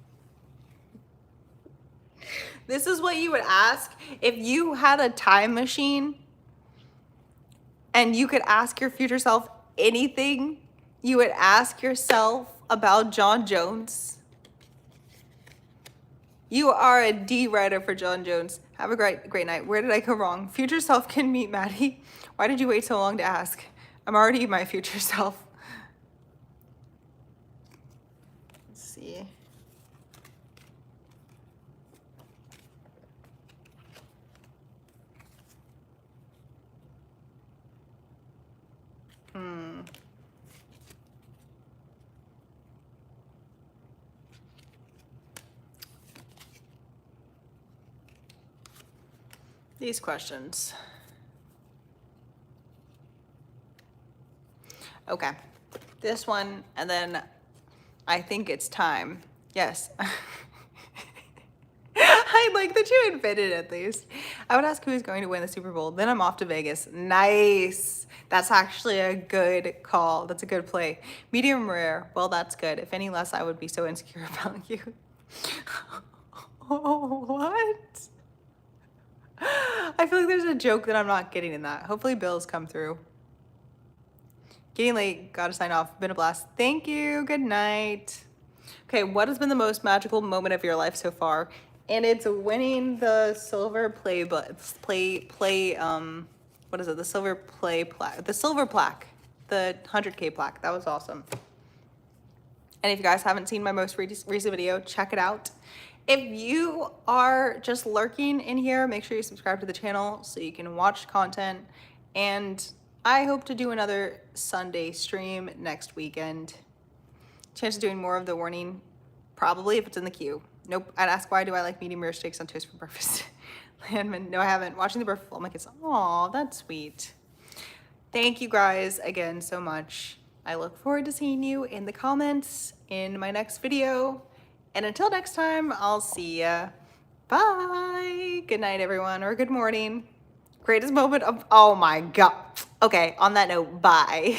Speaker 1: This is what you would ask if you had a time machine and you could ask your future self anything. You would ask yourself about John Jones. You are a D writer for John Jones. Have a great night. Where did I go wrong? Future self can meet Maddie. Why did you wait so long to ask? I'm already my future self. Let's see. These questions. Okay, this one, and then I think it's time. Yes. I like that you admitted at least. I would ask who is going to win the Super Bowl. Then I'm off to Vegas. Nice. That's actually a good call. That's a good play. Medium rare. Well, that's good. If any less, I would be so insecure about you. Oh, what? I feel like there's a joke that I'm not getting in that. Hopefully bills come through. Getting late, gotta sign off. Been a blast. Thank you, good night. Okay, what has been the most magical moment of your life so far? And it's winning the silver what is it? The silver plaque, the silver plaque, the 100K plaque. That was awesome. And if you guys haven't seen my most recent video, check it out. If you are just lurking in here, make sure you subscribe to the channel so you can watch content. And I hope to do another Sunday stream next weekend. Chance of doing more of the warning, probably if it's in the queue. Nope, I'd ask why do I like medium rare steaks on toast for breakfast? Landman, no I haven't. Watching the birth of all my kids. Aw, that's sweet. Thank you guys again so much. I look forward to seeing you in the comments in my next video. And until next time, I'll see ya. Bye. Good night, everyone, or good morning. Greatest moment of, oh my God. Okay, on that note, bye.